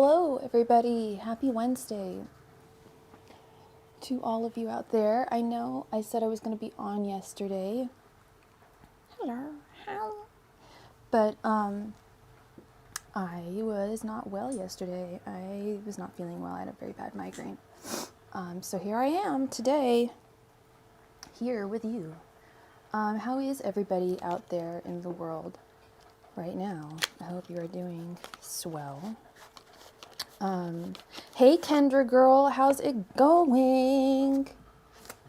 Hello, everybody. Happy Wednesday to all of you out there. I know I said I was going to be on yesterday. Hello. But I was not well yesterday. I was not feeling well. I had a very bad migraine. So here I am today, here with you. How is everybody out there in the world right now? I hope you are doing swell. Hey Kendra girl, how's it going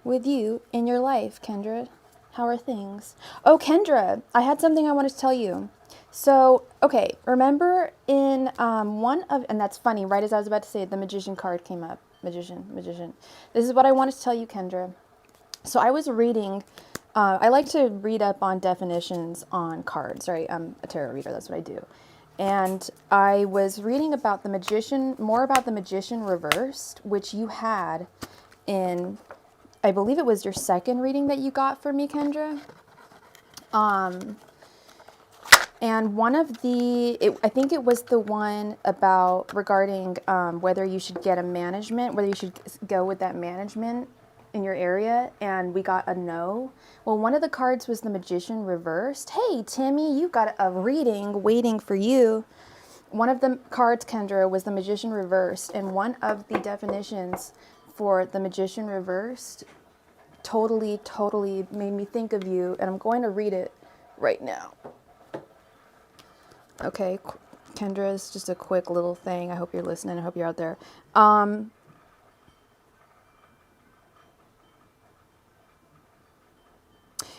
with you in your life, Kendra? How are things? Oh, Kendra, I had something I wanted to tell you. So, okay, remember in and that's funny, right as I was about to say it, the magician card came up. Magician. This is what I wanted to tell you, Kendra. So I was reading, I like to read up on definitions on cards, right? I'm a tarot reader, that's what I do. And I was reading about the magician, more about the magician reversed, which you had in, I believe it was your second reading that you got for me, Kendra. And one of I think it was the one about regarding whether you should get a management, whether you should go with that management in your area, and we got a no. Well, one of the cards was the magician reversed. Hey, Timmy, you got a reading waiting for you. One of the cards, Kendra, was the magician reversed, and one of the definitions for the magician reversed totally made me think of you, and I'm going to read it right now. Okay, Kendra, it's just a quick little thing. I hope you're listening. I hope you're out there.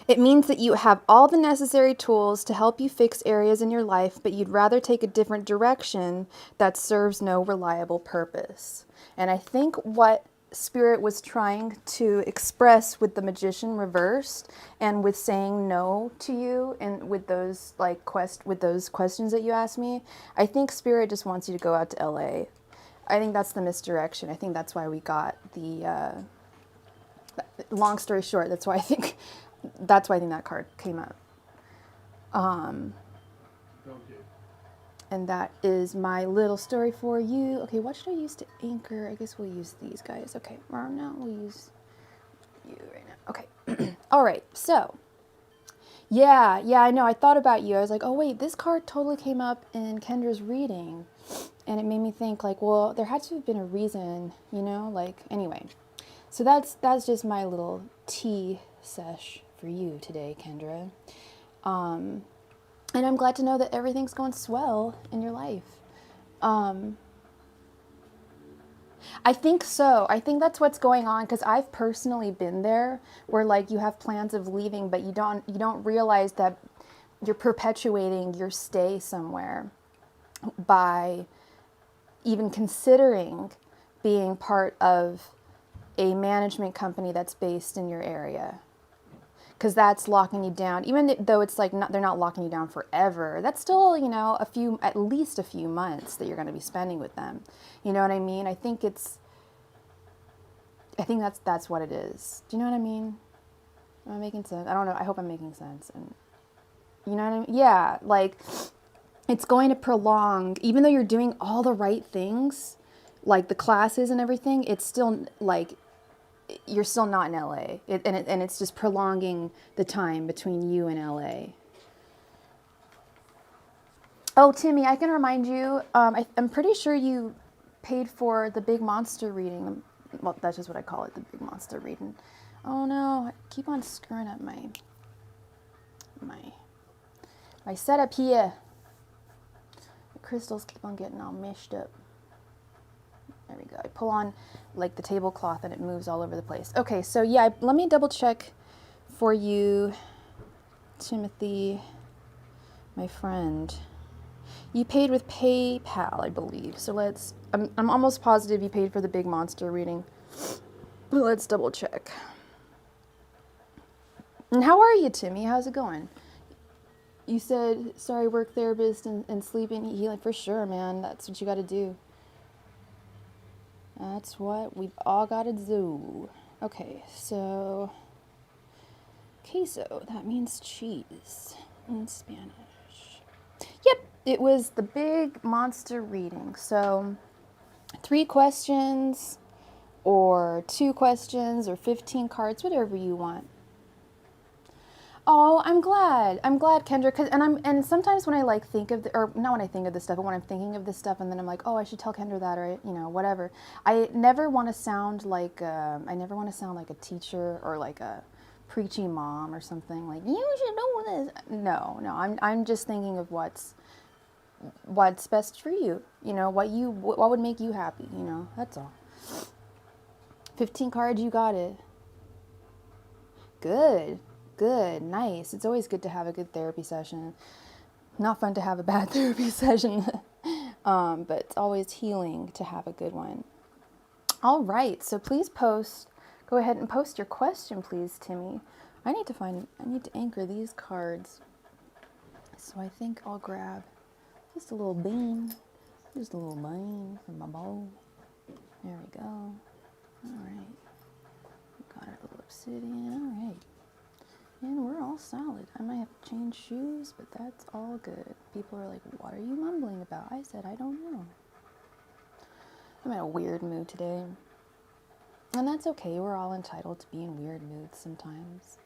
It means that you have all the necessary tools to help you fix areas in your life, but you'd rather take a different direction that serves no reliable purpose. And I think what Spirit was trying to express with the magician reversed and with saying no to you and with those with those questions that you asked me, I think Spirit just wants you to go out to LA. I think that's the misdirection. I think that's why we got the long story short, that's why I think that card came up. And that is my little story for you. Okay, what should I use to anchor? I guess we'll use these guys. Okay, now we'll use you right now. Okay. All right, so yeah, I know. I thought about you. I was like, oh wait, this card totally came up in Kendra's reading. And it made me think like, well, there had to have been a reason, you know, like, anyway. So that's just my little tea sesh for you today, Kendra. And I'm glad to know that everything's going swell in your life. I think so. I think that's what's going on, because I've personally been there where like you have plans of leaving, but you don't realize that you're perpetuating your stay somewhere by even considering being part of a management company that's based in your area. Because that's locking you down, even though it's like they're not locking you down forever. That's still, you know, at least a few months that you're going to be spending with them. You know what I mean? I think that's what it is. Do you know what I mean? Am I making sense? I don't know. I hope I'm making sense. And you know what I mean? Yeah, like it's going to prolong, even though you're doing all the right things, like the classes and everything. It's still like, you're still not in LA, and it's just prolonging the time between you and LA. Oh, Timmy, I can remind you, I'm pretty sure you paid for the big monster reading. Well, that's just what I call it, the big monster reading. Oh no, I keep on screwing up my setup here. The crystals keep on getting all meshed up. There we go. I pull on like the tablecloth and it moves all over the place. Okay, so yeah, let me double check for you, Timothy, my friend. You paid with PayPal, I believe. So I'm almost positive you paid for the big monster reading. But let's double check. And how are you, Timmy? How's it going? You said, sorry, work therapist and sleeping. Healing for sure, man. That's what you got to do. That's what we've all got to do. Okay, so queso, that means cheese in Spanish. Yep, it was the big monster reading. So 3 questions or 2 questions or 15 cards, whatever you want. Oh, I'm glad, Kendra, and sometimes when I like think of, or not when I think of this stuff, but when I'm thinking of this stuff, and then I'm like, oh, I should tell Kendra that, or whatever. I never want to sound like a teacher or like a preachy mom or something, like you should know this. No, I'm just thinking of what's best for you. What would make you happy. That's all. 15 cards, you got it. Good, nice. It's always good to have a good therapy session. Not fun to have a bad therapy session, but it's always healing to have a good one. All right, so please go ahead and post your question, please, Timmy. I need to anchor these cards. So I think I'll grab just a little bean from my bowl. There we go. All right. Got our little obsidian. All right. And we're all solid. I might have to change shoes, but that's all good. People are like, what are you mumbling about? I said, I don't know. I'm in a weird mood today. And that's okay. We're all entitled to be in weird moods sometimes.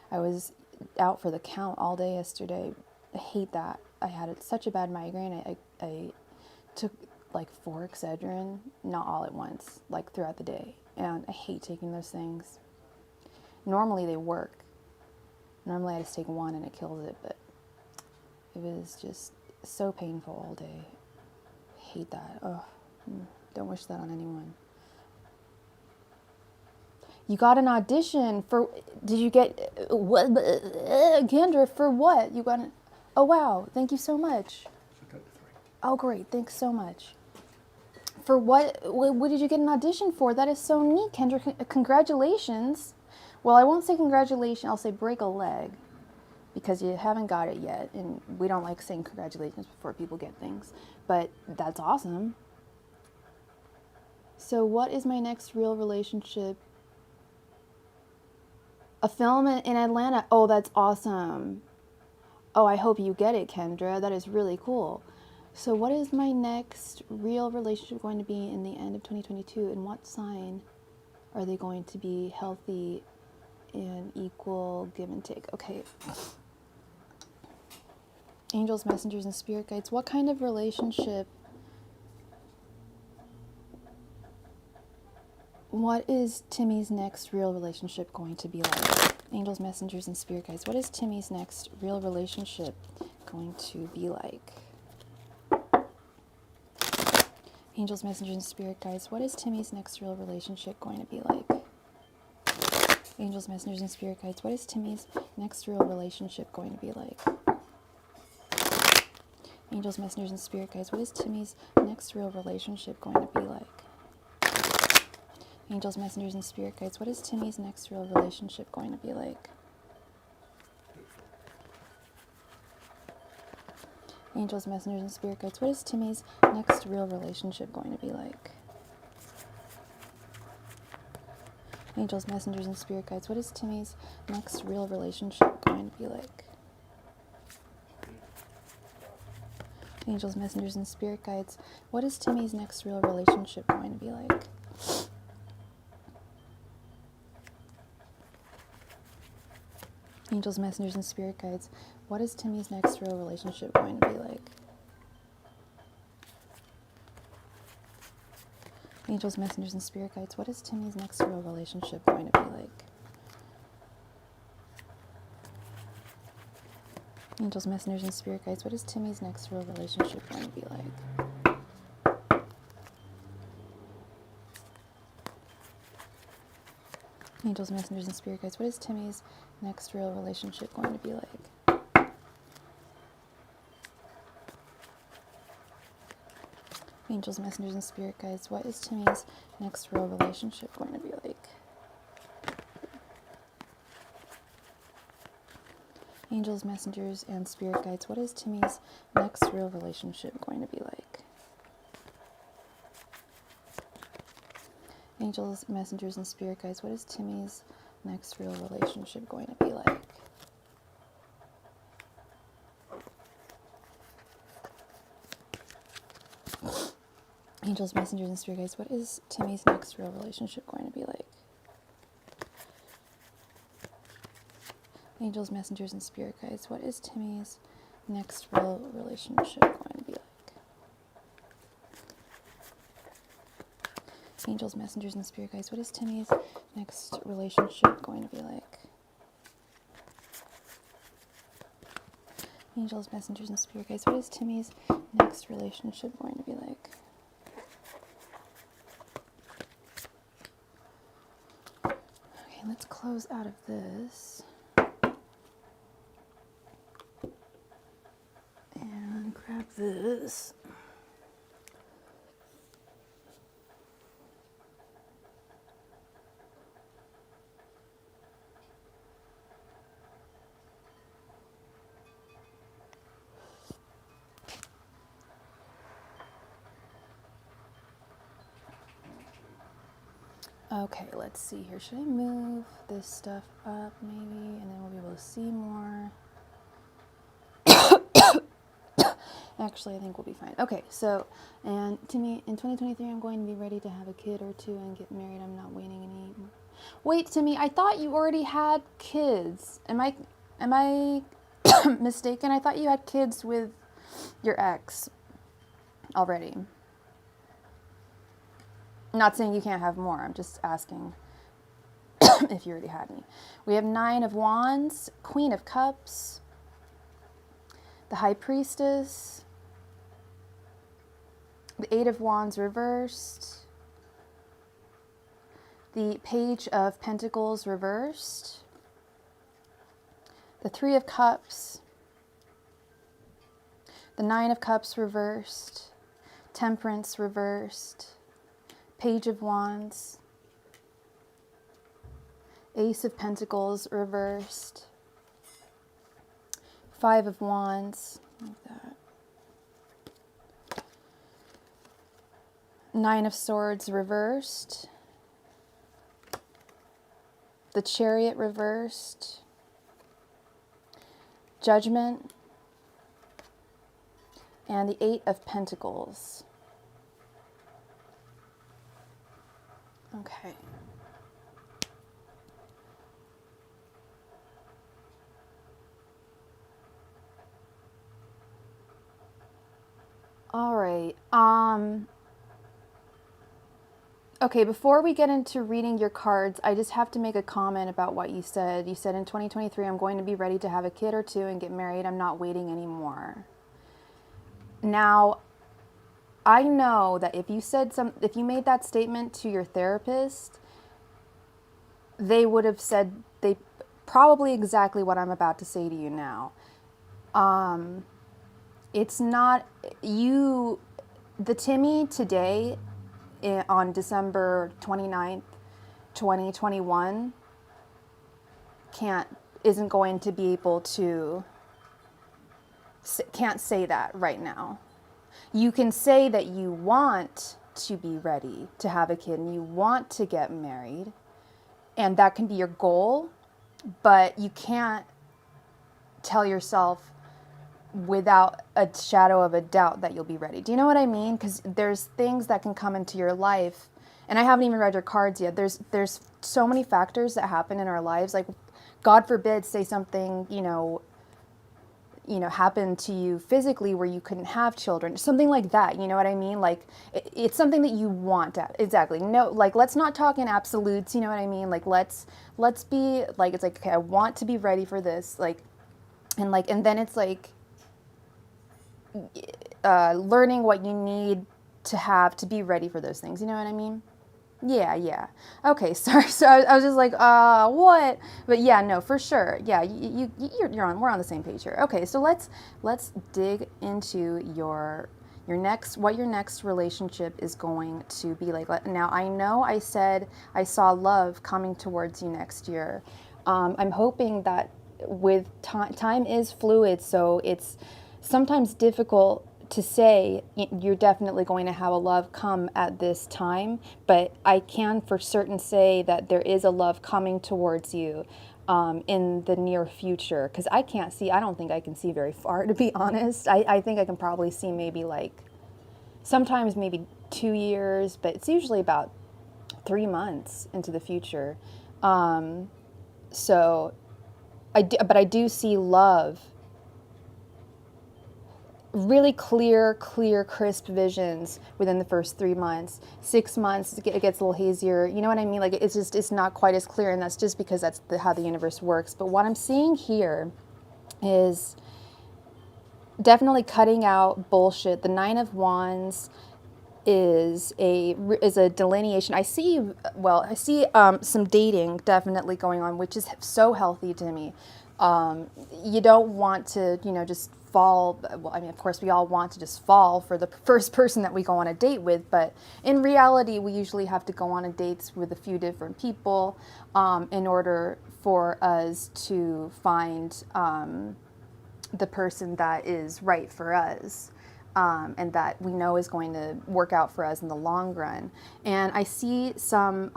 I was out for the count all day yesterday. I hate that. I had such a bad migraine. I took like 4 Excedrin, not all at once, like throughout the day. And I hate taking those things. Normally they work. Normally I just take 1 and it kills it, but it was just so painful all day. I hate that. Ugh. Don't wish that on anyone. You got an audition for, did you get, what, Kendra, for what? You got an, oh wow, thank you so much. Oh great, thanks so much. For what did you get an audition for? That is so neat, Kendra. Congratulations. Well, I won't say congratulations, I'll say break a leg, because you haven't got it yet, and we don't like saying congratulations before people get things, but that's awesome. So what is my next real relationship? A film in Atlanta. Oh, that's awesome. Oh, I hope you get it, Kendra. That is really cool. So what is my next real relationship going to be in the end of 2022, and what sign are they going to be healthy and equal give and take? Okay. Angels, messengers, and spirit guides. What kind of relationship? What is Timmy's next real relationship going to be like? Angels, messengers, and spirit guides. What is Timmy's next real relationship going to be like? Angels, messengers, and spirit guides. What is Timmy's next real relationship going to be like? Angels, messengers, and spirit guides. What is Timmy's next real relationship going to be like? Angels, messengers, and spirit guides. What is Timmy's next real relationship going to be like? Angels, messengers, and spirit guides. What is Timmy's next real relationship going to be like? Angels, messengers, and spirit guides. What is Timmy's next real relationship going to be like? Angels, messengers, and spirit guides. What is Timmy's next real relationship going to be like? Angels, messengers, and spirit guides. What is Timmy's next real relationship going to be like? Angels, messengers, and spirit guides. What is Timmy's next real relationship going to be like? Angels, messengers, and spirit guides. What is Timmy's next real relationship going to be like? Angels, messengers, and spirit guides. What is Timmy's next real relationship going to be like? Angels, messengers, and spirit guides. What is Timmy's next real relationship going to be like? Angels, messengers, and spirit guides. What is Timmy's next real relationship going to be like? Angels, messengers, and spirit guides. What is Timmy's next real relationship going to be like? Angels, messengers, and spirit guides. What is Timmy's next real relationship going to be like? Angels, messengers, and spirit guides, what is Timmy's next real relationship going to be like? Angels, messengers, and spirit guides, what is Timmy's next real relationship going to be like? Angels, messengers, and spirit guides, what is Timmy's next relationship going to be like? Angels, messengers, and spirit guides, what is Timmy's next relationship going to be like? Okay, let's close out of this. And grab this. Okay, let's see here. Should I move this stuff up maybe? And then we'll be able to see more. Actually, I think we'll be fine. Okay, so, and Timmy, in 2023, I'm going to be ready to have a kid or two and get married. I'm not waiting any more. Wait, Timmy, I thought you already had kids. Am I mistaken? I thought you had kids with your ex already. I'm not saying you can't have more. I'm just asking if you already had any. We have 9 of Wands, Queen of Cups, the High Priestess, the 8 of Wands reversed, the Page of Pentacles reversed, the 3 of Cups, the 9 of Cups reversed, Temperance reversed, Page of Wands, Ace of Pentacles reversed, 5 of Wands, like that, 9 of Swords reversed, the Chariot reversed, Judgment, and the 8 of Pentacles. Okay. All right. Okay, before we get into reading your cards, I just have to make a comment about what you said. You said in 2023, I'm going to be ready to have a kid or two and get married. I'm not waiting anymore. Now, I know that if you made that statement to your therapist, they would have said probably exactly what I'm about to say to you now. It's not you, the Timmy today on December 29th, 2021 isn't going to be able to, can't say that right now. You can say that you want to be ready to have a kid and you want to get married, and that can be your goal, but you can't tell yourself without a shadow of a doubt that you'll be ready. Do you know what I mean? Because there's things that can come into your life, and I haven't even read your cards yet. There's so many factors that happen in our lives. Like, God forbid, say something, happened to you physically where you couldn't have children, something like that. You know what I mean? Like, it's something that you want. Exactly. No, like, let's not talk in absolutes. You know what I mean? Like, let's be like, it's like, okay, I want to be ready for this. And then it's like, learning what you need to have to be ready for those things. You know what I mean? Yeah. Okay, sorry. So I was just like, what? But yeah, no, for sure. Yeah, we're on the same page here. Okay, so let's dig into your next relationship is going to be like. Now, I know I said I saw love coming towards you next year. I'm hoping that with time is fluid, so it's sometimes difficult to say you're definitely going to have a love come at this time, but I can for certain say that there is a love coming towards you in the near future, because I don't think I can see very far, to be honest. I think I can probably see maybe like sometimes maybe 2 years, but it's usually about 3 months into the future. So but I do see love, really clear, crisp visions within the first 3 months. 6 months, it gets a little hazier. You know what I mean? Like it's not quite as clear, and that's just because that's how the universe works. But what I'm seeing here is definitely cutting out bullshit. The Nine of Wands is a delineation. I see some dating definitely going on, which is so healthy to me. You don't want to, just fall. Well, I mean, of course, we all want to just fall for the first person that we go on a date with, but in reality, we usually have to go on a dates with a few different people in order for us to find the person that is right for us. And that we know is going to work out for us in the long run. And I see some,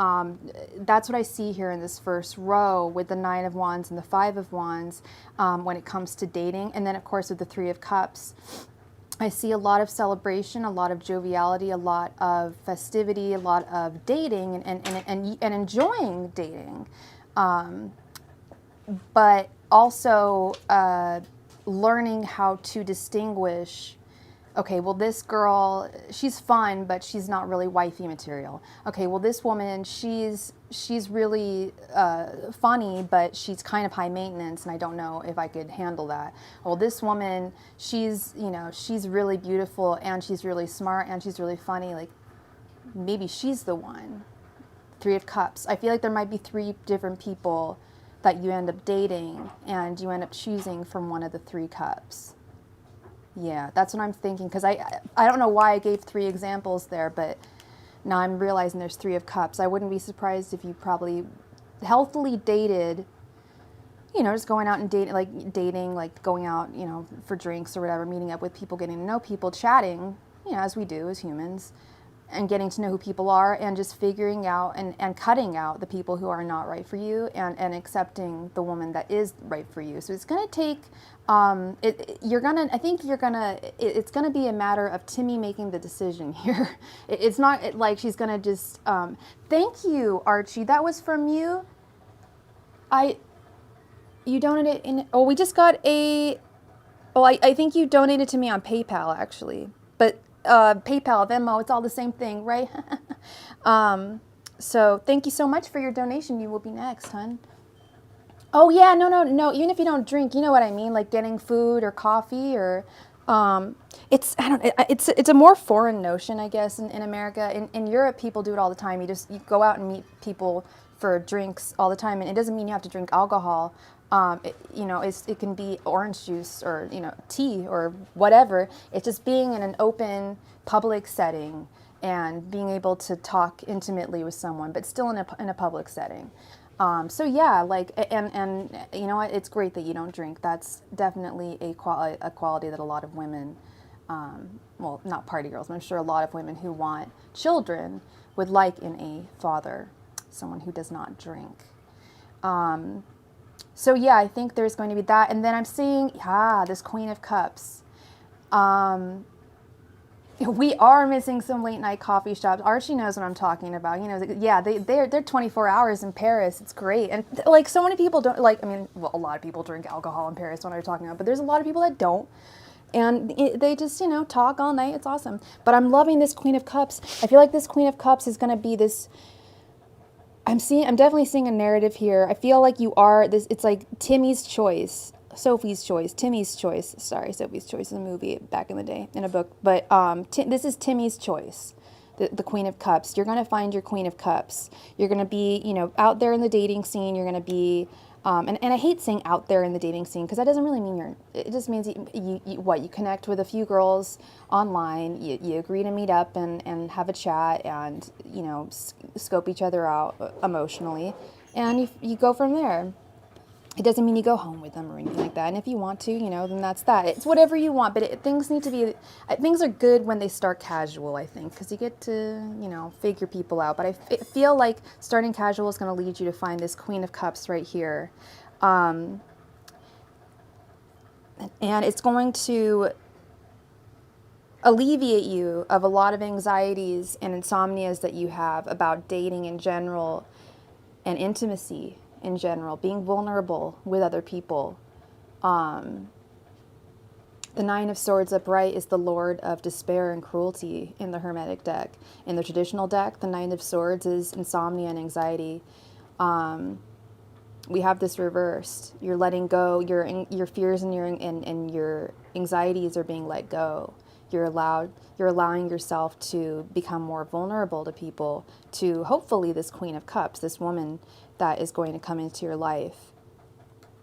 that's what I see here in this first row with the Nine of Wands and the Five of Wands when it comes to dating. And then, of course, with the Three of Cups, I see a lot of celebration, a lot of joviality, a lot of festivity, a lot of dating and enjoying dating. But also learning how to distinguish, okay, well, this girl, she's fun, but she's not really wifey material. Okay, well, this woman, she's really funny, but she's kind of high maintenance, and I don't know if I could handle that. Well, this woman, she's really beautiful, and she's really smart, and she's really funny. Like, maybe she's the one. Three of Cups. I feel like there might be 3 different people that you end up dating, and you end up choosing from one of the 3 cups. Yeah, that's what I'm thinking, because I don't know why I gave 3 examples there, but now I'm realizing there's 3 of Cups. I wouldn't be surprised if you probably healthily dated, just going out and dating, like going out, for drinks or whatever, meeting up with people, getting to know people, chatting, as we do as humans, and getting to know who people are, and just figuring out and cutting out the people who are not right for you, and accepting the woman that is right for you. So it's going to take, it's going to be a matter of Timmy making the decision here. It's not like she's going to just, thank you, Archie. That was from you. You donated we just got I think you donated to me on PayPal, actually. But PayPal, Venmo, it's all the same thing, right? So thank you so much for your donation. You will be next, hon. Oh yeah, no. Even if you don't drink, you know what I mean, like getting food or coffee or it's a more foreign notion, I guess, in America. In Europe, people do it all the time. You go out and meet people for drinks all the time, and it doesn't mean you have to drink alcohol. It can be orange juice or, tea or whatever. It's just being in an open public setting and being able to talk intimately with someone, but still in a public setting. So yeah, and you know what? It's great that you don't drink. That's definitely a quality that a lot of women, well, not party girls, but I'm sure a lot of women who want children would like in a father, someone who does not drink. So yeah, I think there's going to be that. And then I'm seeing, this Queen of Cups. We are missing some late night coffee shops. Archie knows what I'm talking about. They're 24 hours in Paris. It's great. And so many people don't, a lot of people drink alcohol in Paris when I'm talking about, but there's a lot of people that don't. And they just, talk all night. It's awesome. But I'm loving this Queen of Cups. I feel like this Queen of Cups is going to be this, I'm definitely seeing a narrative here. I feel like you are this. It's like Timmy's choice, Sophie's choice, Timmy's choice. Sorry, Sophie's Choice is a movie back in the day in a book, but this is Timmy's choice, the Queen of Cups. You're gonna find your Queen of Cups. You're gonna be, out there in the dating scene. You're gonna be, and I hate saying out there in the dating scene because that doesn't really mean it just means you connect with a few girls online, you agree to meet up and have a chat and, scope each other out emotionally, and you go from there. It doesn't mean you go home with them or anything like that. And if you want to, then that's that. It's whatever you want, but things need to be, things are good when they start casual, I think, because you get to, figure people out. But I feel like starting casual is going to lead you to find this Queen of Cups right here. And it's going to, alleviate you of a lot of anxieties and insomnias that you have about dating in general and intimacy in general, being vulnerable with other people. The Nine of Swords upright is the Lord of despair and cruelty in the Hermetic deck. In the traditional deck, the Nine of Swords is insomnia and anxiety. We have this reversed. You're letting go. Your fears and your anxieties are being let go. You're allowing yourself to become more vulnerable to people, to hopefully this Queen of Cups, this woman that is going to come into your life.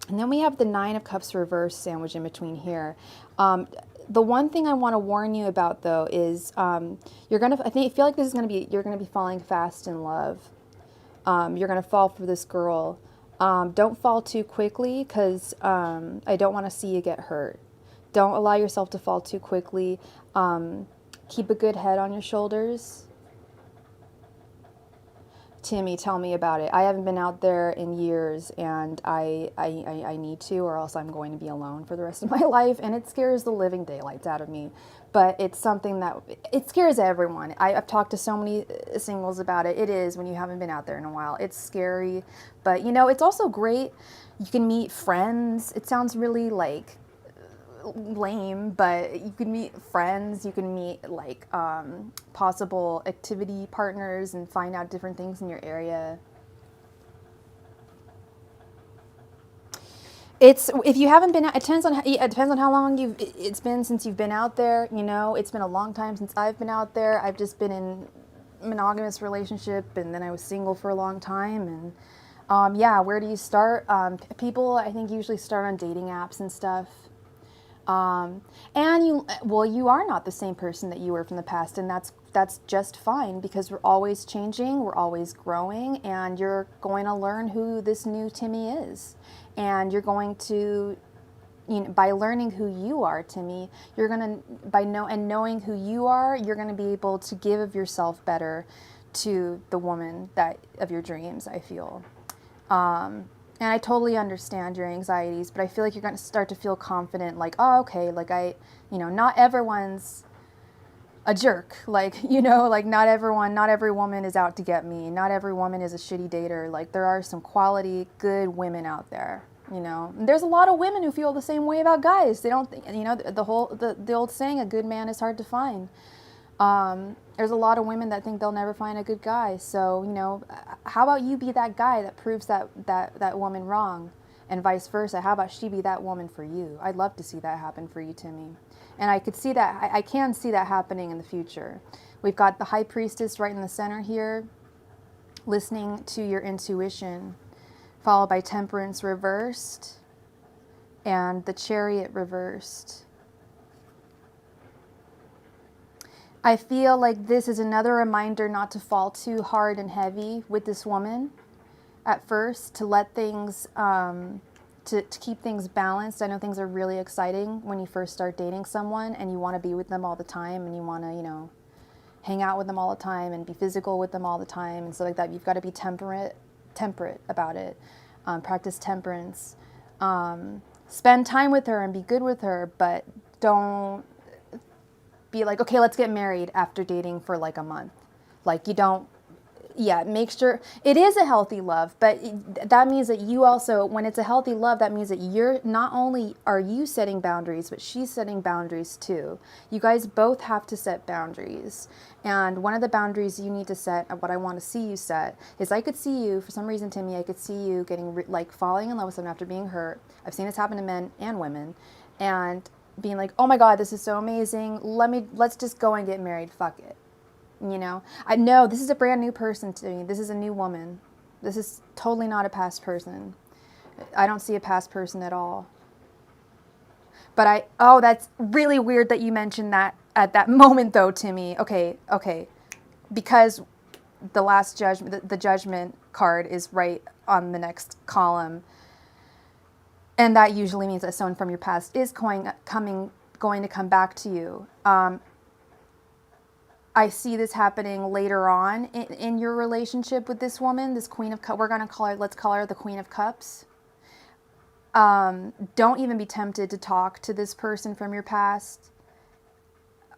And then we have the Nine of Cups reversed sandwiched in between here. The one thing I want to warn you about, though, is you're gonna. I feel like this is gonna be. You're gonna be falling fast in love. You're gonna fall for this girl. Don't fall too quickly, because I don't want to see you get hurt. Don't allow yourself to fall too quickly. Keep a good head on your shoulders. Timmy, tell me about it. I haven't been out there in years, and I need to, or else I'm going to be alone for the rest of my life, and it scares the living daylights out of me. But it's something that, it scares everyone. I've talked to so many singles about it. It is, when you haven't been out there in a while. It's scary, but you know, it's also great. You can meet friends. It sounds really like lame, but you can meet friends, you can meet like possible activity partners and find out different things in your area. It's, if you haven't been out, it depends on how long it's been since you've been out there. You know, it's been a long time since I've been out there. I've just been in monogamous relationship, and then I was single for a long time. And yeah, where do you start? People, I think, usually start on dating apps and stuff. And you are not the same person that you were from the past, and that's just fine, because we're always changing, we're always growing, and you're going to learn who this new Timmy is. And you're going to, you know, by learning who you are, Timmy, you're going to, knowing who you are, you're going to be able to give of yourself better to the woman of your dreams, I feel. And I totally understand your anxieties, but I feel like you're going to start to feel confident, like, oh, okay, like not everyone's a jerk. Like, like not every woman is out to get me. Not every woman is a shitty dater. Like, there are some quality, good women out there, And there's a lot of women who feel the same way about guys. They don't think, the old saying, a good man is hard to find. There's a lot of women that think they'll never find a good guy. So, how about you be that guy that proves that woman wrong, and vice versa? How about she be that woman for you? I'd love to see that happen for you, Timmy. And I could see that, I can see that happening in the future. We've got the High Priestess right in the center here, listening to your intuition, followed by Temperance reversed, and the Chariot reversed. I feel like this is another reminder not to fall too hard and heavy with this woman at first, to let things, to keep things balanced. I know things are really exciting when you first start dating someone, and you want to be with them all the time, and you want to, hang out with them all the time and be physical with them all the time and stuff like that. You've got to be temperate about it. Practice temperance. Spend time with her and be good with her, but don't be like, okay, let's get married after dating for like a month. Like, you don't, make sure it is a healthy love, but that means that you also, when it's a healthy love, that means that you're, not only are you setting boundaries, but she's setting boundaries too. You guys both have to set boundaries. And one of the boundaries you need to set, what I want to see you set, is I could see you, for some reason, Timmy, I could see you getting, falling in love with someone after being hurt. I've seen this happen to men and women. And being like, oh my God, this is so amazing. Let's just go and get married. Fuck it. I know this is a brand new person to me. This is a new woman. This is totally not a past person. I don't see a past person at all. But that's really weird that you mentioned that at that moment though, Timmy. Okay. Because the last judgment, the judgment card is right on the next column. And that usually means that someone from your past is going to come back to you. I see this happening later on in your relationship with this woman, this Queen of Cups. Let's call her the Queen of Cups. Don't even be tempted to talk to this person from your past.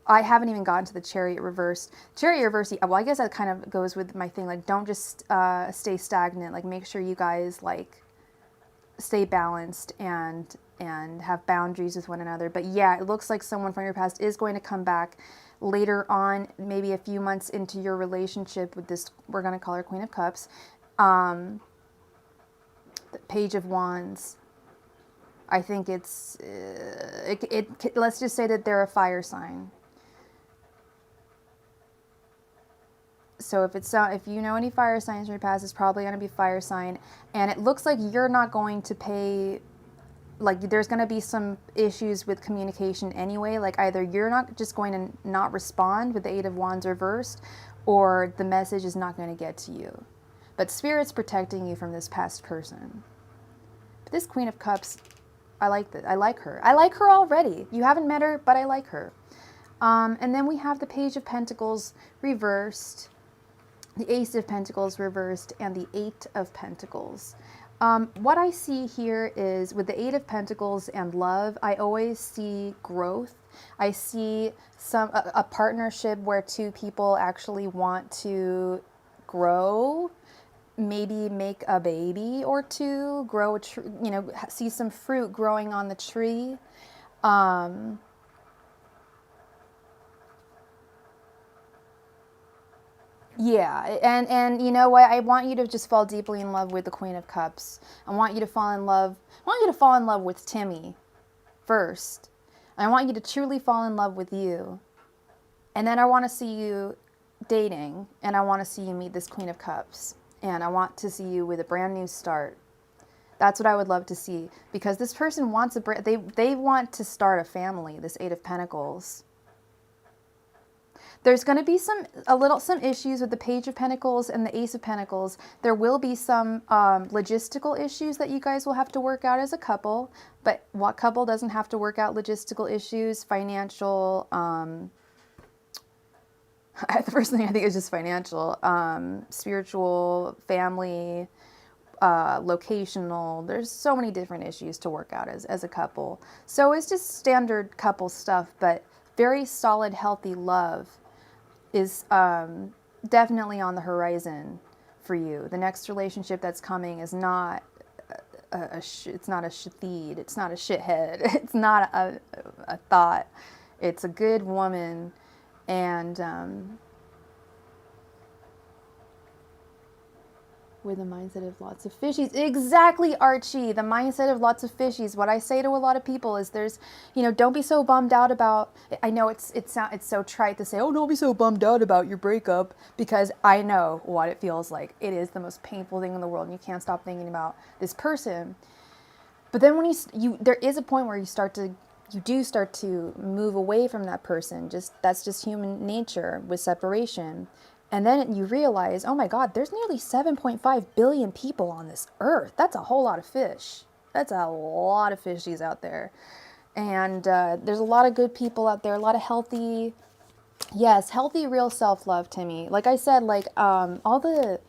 I haven't even gotten to the Chariot reversed. Chariot reversed, well, I guess that kind of goes with my thing. Like, don't just stay stagnant. Like, make sure you guys, like, stay balanced and have boundaries with one another. But yeah, it looks like someone from your past is going to come back later on, maybe a few months into your relationship with this, we're going to call her Queen of Cups, the Page of Wands. I think it's, let's just say that they're a fire sign. So if you know any fire signs from your past, it's probably going to be fire sign. And it looks like you're not going to pay, like there's going to be some issues with communication anyway. Like either you're not just going to not respond with the Eight of Wands reversed, or the message is not going to get to you. But Spirit's protecting you from this past person. But this Queen of Cups, I like that. I like her. I like her already. You haven't met her, but I like her. And then we have the Page of Pentacles reversed, the Ace of Pentacles reversed, and the Eight of Pentacles. What I see here is with the Eight of Pentacles and love, I always see growth. I see a partnership where two people actually want to grow, maybe make a baby or two, grow a tree, you know, see some fruit growing on the tree. Yeah, and you know what? I want you to just fall deeply in love with the Queen of Cups. I want you to fall in love. I want you to fall in love with Timmy first. I want you to truly fall in love with you. And then I want to see you dating, and I want to see you meet this Queen of Cups. And I want to see you with a brand new start. That's what I would love to see, because this person wants they want to start a family, this Eight of Pentacles. There's going to be some issues with the Page of Pentacles and the Ace of Pentacles. There will be some logistical issues that you guys will have to work out as a couple. But what couple doesn't have to work out logistical issues, financial? The first thing I think is just financial, spiritual, family, locational. There's so many different issues to work out as a couple. So it's just standard couple stuff, but very solid, healthy love is definitely on the horizon for you. The next relationship that's coming is not it's not a shithid, it's not a shithead, it's not a thought. It's a good woman, and with a mindset of lots of fishies. Exactly, Archie. The mindset of lots of fishies. What I say to a lot of people is don't be so bummed out about, I know it's so trite to say, oh, don't be so bummed out about your breakup, because I know what it feels like. It is the most painful thing in the world, and you can't stop thinking about this person. But then when there is a point where you do start to move away from that person. That's just human nature with separation. And then you realize, oh my God, there's nearly 7.5 billion people on this earth. That's a whole lot of fish. That's a lot of fishies out there. And there's a lot of good people out there, a lot of healthy, real self-love, Timmy. Like I said, all the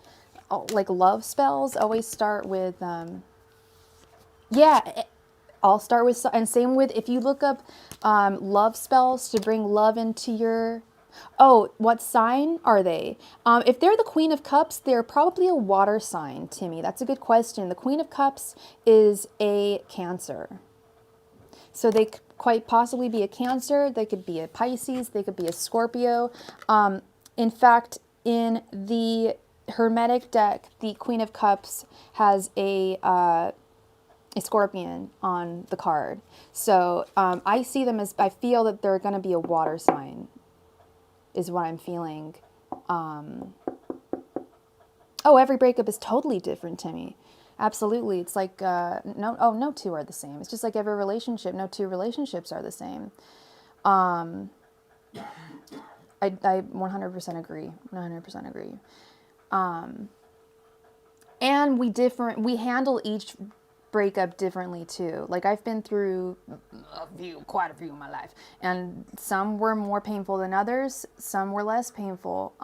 love spells always start with, I'll start with, and same with, if you look up love spells to bring love into your, what sign are they? If they're the Queen of Cups, they're probably a water sign, Timmy. That's a good question. The Queen of Cups is a Cancer. So they could quite possibly be a Cancer. They could be a Pisces. They could be a Scorpio. In fact, in the Hermetic deck, the Queen of Cups has a Scorpion on the card. So I see them as, I feel that they're going to be a water sign, is what I'm feeling. Every breakup is totally different, Timmy. Absolutely. It's like, no two are the same. It's just like every relationship. No two relationships are the same. I 100% agree. 100% agree. And we handle each breakup differently too. Like I've been through quite a few in my life, and some were more painful than others. Some were less painful.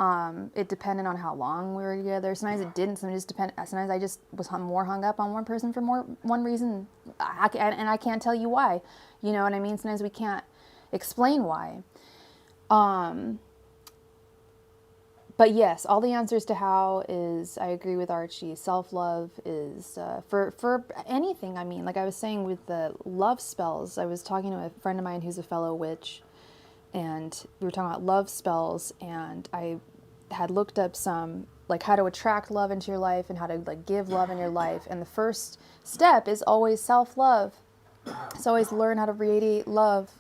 It depended on how long we were together. Sometimes it didn't. Sometimes I just was more hung up on one person for one reason, and I can't tell you why. You know what I mean? Sometimes we can't explain why. Um, but yes, all the answers to how is, I agree with Archie. Self-love is for anything. I mean, like I was saying with the love spells, I was talking to a friend of mine who's a fellow witch, and we were talking about love spells, and I had looked up some, like how to attract love into your life and how to like give love in your life. And the first step is always self-love. It's always learn how to radiate love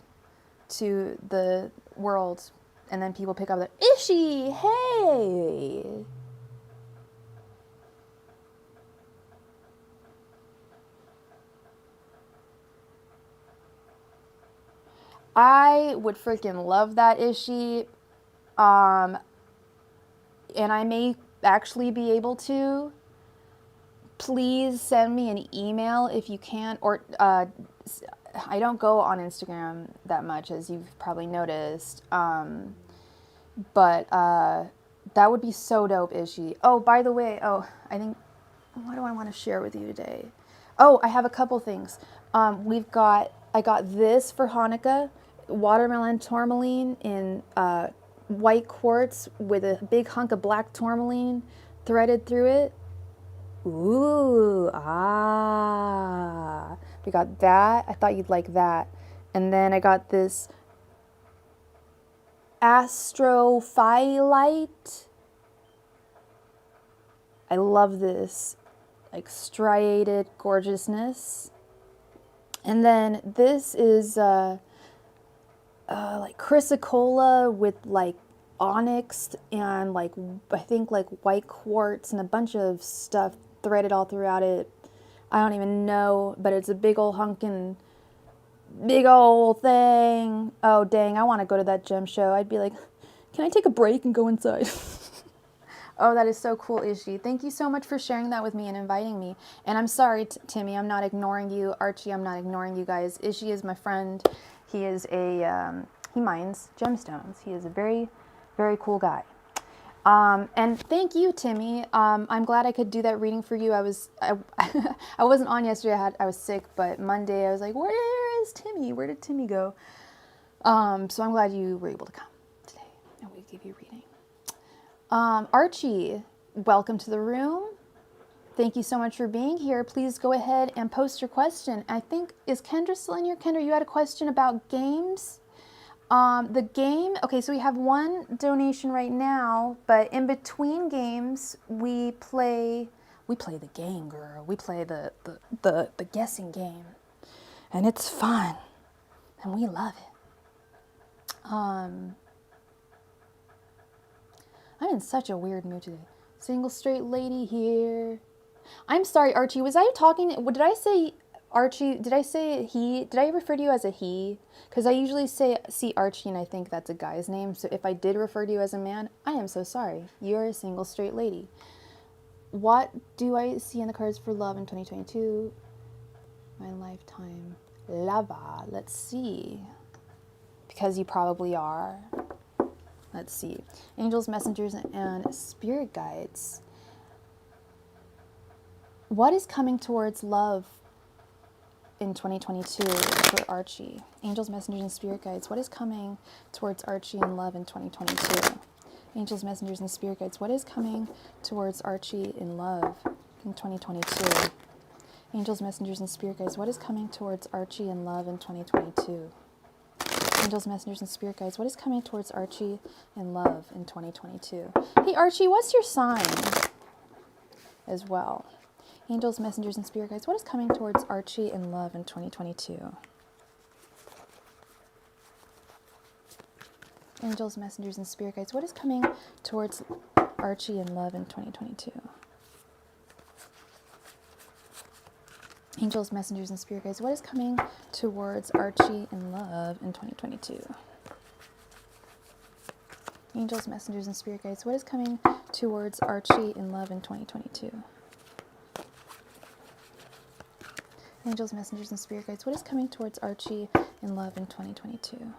to the world. And then people pick up the, Ishi, hey. I would freaking love that, Ishi. And I may actually be able to. Please send me an email if you can, or I don't go on Instagram that much, as you've probably noticed. But that would be so dope, Ishi. Oh, by the way, I think, what do I want to share with you today? Oh, I have a couple things. I got this for Hanukkah, watermelon tourmaline in white quartz with a big hunk of black tourmaline threaded through it. Ooh, ah. We got that. I thought you'd like that. And then I got this astrophyllite. I love this, like, striated gorgeousness. And then this is like chrysocolla with like onyx and like I think like white quartz and a bunch of stuff threaded all throughout it. I don't even know, but it's a big old hunkin' big old thing. Oh dang, I want to go to that gem show. I'd be like, can I take a break and go inside? Oh, that is so cool, Ishi. Thank you so much for sharing that with me and inviting me. And I'm sorry, Timmy, I'm not ignoring you. Archie, I'm not ignoring you guys. Ishi is my friend. He is he mines gemstones. He is a very, very cool guy. And thank you, Timmy. I'm glad I could do that reading for you. I wasn't on yesterday. I was sick, but Monday I was like, where is Timmy? Where did Timmy go? So I'm glad you were able to come today and we gave you a reading. Archie, welcome to the room. Thank you so much for being here. Please go ahead and post your question. I think, is Kendra still in here? Kendra, you had a question about games? The game, okay, so we have one donation right now, but in between games, we play the game, girl. We play the guessing game. And it's fun. And we love it. I'm in such a weird mood today. Single straight lady here. I'm sorry, Archie. Was I talking? Did I say Archie? Did I say he? Did I refer to you as a he? Because I usually see Archie and I think that's a guy's name. So if I did refer to you as a man, I am so sorry. You are a single straight lady. What do I see in the cards for love in 2022? My lifetime. Lava. Let's see. Because you probably are. Let's see. Angels, messengers, and spirit guides. What is coming towards love in 2022 for Archie? Angels, messengers, and spirit guides. What is coming towards Archie in love in 2022? Angels, messengers, and spirit guides. What is coming towards Archie in love in 2022? Angels, messengers, and spirit guides. What is coming towards Archie in love in 2022? Angels, messengers, and spirit guides. What is coming towards Archie in love in 2022? Hey, Archie, what's your sign as well? Angels, messengers, and spirit guides. What is coming towards Archie in love in 2022? Angels, messengers, and spirit guides. What is coming towards Archie in love in 2022? Angels, messengers, and spirit guides. What is coming towards Archie in love in 2022? Angels, messengers, and spirit guides. What is coming towards Archie in love in 2022? Angels, messengers, and spirit guides. What is coming towards Archie in love in 2022?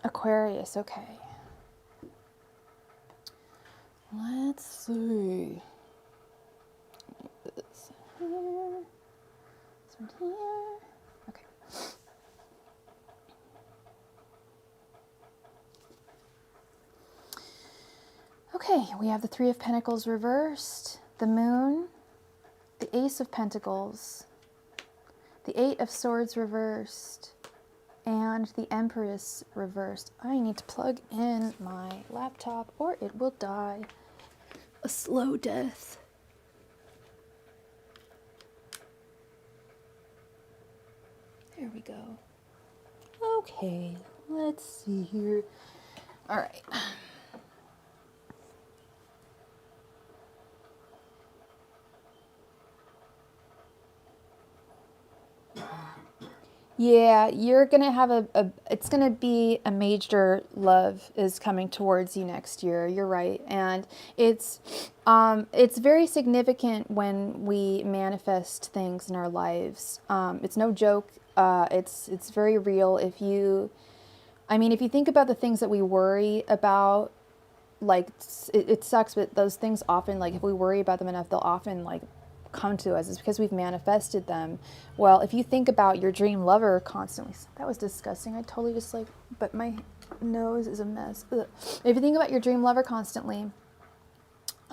Aquarius, okay. Let's see. here. Okay. Okay, we have the Three of Pentacles reversed, the Moon, the Ace of Pentacles, the Eight of Swords reversed, and the Empress reversed. I need to plug in my laptop or it will die a slow death. There we go. Okay, let's see here. All right. Yeah, you're gonna have it's gonna be a major love is coming towards you next year. You're right. And it's very significant when we manifest things in our lives. It's no joke. It's very real. If you think about the things that we worry about, like it sucks, but those things often, like if we worry about them enough, they'll often like come to us. It's because we've manifested them. Well, if you think about your dream lover constantly, that was disgusting. I totally just like, but my nose is a mess. Ugh. If you think about your dream lover constantly,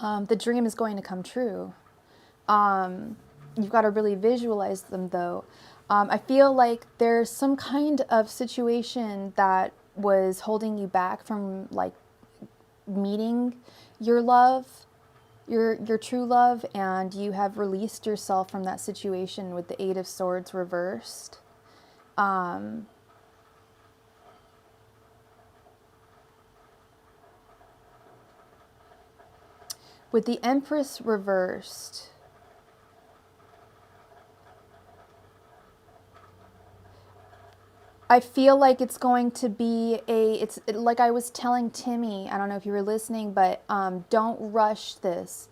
the dream is going to come true. You've got to really visualize them though. I feel like there's some kind of situation that was holding you back from like meeting your love, your true love, and you have released yourself from that situation with the Eight of Swords reversed. With the Empress reversed, I feel like it's going to be like I was telling Timmy, I don't know if you were listening, but don't rush this.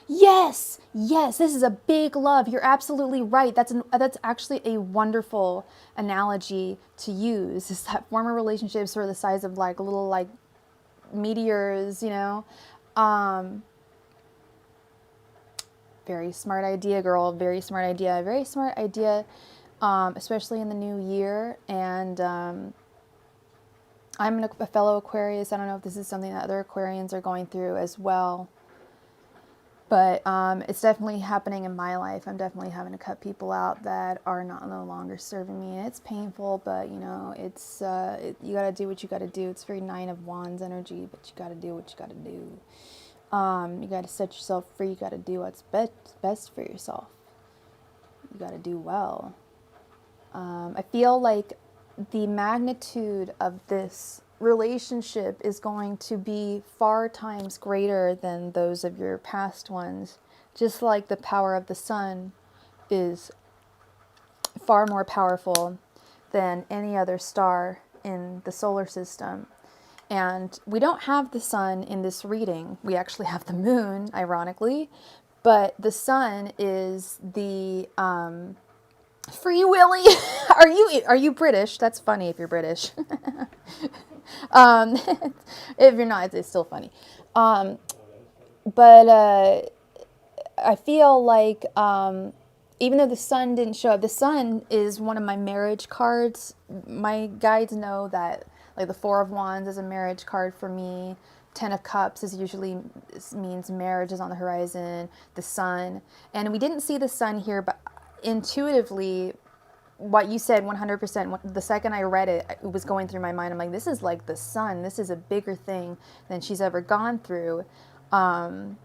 Yes, yes, this is a big love. You're absolutely right. That's actually a wonderful analogy to use. Is that former relationships were the size of like little like meteors, you know? Very smart idea, girl. Very smart idea. Very smart idea, especially in the new year. And I'm a fellow Aquarius. I don't know if this is something that other Aquarians are going through as well. But it's definitely happening in my life. I'm definitely having to cut people out that are no longer serving me. And it's painful, but you know, it's you got to do what you got to do. It's very Nine of Wands energy, but you got to do what you got to do. You got to set yourself free. You got to do what's best for yourself. You got to do well. I feel like the magnitude of this relationship is going to be far times greater than those of your past ones. Just like the power of the sun is far more powerful than any other star in the solar system. And we don't have the sun in this reading. We actually have the moon, ironically. But the sun is the Free Willy. Are you British? That's funny if you're British. If you're not, it's still funny. But I feel like even though the sun didn't show up, the sun is one of my marriage cards. My guides know that like the Four of Wands is a marriage card for me. Ten of Cups means marriage is on the horizon. The sun, and we didn't see the sun here, but intuitively, what you said 100%, the second I read it, it was going through my mind. I'm like, this is like the sun. This is a bigger thing than she's ever gone through. And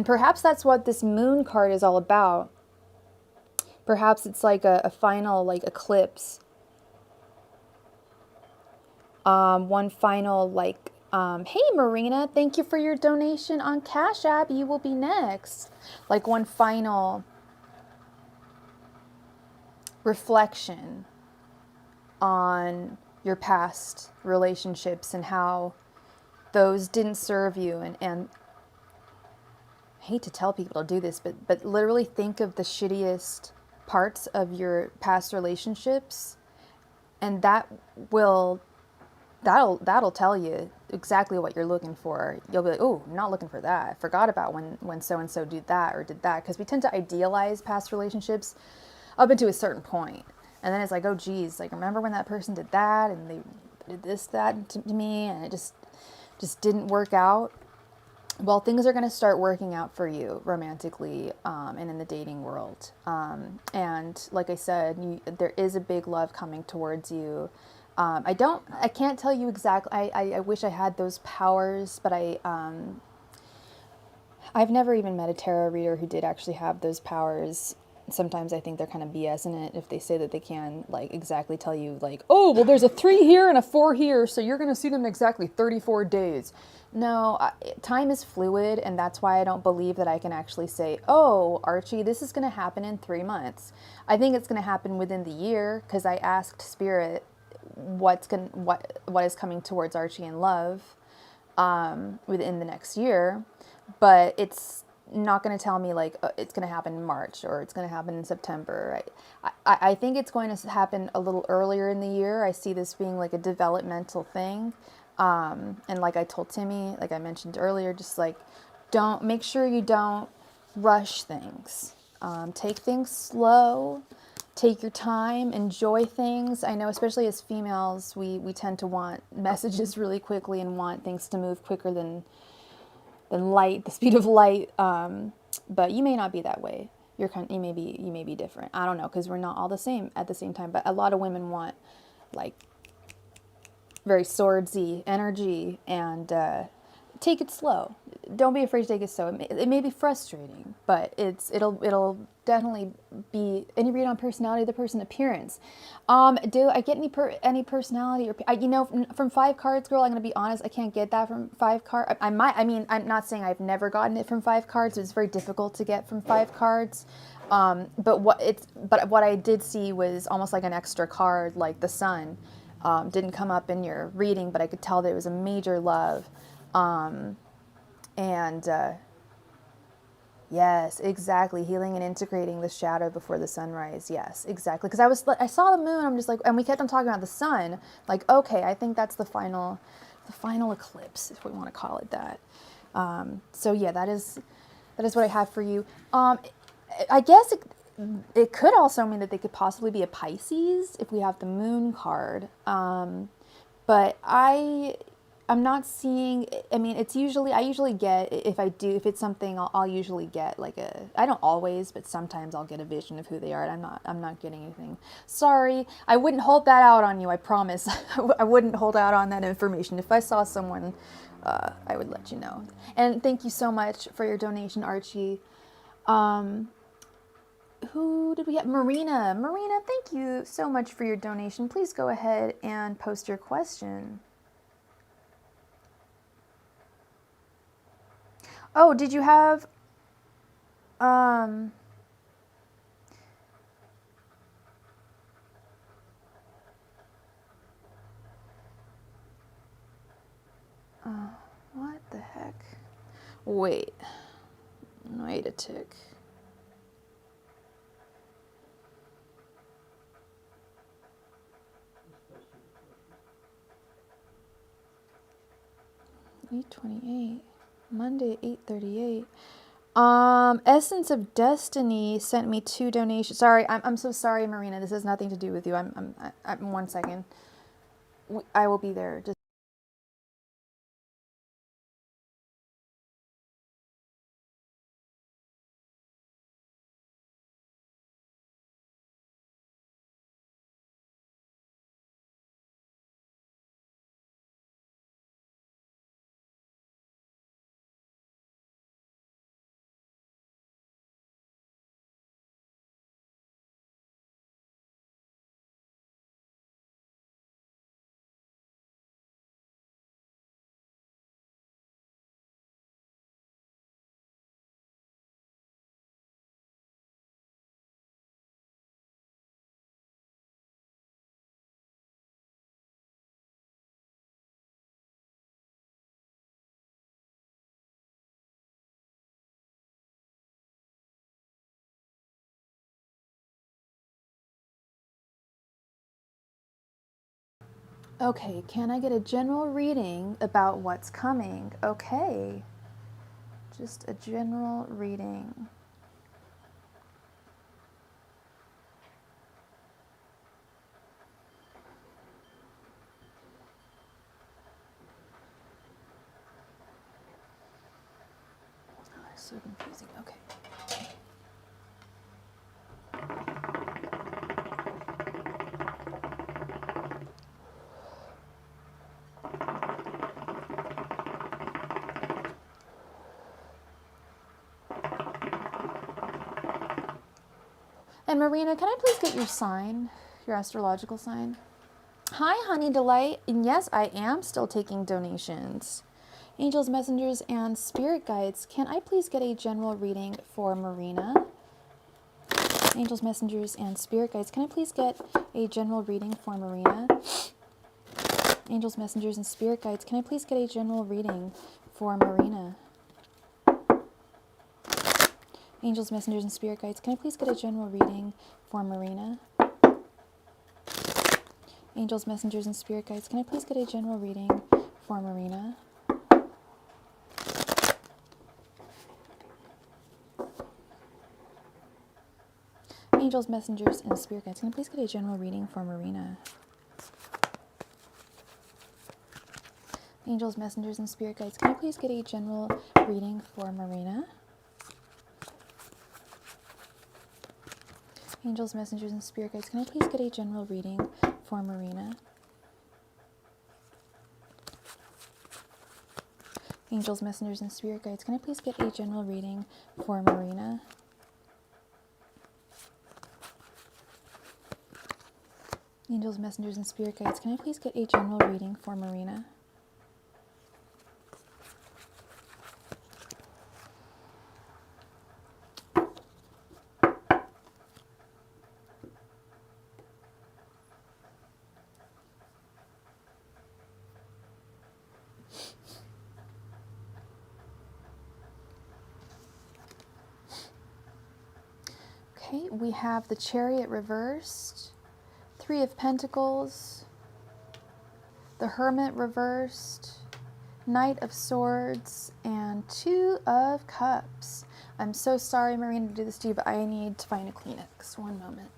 perhaps that's what this moon card is all about. Perhaps it's like a final like eclipse. One final like, hey Marina, thank you for your donation on Cash App. You will be next. Like one final reflection on your past relationships and how those didn't serve you. And I hate to tell people to do this, but literally think of the shittiest parts of your past relationships, and that will that'll tell you exactly what you're looking for. You'll be like, oh, I'm not looking for that. I forgot about when so and so did that or did that, because we tend to idealize past relationships up into a certain point, and then it's like, oh geez, like remember when that person did that and they did this that to me, and it just didn't work out. Well, things are going to start working out for you romantically, and in the dating world. And like I said, there is a big love coming towards you. I can't tell you exactly. I wish I had those powers, but I've never even met a tarot reader who did actually have those powers. Sometimes I think they're kind of BSing it if they say that they can like exactly tell you like, oh, well, there's a 3 here and a 4 here, so you're going to see them in exactly 34 days. No, time is fluid, and that's why I don't believe that I can actually say, oh, Archie, this is going to happen in 3 months. I think it's going to happen within the year, because I asked Spirit what is coming towards Archie in love within the next year, but it's not going to tell me like it's going to happen in March or it's going to happen in September. I think it's going to happen a little earlier in the year. I see this being like a developmental thing. And like I told Timmy, like I mentioned earlier, just like make sure you don't rush things. Take things slow. Take your time, enjoy things. I know, especially as females, we tend to want messages really quickly and want things to move quicker than light, the speed of light. But you may not be that way. You may be different. I don't know, because we're not all the same at the same time. But a lot of women want like very swordsy energy, and take it slow. Don't be afraid to take it slow. It may be frustrating, but it'll definitely be. And you read on personality of the person, appearance. Do I get any personality or from 5 cards, girl? I'm gonna be honest. I can't get that from 5 cards. I might. I mean, I'm not saying I've never gotten it from 5 cards. It's very difficult to get from 5 cards. But what I did see was almost like an extra card, like the sun. Didn't come up in your reading, but I could tell that it was a major love. And yes, exactly. Healing and integrating the shadow before the sunrise. Yes, exactly. Because I saw the moon. I'm just like, and we kept on talking about the sun. Like, okay, I think that's the final eclipse, if we want to call it that. So yeah, that is what I have for you. I guess it could also mean that they could possibly be a Pisces if we have the moon card. But I'm not seeing. I mean, I usually get, if it's something, I'll usually get like I don't always, but sometimes I'll get a vision of who they are, and I'm not getting anything. Sorry, I wouldn't hold that out on you. I promise. I wouldn't hold out on that information. If I saw someone, I would let you know. And thank you so much for your donation, Archie. Who did we have? Marina. Marina, thank you so much for your donation. Please go ahead and post your question. Oh, did you have what the heck? Wait a tick. $8.28. Monday, 8:38. Essence of Destiny sent me 2 donations. Sorry, I'm so sorry, Marina. This has nothing to do with you. I'm 1 second. I will be there. Just Okay, can I get a general reading about what's coming? Okay, just a general reading. Oh, it's so confusing. Okay. And Marina, can I please get your sign, your astrological sign? Hi, Honey Delight. And yes, I am still taking donations. Angels, messengers, and spirit guides, can I please get a general reading for Marina? Angels, messengers, and spirit guides, can I please get a general reading for Marina? Angels, messengers, and spirit guides, can I please get a general reading for Marina? Angels, messengers, and spirit guides, can I please get a general reading for Marina? Angels, messengers, and spirit guides, can I please get a general reading for Marina? Angels, messengers, and spirit guides, can I please get a general reading for Marina? Angels, messengers, and spirit guides, can I please get a general reading for Marina? Angels, messengers, and spirit guides, can I please get a general reading for Marina? Angels, messengers, and spirit guides, can I please get a general reading for Marina? Angels, messengers, and spirit guides, can I please get a general reading for Marina? Okay, we have the Chariot reversed, Three of Pentacles, the Hermit reversed, Knight of Swords, and Two of Cups. I'm so sorry, Marina, to do this to you, but I need to find a Kleenex. One moment.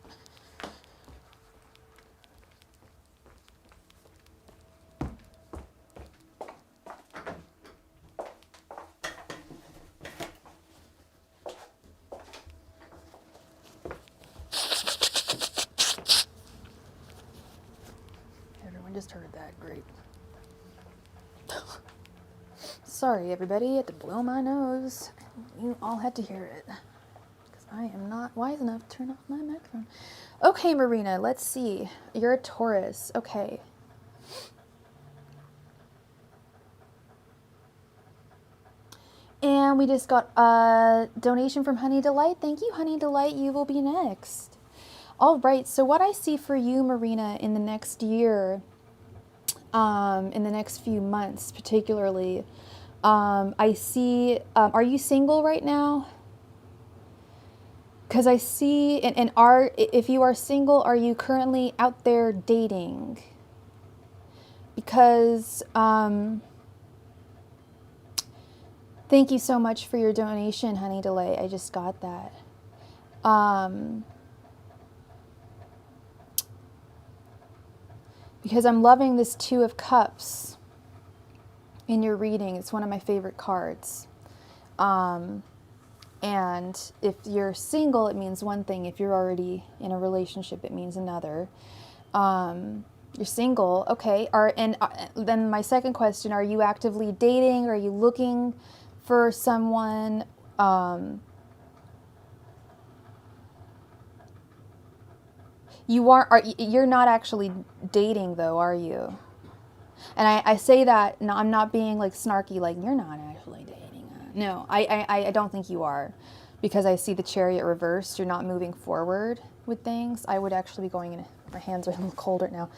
Everyone just heard that. Great. Sorry, everybody. I had to blow my nose. You all had to hear it. Because I am not wise enough to turn off my microphone. Okay, Marina, let's see. You're a Taurus. Okay. And we just got a donation from Honey Delight. Thank you, Honey Delight. You will be next. All right. So what I see for you, Marina, in the next year, in the next few months particularly, I see, are you single right now? Because I see, if you are single, are you currently out there dating? Because, thank you so much for your donation, Honey Delay. I just got that. Because I'm loving this Two of Cups in your reading. It's one of my favorite cards. And if you're single, it means one thing. If you're already in a relationship, it means another. You're single, okay. Then my second question, are you actively dating? Are you looking for someone? You're not actually dating though, are you? And I say that, no, I'm not being like snarky, like you're not actually dating. No, I don't think you are, because I see the Chariot reversed. You're not moving forward with things. I would actually be going in. My hands are a little cold right now,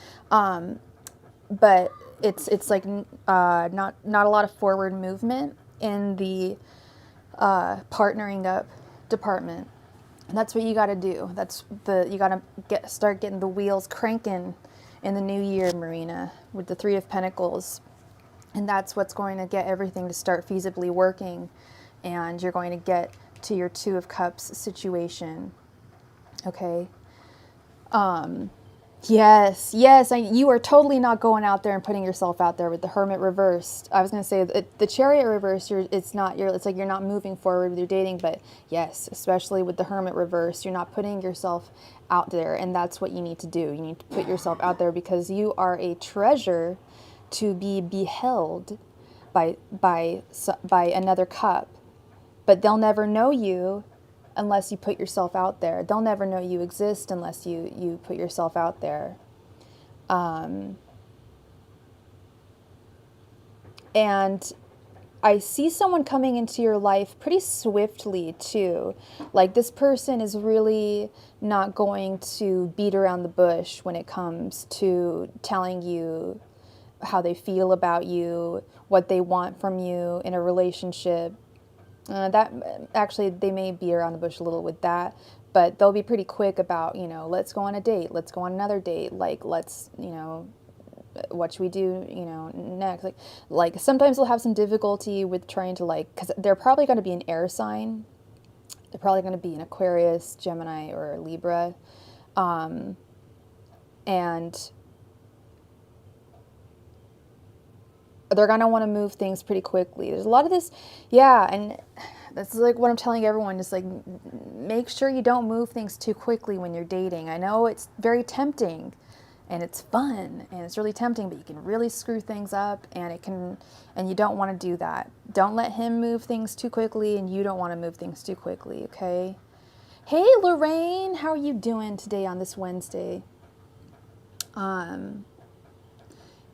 but it's like not a lot of forward movement in the partnering up department. And that's what you got to do. You got to start getting the wheels cranking in the new year, Marina, with the Three of Pentacles. And that's what's going to get everything to start feasibly working. And you're going to get to your Two of Cups situation. Okay? Yes, yes, you are totally not going out there and putting yourself out there with the Hermit reversed. I was going to say the Chariot reversed. It's like you're not moving forward with your dating, but yes, especially with the Hermit reversed, you're not putting yourself out there, and that's what you need to do. You need to put yourself out there because you are a treasure to be beheld by another cup, but they'll never know you unless you put yourself out there. They'll never know you exist unless you put yourself out there. And I see someone coming into your life pretty swiftly too. Like this person is really not going to beat around the bush when it comes to telling you how they feel about you, what they want from you in a relationship. That actually, they may be around the bush a little with that, but they'll be pretty quick about, let's go on a date, let's go on another date, like, let's, what should we do, next? Like sometimes they'll have some difficulty with trying to because they're probably going to be an air sign. They're probably going to be an Aquarius, Gemini, or Libra. And they're going to want to move things pretty quickly. There's a lot of this, yeah, and that's like what I'm telling everyone, just like make sure you don't move things too quickly when you're dating. I know it's very tempting and it's fun and it's really tempting, but you can really screw things up and you don't want to do that. Don't let him move things too quickly and you don't want to move things too quickly, okay? Hey Lorraine, how are you doing today on this Wednesday?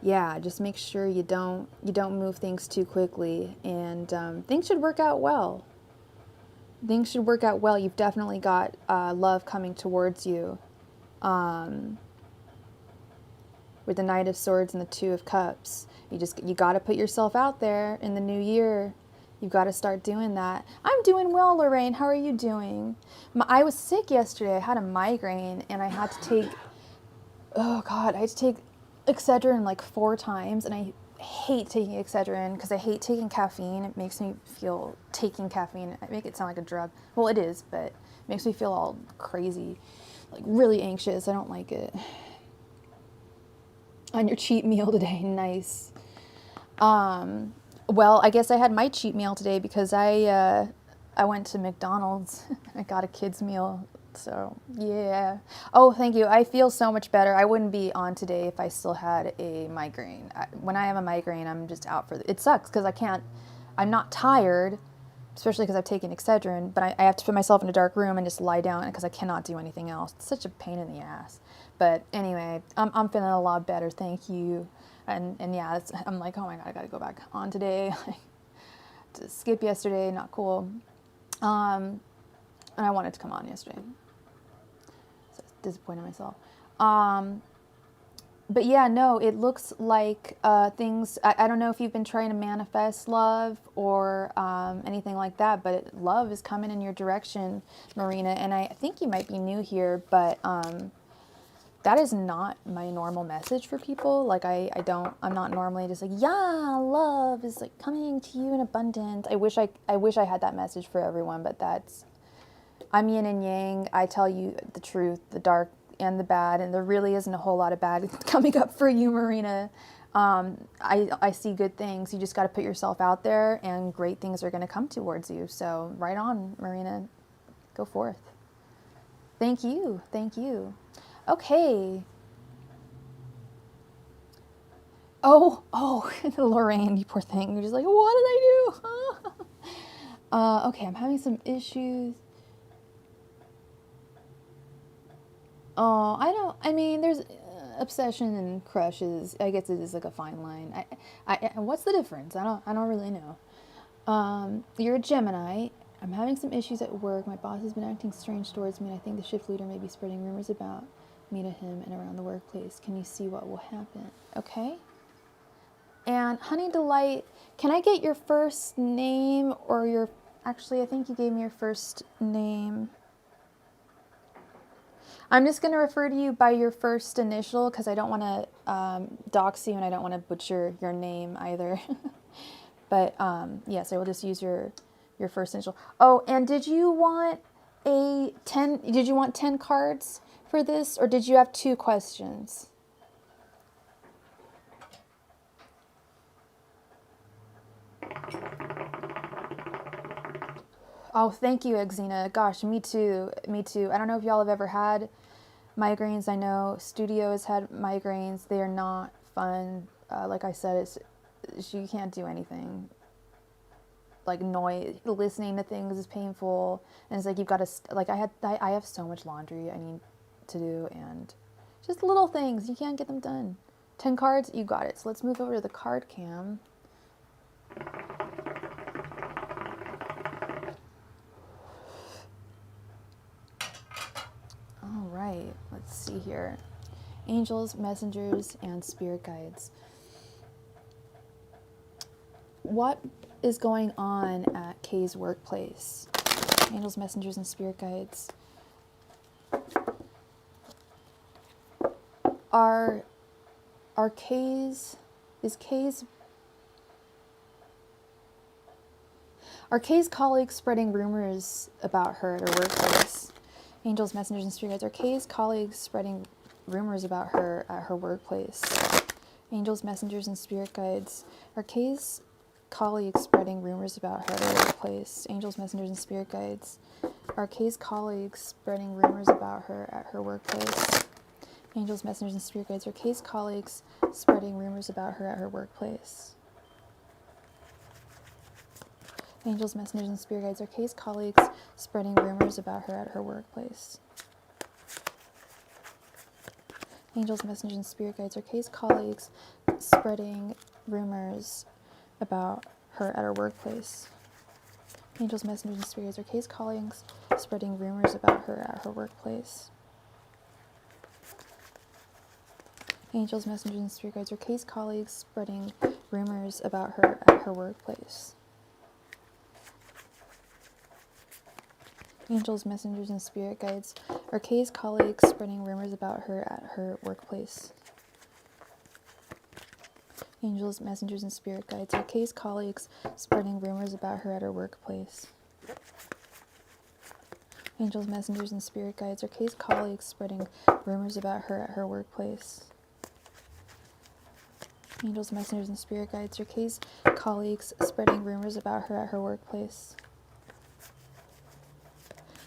Yeah, just make sure you don't move things too quickly, and things should work out well. Things should work out well. You've definitely got love coming towards you, with the Knight of Swords and the Two of Cups. You got to put yourself out there in the new year. You've got to start doing that. I'm doing well, Lorraine. How are you doing? I was sick yesterday. I had a migraine, and I had to take. Oh God, I had to take Excedrin like 4 times, and I hate taking Excedrin because I hate taking caffeine. It makes me feel, taking caffeine, I make it sound like a drug. Well, it is, but it makes me feel all crazy, like really anxious. I don't like it. On your cheat meal today, nice. Well, I guess I had my cheat meal today because I went to McDonald's. I got a kid's meal. So, yeah. Oh, thank you. I feel so much better. I wouldn't be on today if I still had a migraine. When I have a migraine, I'm just out for it sucks because I'm not tired, especially because I've taken Excedrin, but I have to put myself in a dark room and just lie down because I cannot do anything else. It's such a pain in the ass. But anyway, I'm feeling a lot better. Thank you. And yeah, I'm like, oh my God, I got to go back on today. To skip yesterday, not cool. And I wanted to come on yesterday. So I was disappointed in myself. But yeah, no, it looks like things, I don't know if you've been trying to manifest love or anything like that, but love is coming in your direction, Marina. And I think you might be new here, but that is not my normal message for people. Like I'm not normally just like, yeah, love is like coming to you in abundance. I wish I had that message for everyone, but I'm yin and yang. I tell you the truth, the dark and the bad, and there really isn't a whole lot of bad coming up for you, Marina. I see good things. You just got to put yourself out there and great things are going to come towards you. So right on, Marina, go forth. Thank you. Thank you. Okay. Oh, Lorraine, you poor thing. You're just like, what did I do? Okay, I'm having some issues. Oh, I mean, there's obsession and crushes. I guess it is like a fine line. What's the difference? I don't really know. You're a Gemini. I'm having some issues at work. My boss has been acting strange towards me, and I think the shift leader may be spreading rumors about me to him and around the workplace. Can you see what will happen? Okay. And Honey Delight, can I get your first name or actually, I think you gave me your first name. I'm just going to refer to you by your first initial because I don't want to dox you and I don't want to butcher your name either. But yes, I will just use your first initial. Oh, and did you want 10 cards for this, or did you have 2 questions? Oh, thank you, Exena. Gosh, me too. Me too. I don't know if y'all have ever had migraines. I know Studio has had migraines. They are not fun. Like I said, you can't do anything. Like noise, listening to things is painful, and it's like you've got to like I have so much laundry I need to do, and just little things you can't get them done. 10 cards, you got it. So let's move over to the card cam. All right, let's see here. Angels, messengers, and spirit guides. What is going on at Kay's workplace? Angels, messengers, and spirit guides. Are Kay's colleagues spreading rumors about her at her workplace? Angels, messengers, and spirit guides. Are Kay's colleagues spreading rumors about her at her workplace? Angels, messengers, and spirit guides. Are Kay's colleagues spreading rumors about her at her workplace? Angels, messengers, and spirit guides. Are Kay's colleagues spreading rumors about her at her workplace? Angels, messengers, and spirit guides. Are Kay's colleagues spreading rumors about her at her workplace? Angels, messengers, and spirit guides. Are Kay's colleagues spreading rumors about her at her workplace? Angels, messengers, and spirit guides. Are Kay's colleagues spreading rumors about her at her workplace? Angels, messengers, and spirit guides. Are Kay's colleagues spreading rumors about her at her workplace? Angels, messengers, and spirit guides. Are Kay's colleagues spreading rumors about her at her workplace? Angels, messengers, and spirit guides. Are Kay's colleagues spreading rumors about her at her workplace? Angels, messengers, and spirit guides. Are Kay's colleagues spreading rumors about her at her workplace? Angels, messengers, and spirit guides. Are Kay's colleagues spreading rumors about her at her workplace? Angels, messengers, and spirit guides. Are Kay's colleagues spreading rumors about her at her workplace?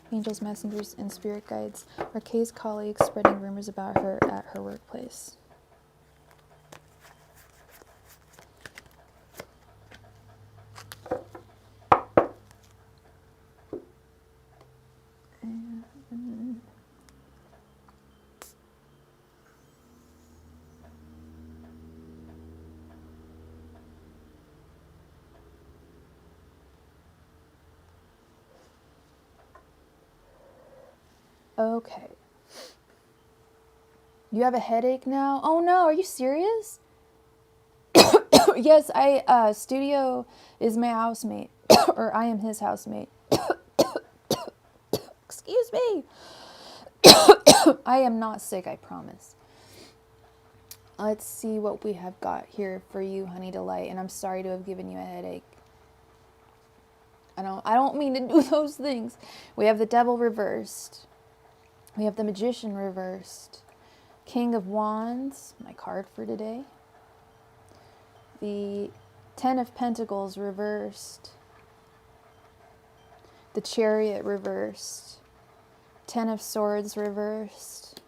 Angels, messengers, and spirit guides. Are Kay's colleagues spreading rumors about her at her workplace? Okay. You have a headache now? Oh no, are you serious? Yes, Studio is my housemate, or I am his housemate. Excuse me. I am not sick, I promise. Let's see what we have got here for you, Honey Delight, and I'm sorry to have given you a headache. I don't mean to do those things. We have the Devil reversed. We have the Magician reversed. King of Wands, my card for today. The Ten of Pentacles reversed. The Chariot reversed. Ten of Swords reversed.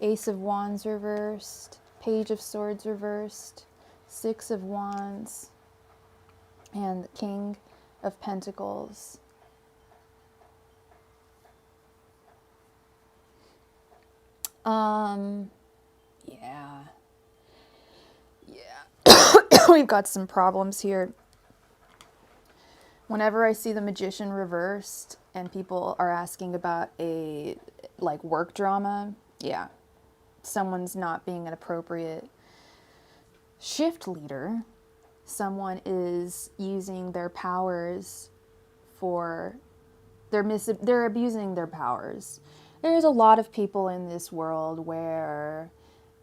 Ace of Wands reversed. Page of Swords reversed. Six of Wands. And King of Pentacles. Yeah. We've got some problems here. Whenever I see the Magician reversed and people are asking about a work drama, yeah, someone's not being an appropriate shift leader. Someone is using their powers they're abusing their powers. There's a lot of people in this world where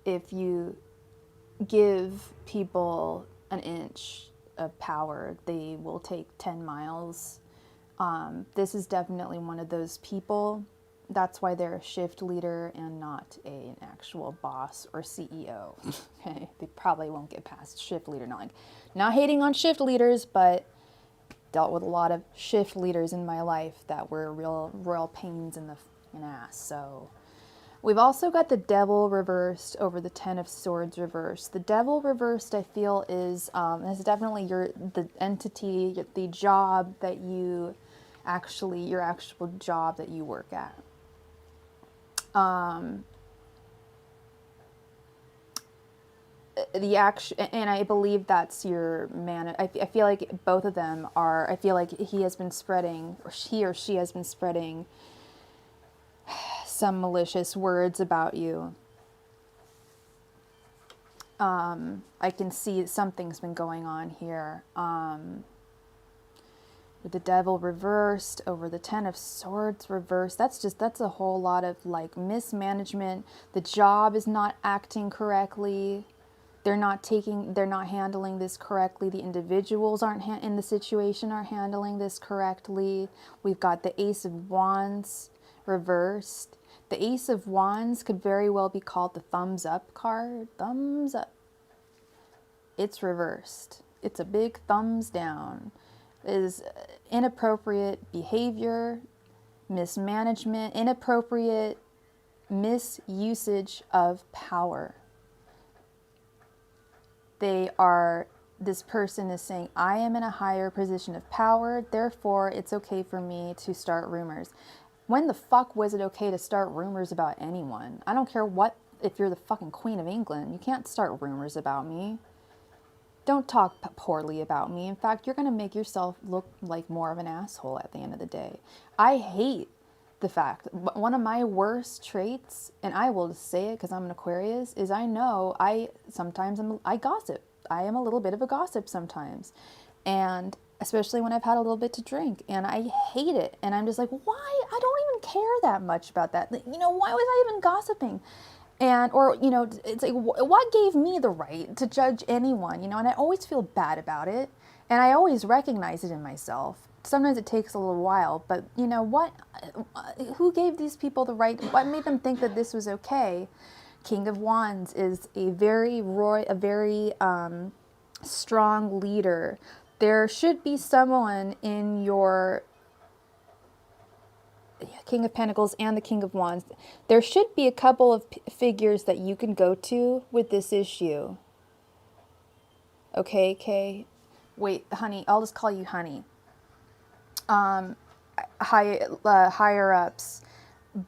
if you give people an inch of power, they will take 10 miles. This is definitely one of those people. That's why they're a shift leader and not an actual boss or CEO. Okay, they probably won't get past shift leader. Not hating on shift leaders, but dealt with a lot of shift leaders in my life that were real royal pains in the ass. So we've also got the devil reversed over the 10 of swords reversed. The devil reversed, I feel, is definitely the entity, the job that you actually, your actual job that you work at. The action, and I believe that's your man. I feel like both of them are. I feel like he has been spreading, or she has been spreading some malicious words about you. I can see something's been going on here. With the devil reversed over the 10 of swords reversed, that's a whole lot of like mismanagement. The job is not acting correctly. They're not handling this correctly. The individuals in the situation aren't handling this correctly. We've got the Ace of Wands reversed. The Ace of Wands could very well be called the thumbs up card. Thumbs up. It's reversed. It's a big thumbs down. It is inappropriate behavior, mismanagement, inappropriate misusage of power. This person is saying, I am in a higher position of power, therefore it's okay for me to start rumors. When the fuck was it okay to start rumors about anyone? I don't care if you're the fucking Queen of England, you can't start rumors about me. Don't talk poorly about me. In fact, you're going to make yourself look like more of an asshole at the end of the day. I hate the fact, one of my worst traits, and I will just say it because I'm an Aquarius, is I gossip. I am a little bit of a gossip sometimes. And especially when I've had a little bit to drink, and I hate it. And I'm just like, why? I don't even care that much about that. Why was I even gossiping? It's like, what gave me the right to judge anyone, and I always feel bad about it. And I always recognize it in myself. Sometimes it takes a little while, but who gave these people the right? What made them think that this was okay? King of Wands is a very strong leader. There should be someone in your King of Pentacles and the King of Wands. There should be a couple of figures that you can go to with this issue. Okay, Kay? Wait, honey, I'll just call you honey. Higher ups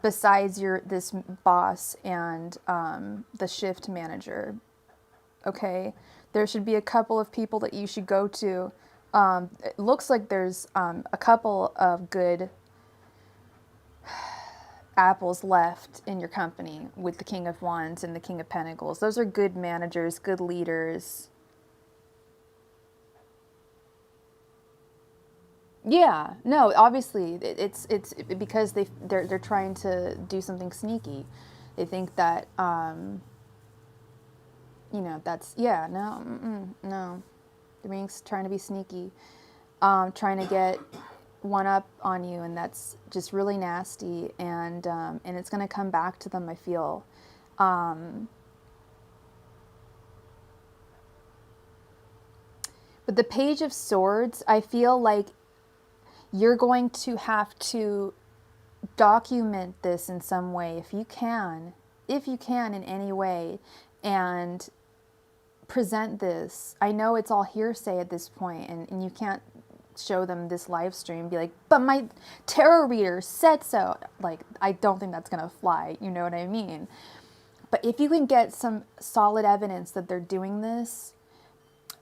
besides this boss and the shift manager. Okay, there should be a couple of people that you should go to. It looks like there's a couple of good apples left in your company with the King of Wands and the King of Pentacles. Those are good managers, good leaders. Yeah, no, obviously it's because they're trying to do something sneaky. They think that that's no. They're being trying to be sneaky, trying to get one up on you, and that's just really nasty, and it's going to come back to them, I feel. But the Page of Swords, I feel like you're going to have to document this in some way if you can in any way, and present this. I know it's all hearsay at this point, and you can't show them this live stream, be like, but my tarot reader said so. Like, I don't think that's gonna fly, you know what I mean? But if you can get some solid evidence that they're doing this,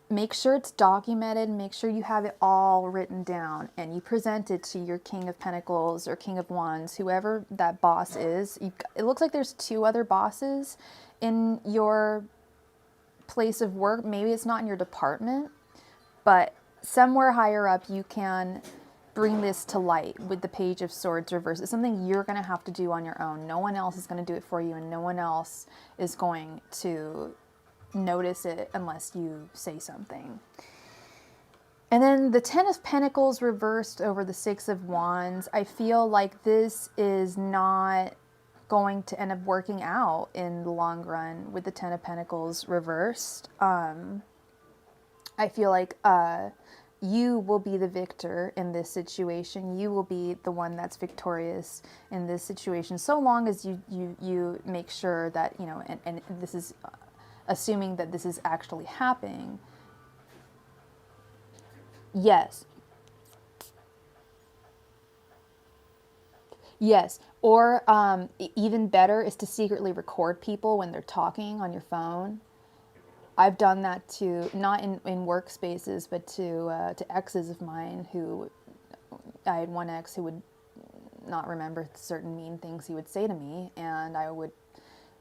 make sure it's documented, make sure you have it all written down, and you present it to your King of Pentacles or King of Wands, whoever that boss is. It looks like there's 2 other bosses in your place of work. Maybe it's not in your department, but somewhere higher up you can bring this to light with the Page of Swords reversed. It's something you're going to have to do on your own. No one else is going to do it for you, and no one else is going to notice it unless you say something. And then the Ten of Pentacles reversed over the Six of Wands. I feel like this is not going to end up working out in the long run with the Ten of Pentacles reversed. I feel like you will be the victor in this situation. You will be the one that's victorious in this situation, so long as you make sure that, you know, and this is assuming that this is actually happening. Yes. Yes. Or even better is to secretly record people when they're talking on your phone. I've done that to, not in workspaces, but to exes of mine who, I had one ex who would not remember certain mean things he would say to me, and I would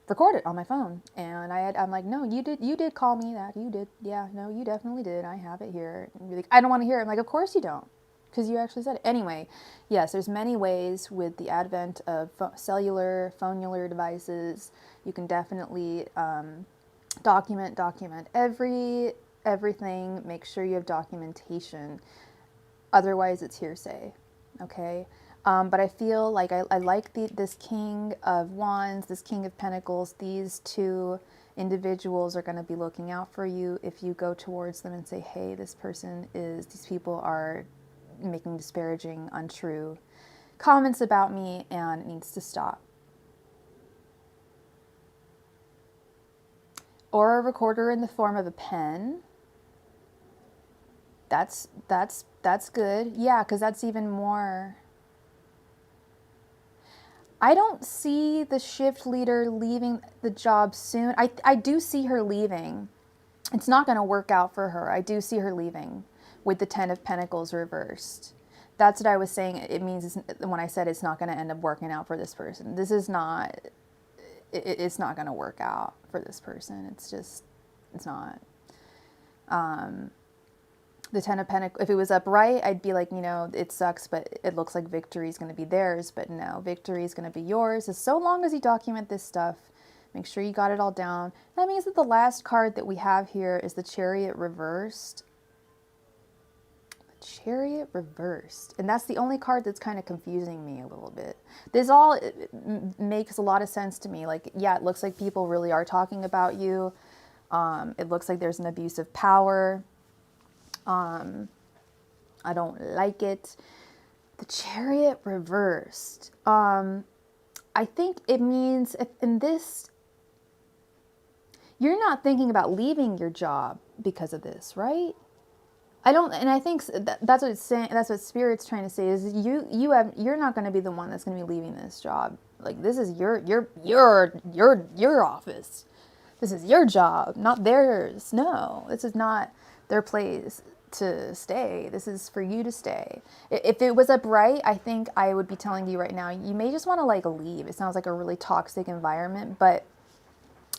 record it on my phone. And I'm like, no, you did call me that. You did. Yeah, no, you definitely did. I have it here. And you're like, I don't want to hear it. I'm like, of course you don't, because you actually said it. Anyway, yes, there's many ways with the advent of cellular, phonular devices. You can definitely document everything. Make sure you have documentation. Otherwise, it's hearsay. Okay. But I feel like I like this King of Wands, this King of Pentacles. These two individuals are going to be looking out for you if you go towards them and say, hey, these people are making disparaging, untrue comments about me, and it needs to stop. Or a recorder in the form of a pen. That's good. Yeah, because that's even more. I don't see the shift leader leaving the job soon. I do see her leaving. It's not going to work out for her. I do see her leaving with the Ten of Pentacles reversed. That's what I was saying. It means when I said it's not going to end up working out for this person. This is not, it's not going to work out for this person. It's not. The Ten of Pentacles, if it was upright, I'd be like, you know, it sucks, but it looks like victory is going to be theirs. But no, victory is going to be yours. As so long as you document this stuff, make sure you got it all down. That means that the last card that we have here is the Chariot reversed. The Chariot reversed. And that's the only card that's kind of confusing me a little bit. This all makes a lot of sense to me. Like, yeah, it looks like people really are talking about you. It looks like there's an abuse of power. I don't like it. The Chariot reversed. I think it means in this, you're not thinking about leaving your job because of this, right? And I think that's what it's saying. That's what Spirit's trying to say is you're not going to be the one that's going to be leaving this job. Like, this is your office. This is your job, not theirs. No, this is not their place to stay. This is for you to stay. If it was upright, I think I would be telling you right now, you may just want to like leave. It sounds like a really toxic environment, but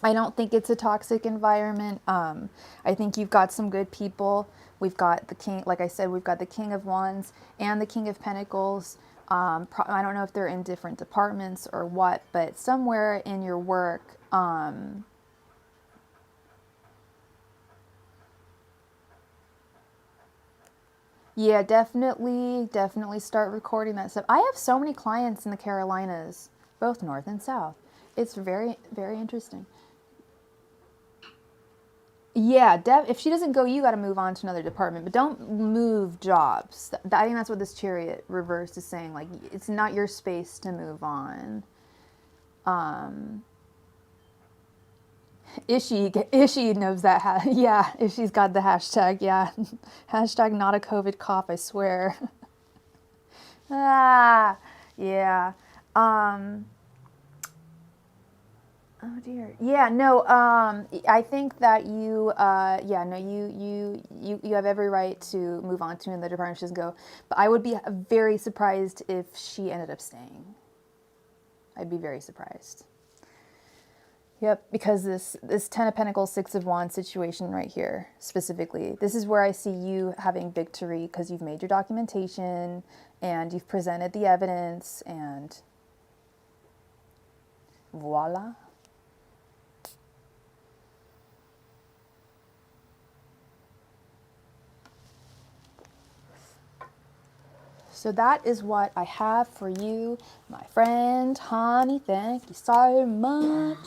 I don't think it's a toxic environment. I think you've got some good people. We've got the King, like I said, we've got the King of Wands and the King of Pentacles. I don't know if they're in different departments or what, but somewhere in your work, yeah, definitely start recording that stuff. I have so many clients in the Carolinas, both North and South. It's very, very interesting. Yeah, if she doesn't go, you got to move on to another department, but don't move jobs. I think that's what this Chariot reverse is saying. Like, it's not your space to move on. Ishi knows that. Yeah, Ishi's got the hashtag. Yeah, hashtag not a COVID cough. I swear. Yeah. Oh dear. Yeah. No. I think that you. Yeah. No. You have every right to move on to another department. She doesn't go. But I would be very surprised if she ended up staying. I'd be very surprised. Yep, because this Ten of Pentacles, Six of Wands situation right here, specifically, this is where I see you having victory because you've made your documentation and you've presented the evidence and voila. So that is what I have for you, my friend, honey. Thank you so much.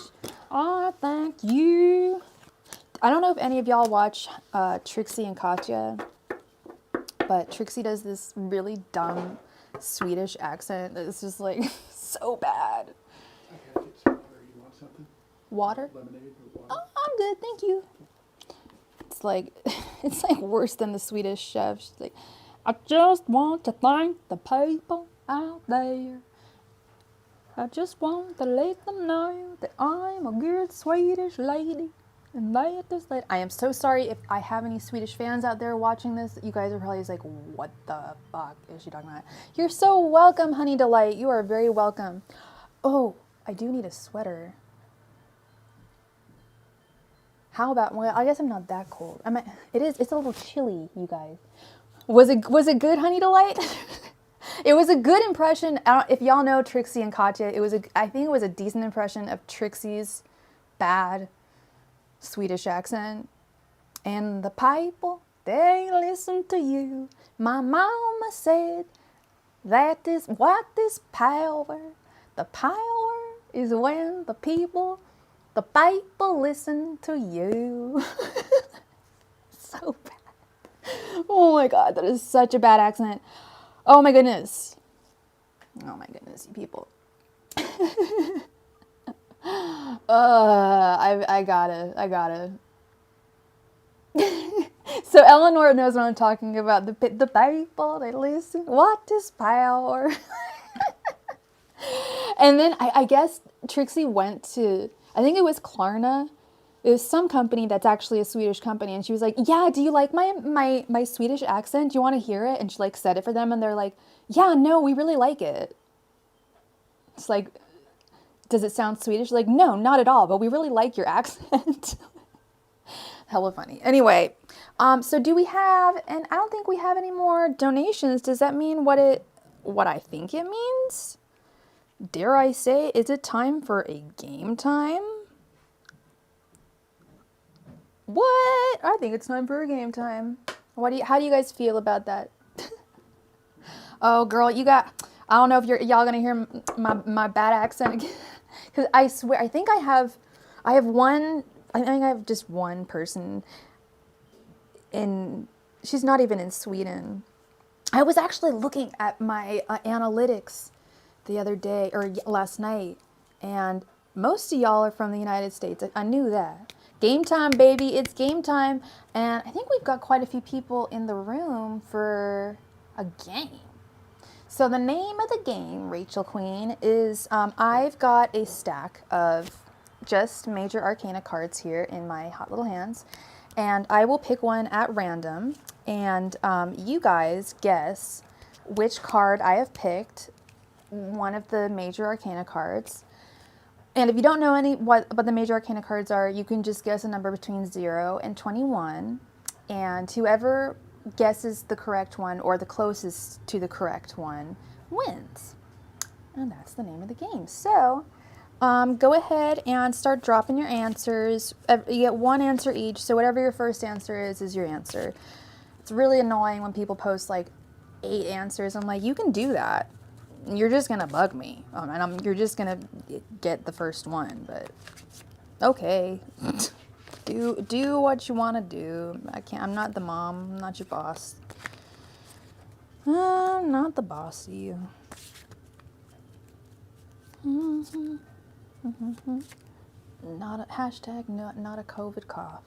Oh, thank you. I don't know if any of y'all watch Trixie and Katya, but Trixie does this really dumb Swedish accent. It's just like so bad. Okay, get some water. You want something? Water? Lemonade or water? Oh, I'm good, thank you. It's like worse than the Swedish chef. She's like, I just want to thank the people out there. I just want to let them know that I'm a good Swedish lady. And that this lady. I am so sorry if I have any Swedish fans out there watching this. You guys are probably just like, what the fuck is she talking about? You're so welcome, Honey Delight. You are very welcome. Oh, I do need a sweater. How about, well, I guess I'm not that cold. It's a little chilly, you guys. Was it good, Honey Delight? It was a good impression. If y'all know Trixie and Katya, I think it was a decent impression of Trixie's bad Swedish accent. And the people, they listen to you. My mama said that is what is power. The power is when the people listen to you. So bad. Oh my God, that is such a bad accent. Oh my goodness. Oh my goodness, you people. I gotta. So Eleanor knows what I'm talking about. The people, they listen. What is power? And then I guess Trixie went to, I think it was Klarna. It was some company that's actually a Swedish company. And she was like, yeah, do you like my Swedish accent? Do you want to hear it? And she like said it for them. And they're like, yeah, no, we really like it. It's like, does it sound Swedish? Like, no, not at all. But we really like your accent. Hella funny. Anyway, so do we have, and I don't think we have any more donations. Does that mean what I think it means? Dare I say, is it time for a game time? What? I think it's time for a game time. How do you guys feel about that? Oh, girl, I don't know if y'all gonna hear my bad accent again. Because I swear, I think I have just one person she's not even in Sweden. I was actually looking at my analytics the other day, or last night, and most of y'all are from the United States. I knew that. Game time, baby, it's game time. And I think we've got quite a few people in the room for a game. So the name of the game, Rachel Queen, is I've got a stack of just major arcana cards here in my hot little hands. And I will pick one at random. And you guys guess which card I have picked, one of the major arcana cards. And if you don't know what the major arcana cards are, you can just guess a number between 0 and 21. And whoever guesses the correct one, or the closest to the correct one, wins. And that's the name of the game. So go ahead and start dropping your answers. You get one answer each, so whatever your first answer is your answer. It's really annoying when people post like 8 answers. I'm like, you can do that. You're just gonna bug me, and you're just gonna get the first one. But okay, do what you want to do. I'm not the mom. I'm not your boss. I'm not the boss of you. Not a hashtag. Not a COVID cough.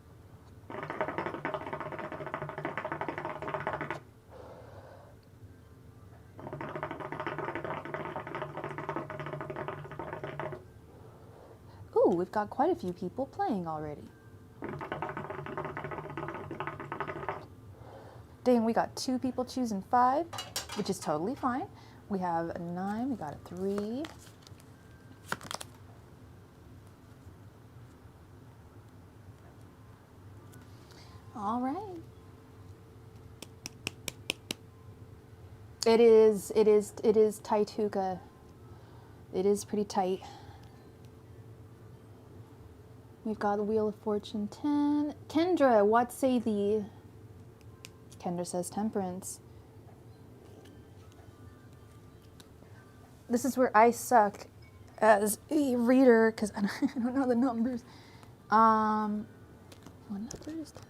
Ooh, we've got quite a few people playing already. Dang, we got 2 people choosing 5, which is totally fine. We have a 9, we got a 3. All right. It is tight-hooka. It is pretty tight. We've got the Wheel of Fortune 10. Kendra, what say thee? Kendra says Temperance. This is where I suck as a reader because I don't know the numbers. What number is 10?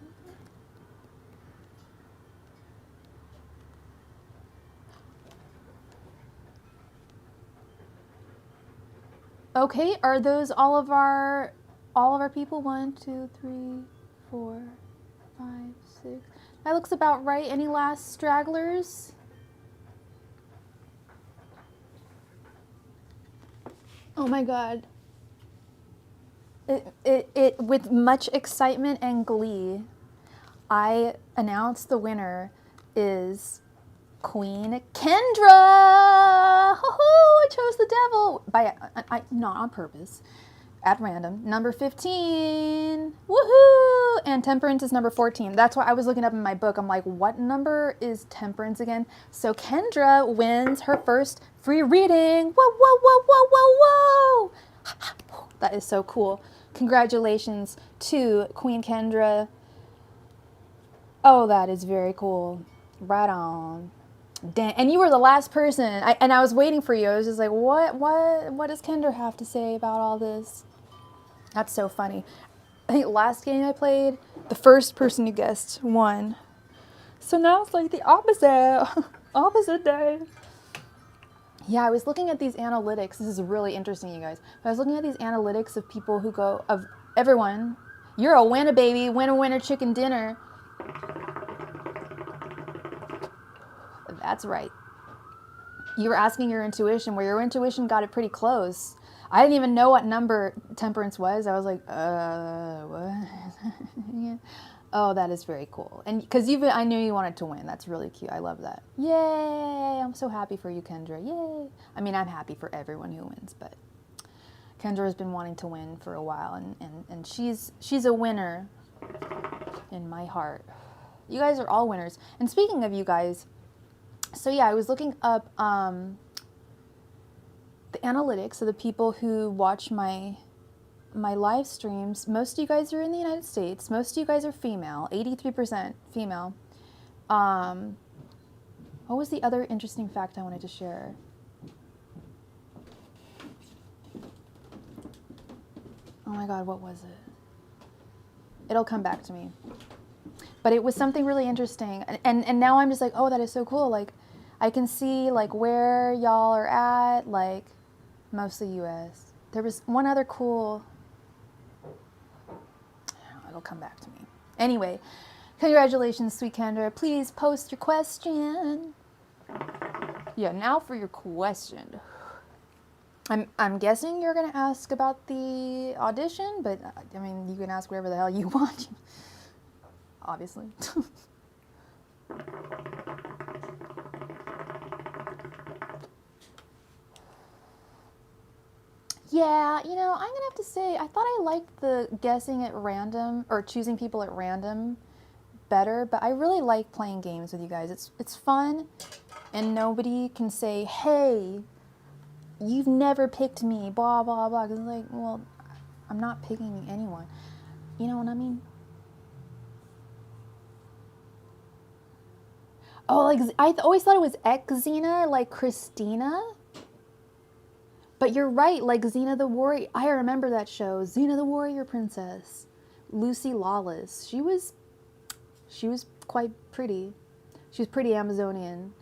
Okay, are those all of our people? 1, 2, 3, 4, 5, 6. That looks about right. Any last stragglers? Oh my god. It with much excitement and glee, I announced the winner is Queen Kendra. Hoo-hoo, I chose the devil not on purpose, at random. Number 15. Woohoo! And Temperance is number 14. That's why I was looking up in my book. I'm like, what number is Temperance again? So Kendra wins her first free reading. Whoa, whoa, whoa, whoa, whoa, whoa. That is so cool. Congratulations to Queen Kendra. Oh, that is very cool. Right on. Dang. And you were the last person. I was waiting for you. I was just like, what does Kendra have to say about all this? That's so funny. I think last game I played, the first person you guessed won. So now it's like the opposite. Opposite day. Yeah, I was looking at these analytics. This is really interesting, you guys. I was looking at these analytics of people who go, of everyone. You're a winner, baby. Winner, winner, chicken dinner. That's right. You were asking your intuition, where your intuition got it pretty close. I didn't even know what number Temperance was. I was like, what? Yeah. Oh, that is very cool. And because I knew you wanted to win. That's really cute. I love that. Yay! I'm so happy for you, Kendra. Yay! I mean, I'm happy for everyone who wins, but Kendra has been wanting to win for a while, and she's a winner in my heart. You guys are all winners. And speaking of you guys, so yeah, I was looking up the analytics of the people who watch my live streams. Most of you guys are in the United States. Most of you guys are female. 83% female. What was the other interesting fact I wanted to share? Oh my god, what was it? It'll come back to me. But it was something really interesting. And now I'm just like, oh, that is so cool. Like, I can see like where y'all are at, like mostly US. There was one other cool, it'll come back to me. Anyway, congratulations, sweet Kendra. Please post your question. Yeah, now for your question. I'm guessing you're gonna ask about the audition, but I mean, you can ask whatever the hell you want. Obviously. Yeah, I'm gonna have to say, I thought I liked the guessing at random, or choosing people at random better, but I really like playing games with you guys. It's fun, and nobody can say, hey, you've never picked me, blah, blah, blah, because it's like, well, I'm not picking anyone. You know what I mean? Oh, like, I always thought it was Xena, like Christina. But you're right, like Xena the Warrior. I remember that show, Xena the Warrior Princess. Lucy Lawless. She was quite pretty. She was pretty Amazonian.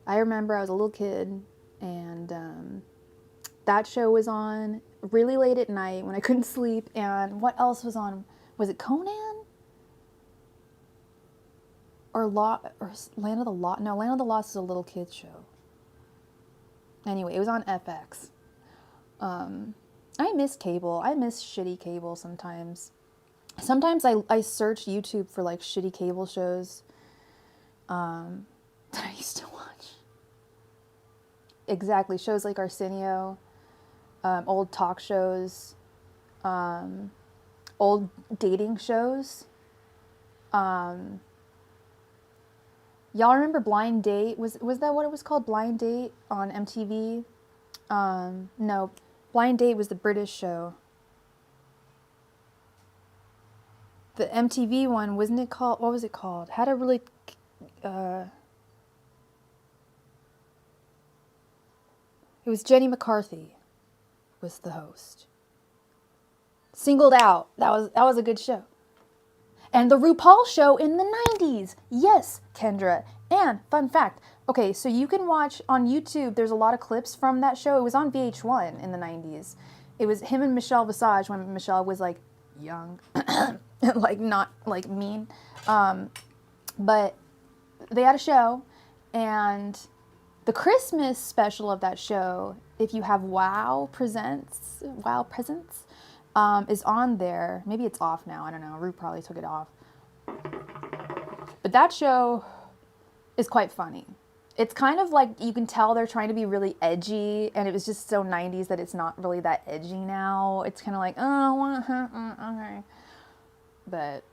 I remember I was a little kid, and that show was on really late at night when I couldn't sleep. And what else was on? Was it Conan? Or Land of the Lost? No, Land of the Lost is a little kid's show. Anyway, it was on FX. I miss cable. I miss shitty cable sometimes. Sometimes I search YouTube for like shitty cable shows that I used to watch. Exactly, shows like Arsenio, old talk shows. old dating shows. Y'all remember Blind Date? Was that what it was called? Blind Date on MTV? No, Blind Date was the British show. The MTV one, wasn't it called? What was it called? Had a really, it was Jenny McCarthy was the host. Singled Out. That was a good show. And the RuPaul show in the 90s. Yes, Kendra. And fun fact. Okay, so you can watch on YouTube, there's a lot of clips from that show. It was on VH1 in the 90s. It was him and Michelle Visage when Michelle was like young. Like not like mean. But they had a show, and the Christmas special of that show, if you have Wow Presents, is on there. Maybe it's off now. I don't know. Ru probably took it off. But that show is quite funny. It's kind of like you can tell they're trying to be really edgy, and it was just so 90s that it's not really that edgy now. It's kind of like, oh, okay. But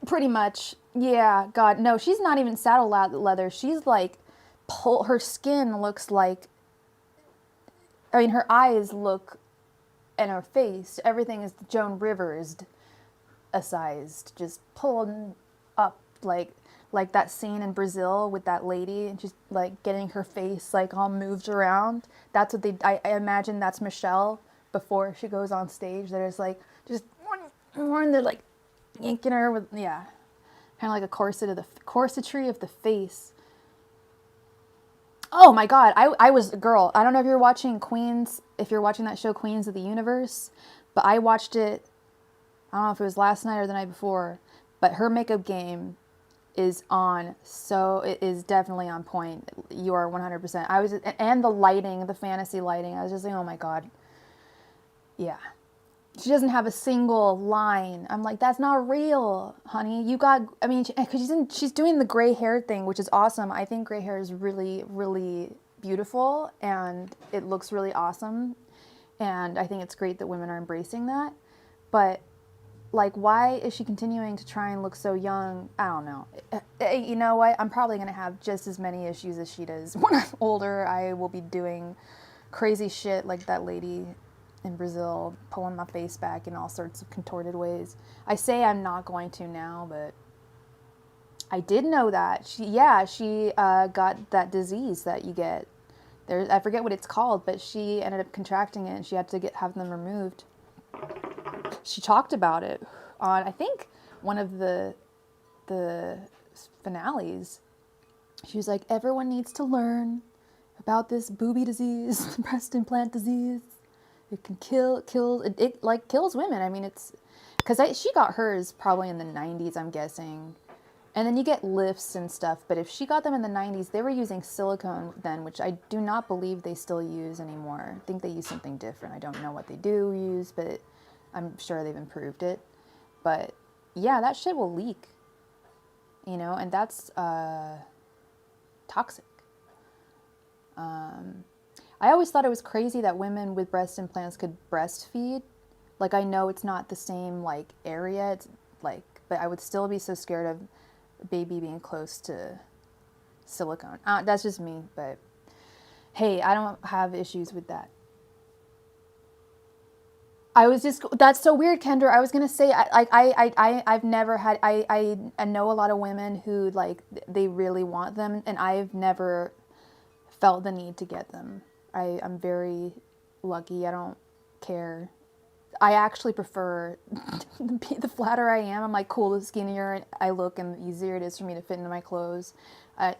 pretty much, yeah, God, no, she's not even saddle leather. She's like, her skin looks like, I mean, her eyes look, and her face, everything is Joan Rivers sized, just pulled up like that scene in Brazil with that lady, and she's like getting her face like all moved around. That's what I imagine that's Michelle before she goes on stage. There's like just one, they're like yanking her with, yeah, kind of like a corsetry of the face. Oh my God, I was a girl. I don't know if you're watching Queens, if you're watching that show Queens of the Universe, but I watched it, I don't know if it was last night or the night before, but her makeup game is on, so it is definitely on point. You are 100%. And the lighting, the fantasy lighting, I was just like, oh my God. Yeah. She doesn't have a single line. I'm like, that's not real, honey. Because she's doing the gray hair thing, which is awesome. I think gray hair is really, really beautiful, and it looks really awesome. And I think it's great that women are embracing that. But, like, why is she continuing to try and look so young? I don't know. You know what? I'm probably going to have just as many issues as she does. When I'm older, I will be doing crazy shit like that lady in Brazil, pulling my face back in all sorts of contorted ways. I say I'm not going to now, but I did know that. She got that disease that you get. I forget what it's called, but she ended up contracting it, and she had to have them removed. She talked about it on, I think, one of the finales. She was like, everyone needs to learn about this booby disease, breast implant disease. It can it like kills women. I mean, it's because she got hers probably in the 90s, I'm guessing. And then you get lifts and stuff, but if she got them in the 90s, they were using silicone then, which I do not believe they still use anymore. I think they use something different. I don't know what they do use, but I'm sure they've improved it. But yeah, that shit will leak, and that's toxic. I always thought it was crazy that women with breast implants could breastfeed. Like, I know it's not the same, like, area, it's like, but I would still be so scared of a baby being close to silicone. That's just me, but hey, I don't have issues with that. That's so weird, Kendra. I was gonna say, I've never had, I know a lot of women who, like, they really want them, and I've never felt the need to get them. I'm very lucky. I don't care. I actually prefer the flatter I am. I'm like, cool, the skinnier I look and the easier it is for me to fit into my clothes.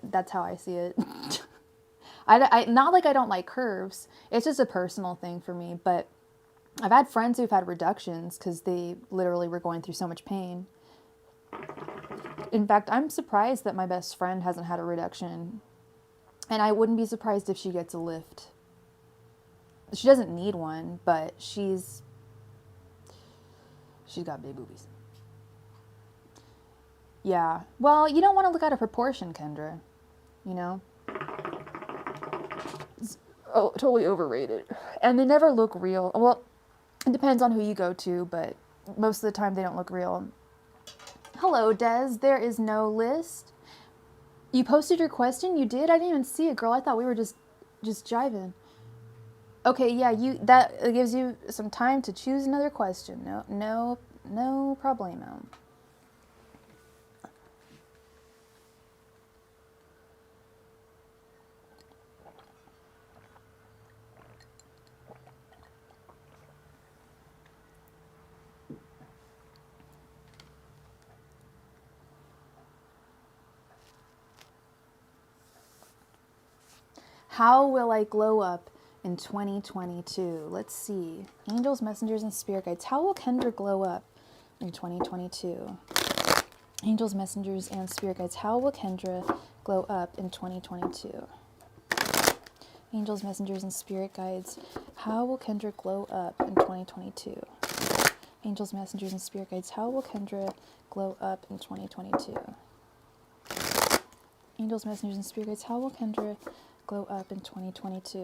That's how I see it. Not like I don't like curves. It's just a personal thing for me. But I've had friends who've had reductions because they literally were going through so much pain. In fact, I'm surprised that my best friend hasn't had a reduction. And I wouldn't be surprised if she gets a lift. She doesn't need one, but she's got big boobies. Yeah. Well, you don't want to look out of proportion, Kendra. totally overrated. And they never look real. Well, it depends on who you go to, but most of the time they don't look real. Hello, Des. There is no list. You posted your question? You did? I didn't even see it, girl. I thought we were just jiving. Okay, yeah, that gives you some time to choose another question. No problemo. How will I glow up in 2022? Let's see. Angels, messengers, and spirit guides. How will Kendra glow up in 2022? Angels, messengers, and spirit guides. How will Kendra glow up in 2022? Angels, messengers, and spirit guides. How will Kendra glow up in 2022? Angels, messengers, and spirit guides. How will Kendra glow up in 2022? Angels, messengers, and spirit guides. How will Kendra glow up in 2022?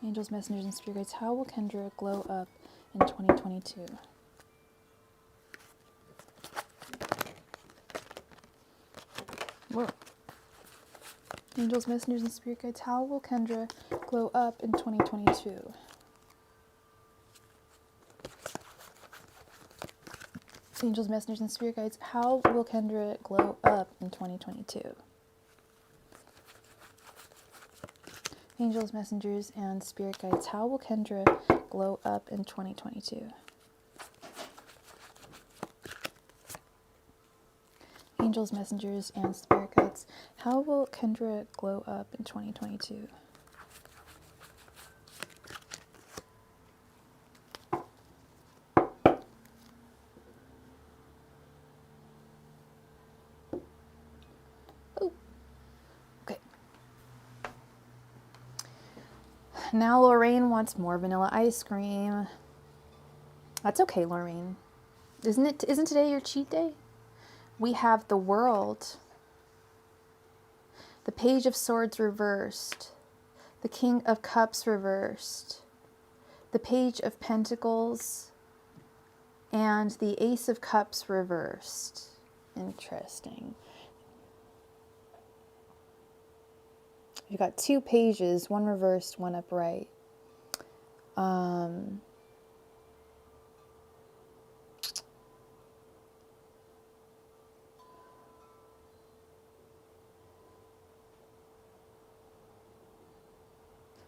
Angels, messengers, and spirit guides. How will Kendra glow up in 2022? Whoa. Angels, messengers, and spirit guides. How will Kendra glow up in 2022? Angels, messengers, and spirit guides. How will Kendra glow up in 2022? Angels, messengers, and spirit guides. How will Kendra glow up in 2022? Angels, messengers, and spirit guides. How will Kendra glow up in 2022? Ooh. Okay. Now Lorraine wants more vanilla ice cream. That's okay, Lorraine. Isn't today your cheat day? We have the World, the Page of Swords reversed, the King of Cups reversed, the Page of Pentacles, and the Ace of Cups reversed. Interesting. You got two pages, one reversed, one upright.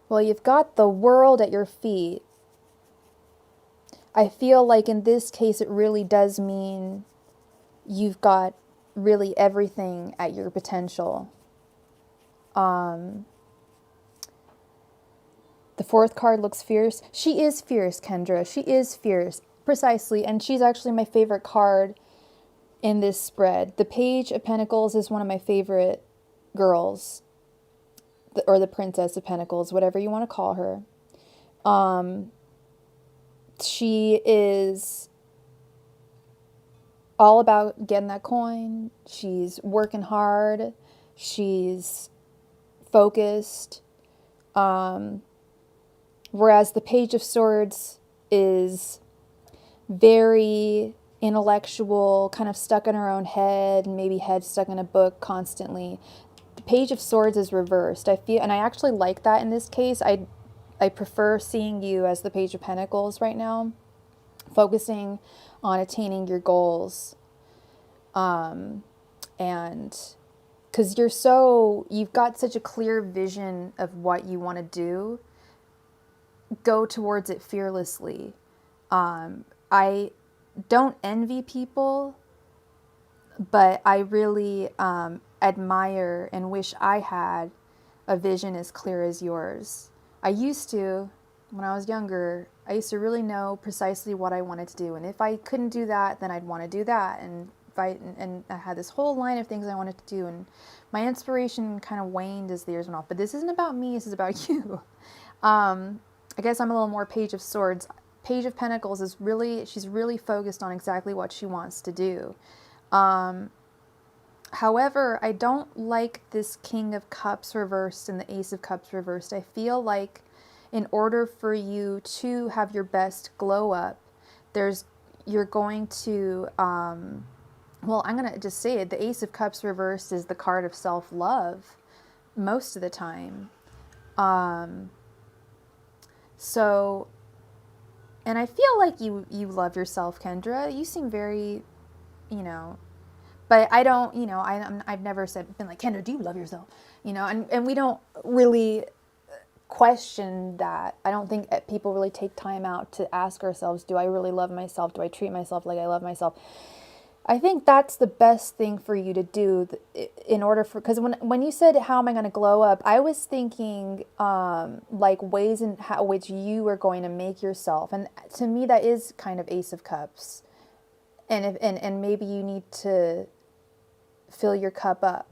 Well, you've got the World at your feet. I feel like in this case it really does mean you've got really everything at your potential. The fourth card looks fierce. She is fierce, Kendra. She is fierce. Precisely. And she's actually my favorite card in this spread. The Page of Pentacles is one of my favorite girls. Or the Princess of Pentacles, whatever you want to call her. She is all about getting that coin. She's working hard. She's focused. Whereas the Page of Swords is very intellectual, kind of stuck in her own head, maybe head stuck in a book constantly. The Page of Swords is reversed. I feel, and I actually like that in this case. I prefer seeing you as the Page of Pentacles right now, focusing on attaining your goals. And because you've got such a clear vision of what you want to do, go towards it fearlessly. I don't envy people, but I really admire and wish I had a vision as clear as yours. I used to, when I was younger, I used to really know precisely what I wanted to do. And if I couldn't do that, then I'd want to do that. And I had this whole line of things I wanted to do. And my inspiration kind of waned as the years went off. But this isn't about me, this is about you. I guess I'm a little more Page of Swords. Page of Pentacles is she's really focused on exactly what she wants to do. I However, I don't like this King of Cups reversed and the Ace of Cups reversed. I feel like in order for you to have your best glow up, you're going to, well, I'm going to just say it. The Ace of Cups reversed is the card of self-love most of the time. So, and I feel like you love yourself, Kendra. You seem very, you know, but I don't, I've never been like, Kendra, do you love yourself? And we don't really question that. I don't think people really take time out to ask ourselves, do I really love myself? Do I treat myself like I love myself? I think that's the best thing for you to do in order for, because when you said, how am I going to glow up? I was thinking like ways in which you are going to make yourself. And to me, that is kind of Ace of Cups. And maybe you need to fill your cup up.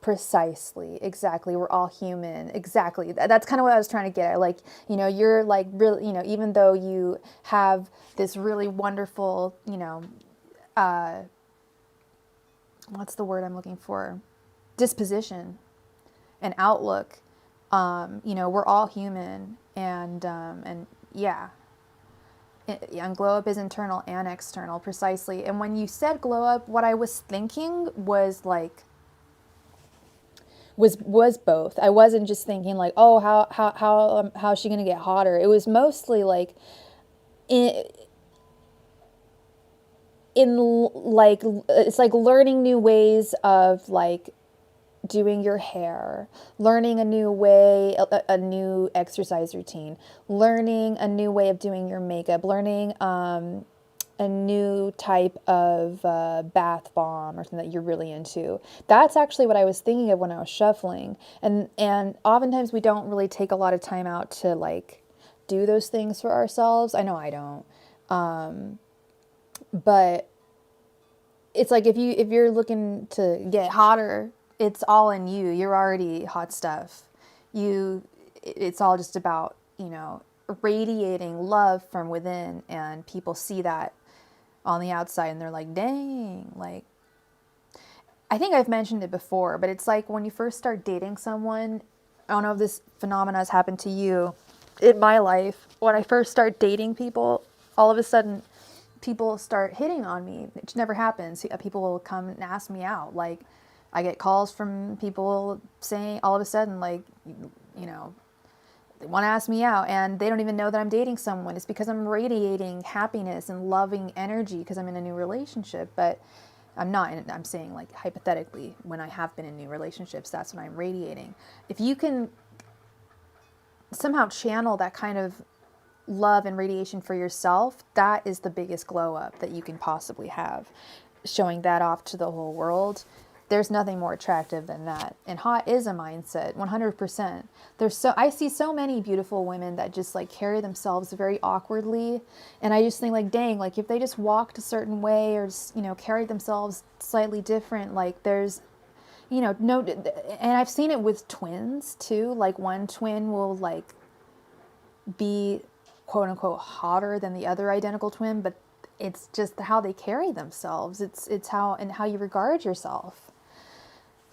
Precisely, exactly. We're all human. Exactly. That's kind of what I was trying to get at. Like, you're like really, even though you have this really wonderful, what's the word I'm looking for? Disposition and outlook. We're all human, and yeah. And glow up is internal and external, precisely. And when you said glow up, what I was thinking was like, was both. I wasn't just thinking like, oh, how is she gonna get hotter? It was mostly like in like, it's like learning new ways of like doing your hair, learning a new way, a new exercise routine, learning a new way of doing your makeup, learning a new type of bath bomb or something that you're really into. That's actually what I was thinking of when I was shuffling. And oftentimes we don't really take a lot of time out to like do those things for ourselves. I know I don't. But it's like if you're looking to get hotter, it's all in you. You're already hot stuff. It's all just about, radiating love from within, and people see that on the outside and they're like, dang, like, I think I've mentioned it before, but it's like when you first start dating someone, I don't know if this phenomena has happened to you. In my life, when I first start dating people, all of a sudden people start hitting on me. It never happens. People will come and ask me out. Like, I get calls from people saying all of a sudden, like, they want to ask me out and they don't even know that I'm dating someone. It's because I'm radiating happiness and loving energy because I'm in a new relationship. But I'm not. I'm saying, like, hypothetically, when I have been in new relationships, that's when I'm radiating. If you can somehow channel that kind of love and radiation for yourself, that is the biggest glow up that you can possibly have. Showing that off to the whole world, there's nothing more attractive than that. And hot is a mindset, 100%. I see so many beautiful women that just like carry themselves very awkwardly, and I just think like, dang, like if they just walked a certain way or just, carried themselves slightly different, like there's, no, and I've seen it with twins too. Like one twin will like be quote unquote hotter than the other identical twin, but it's just how they carry themselves. It's how you regard yourself.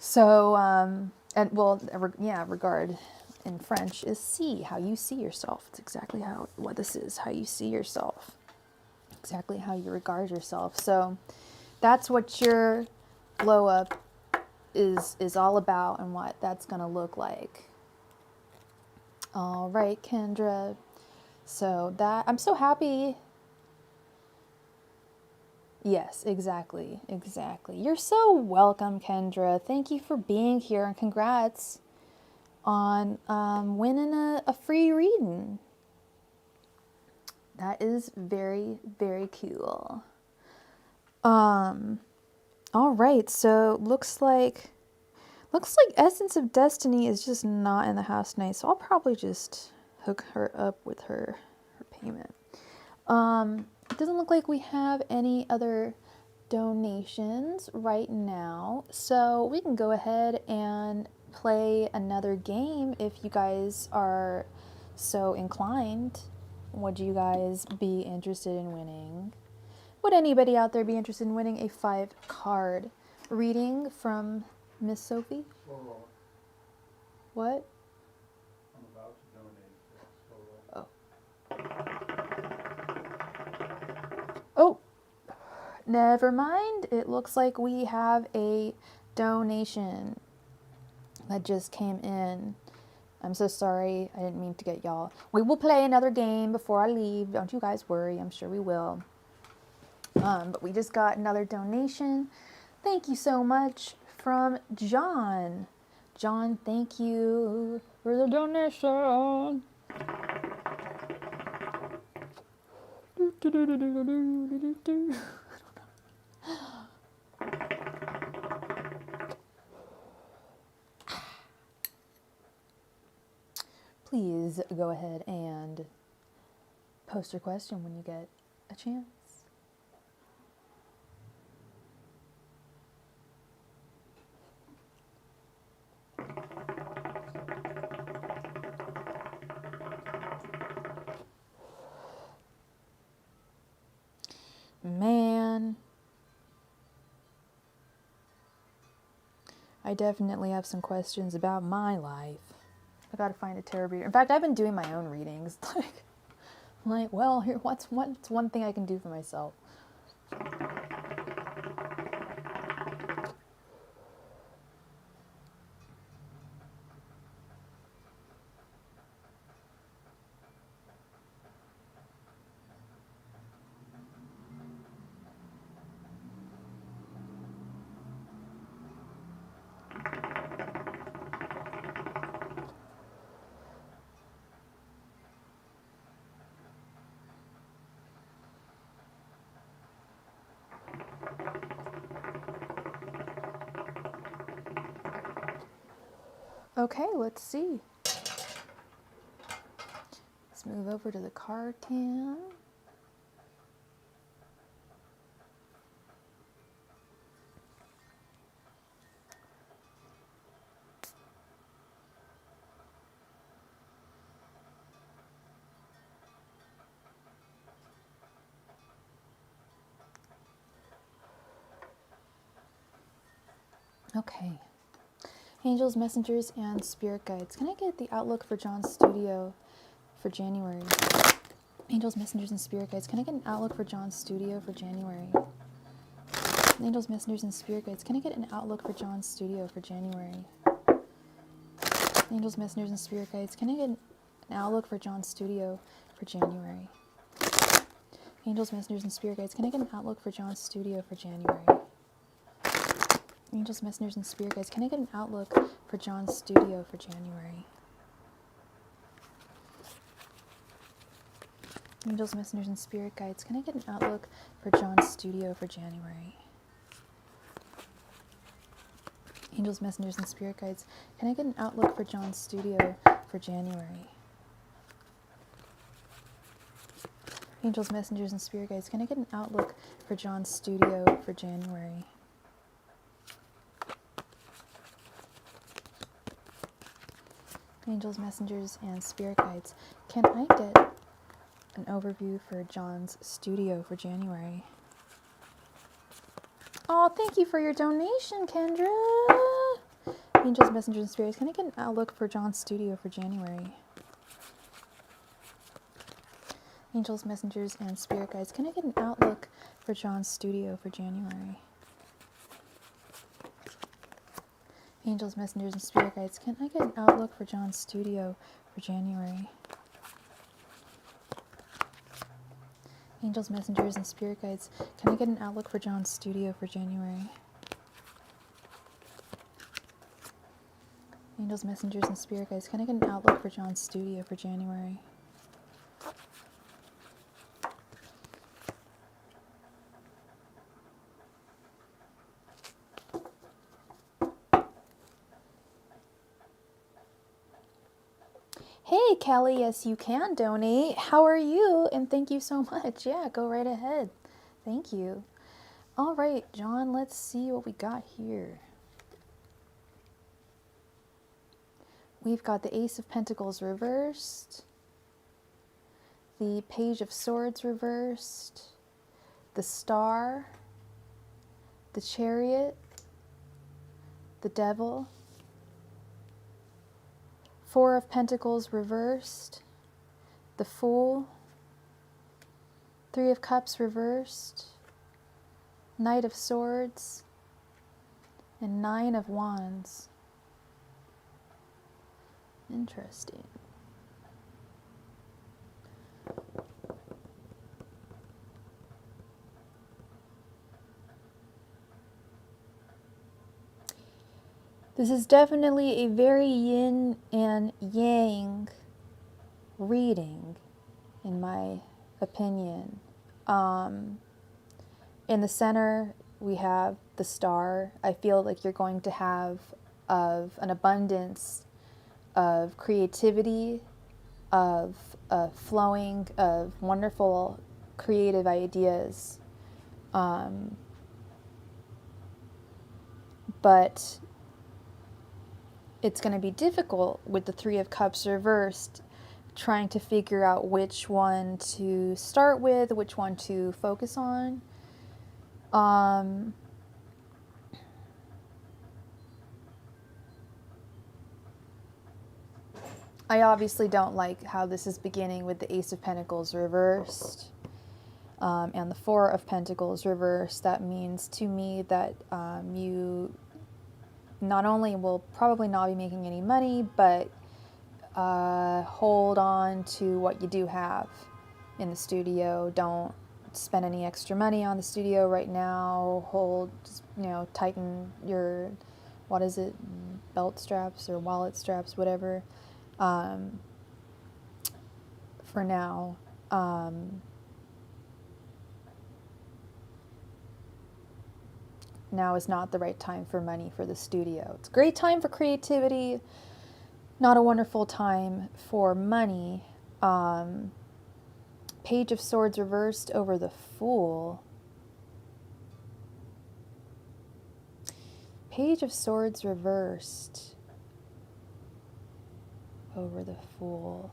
So, and well, yeah, regard in French is see, how you see yourself. It's exactly what this is, how you see yourself, exactly how you regard yourself. So that's what your glow up is all about and what that's going to look like. All right, Kendra. So I'm so happy. Yes, exactly. You're so welcome, Kendra. Thank you for being here, and congrats on winning a free reading. That is very, very cool. All right, so looks like Essence of Destiny is just not in the house tonight, so I'll probably just hook her up with her payment. It doesn't look like we have any other donations right now, so we can go ahead and play another game if you guys are so inclined. Would you guys be interested in winning Would anybody out there be interested in winning a 5-card reading from Miss Sophie? Slow What? I'm about to donate. So slow. Oh, never mind. It looks like we have a donation that just came in. I'm so sorry. I didn't mean to get y'all. We will play another game before I leave. Don't you guys worry. I'm sure we will. But we just got another donation. Thank you so much from John. John, thank you for the donation. Please go ahead and post your question when you get a chance. Man, I definitely have some questions about my life. I gotta find a tarot reader. In fact, I've been doing my own readings. Like, well, here, what's one thing I can do for myself? Okay, let's see. Let's move over to the card cam. Okay. Angels, messengers, and spirit guides. Can I get the outlook for John's studio for January? Angels, messengers, and spirit guides. Can I get an outlook for John's studio for January? Angels, messengers, and spirit guides. Can I get an outlook for John's studio for January? Angels, messengers, and spirit guides. Can I get an outlook for John's studio for January? Angels, messengers, and spirit guides. Can I get an outlook for John's studio for January? Angels, messengers, and spirit guides. Can I get an outlook for John's studio for January? Angels, messengers, and spirit guides. Can I get an outlook for John's studio for January? Angels, messengers, and spirit guides. Can I get an outlook for John's studio for January? Angels, messengers, and spirit guides. Can I get an outlook for John's studio for January? Angels, messengers, and spirit guides. Can I get an overview for John's studio for January? Oh, thank you for your donation, Kendra. Angels, messengers, and spirits. Can I get an outlook for John's studio for January? Angels, messengers, and spirit guides. Can I get an outlook for John's studio for January? Angels, messengers, and spirit guides. Can I get an outlook for John's studio for January? Angels, messengers, and spirit guides. Can I get an outlook for John's studio for January? Angels, messengers, and spirit guides. Can I get an outlook for John's studio for January? Hey, Kelly, yes, you can donate. How are you? And thank you so much. Yeah, go right ahead. Thank you. All right, John, let's see what we got here. We've got the Ace of Pentacles reversed, the Page of Swords reversed, the Star, the Chariot, the Devil, Four of Pentacles reversed, the Fool, Three of Cups reversed, Knight of Swords, and Nine of Wands. Interesting. This is definitely a very yin and yang reading, in my opinion. In the center, we have the Star. I feel like you're going to have an abundance of creativity, of flowing, of wonderful creative ideas. But it's going to be difficult with the Three of Cups reversed, trying to figure out which one to start with, which one to focus on. I obviously don't like how this is beginning with the Ace of Pentacles reversed and the Four of Pentacles reversed. That means to me that you not only will probably not be making any money, but hold on to what you do have in the studio. Don't spend any extra money on the studio right now. Hold, tighten your, what is it, belt straps or wallet straps, whatever, for now. Now is not the right time for money for the studio. It's a great time for creativity, not a wonderful time for money. Page of Swords reversed over the Fool. Page of Swords reversed over the Fool.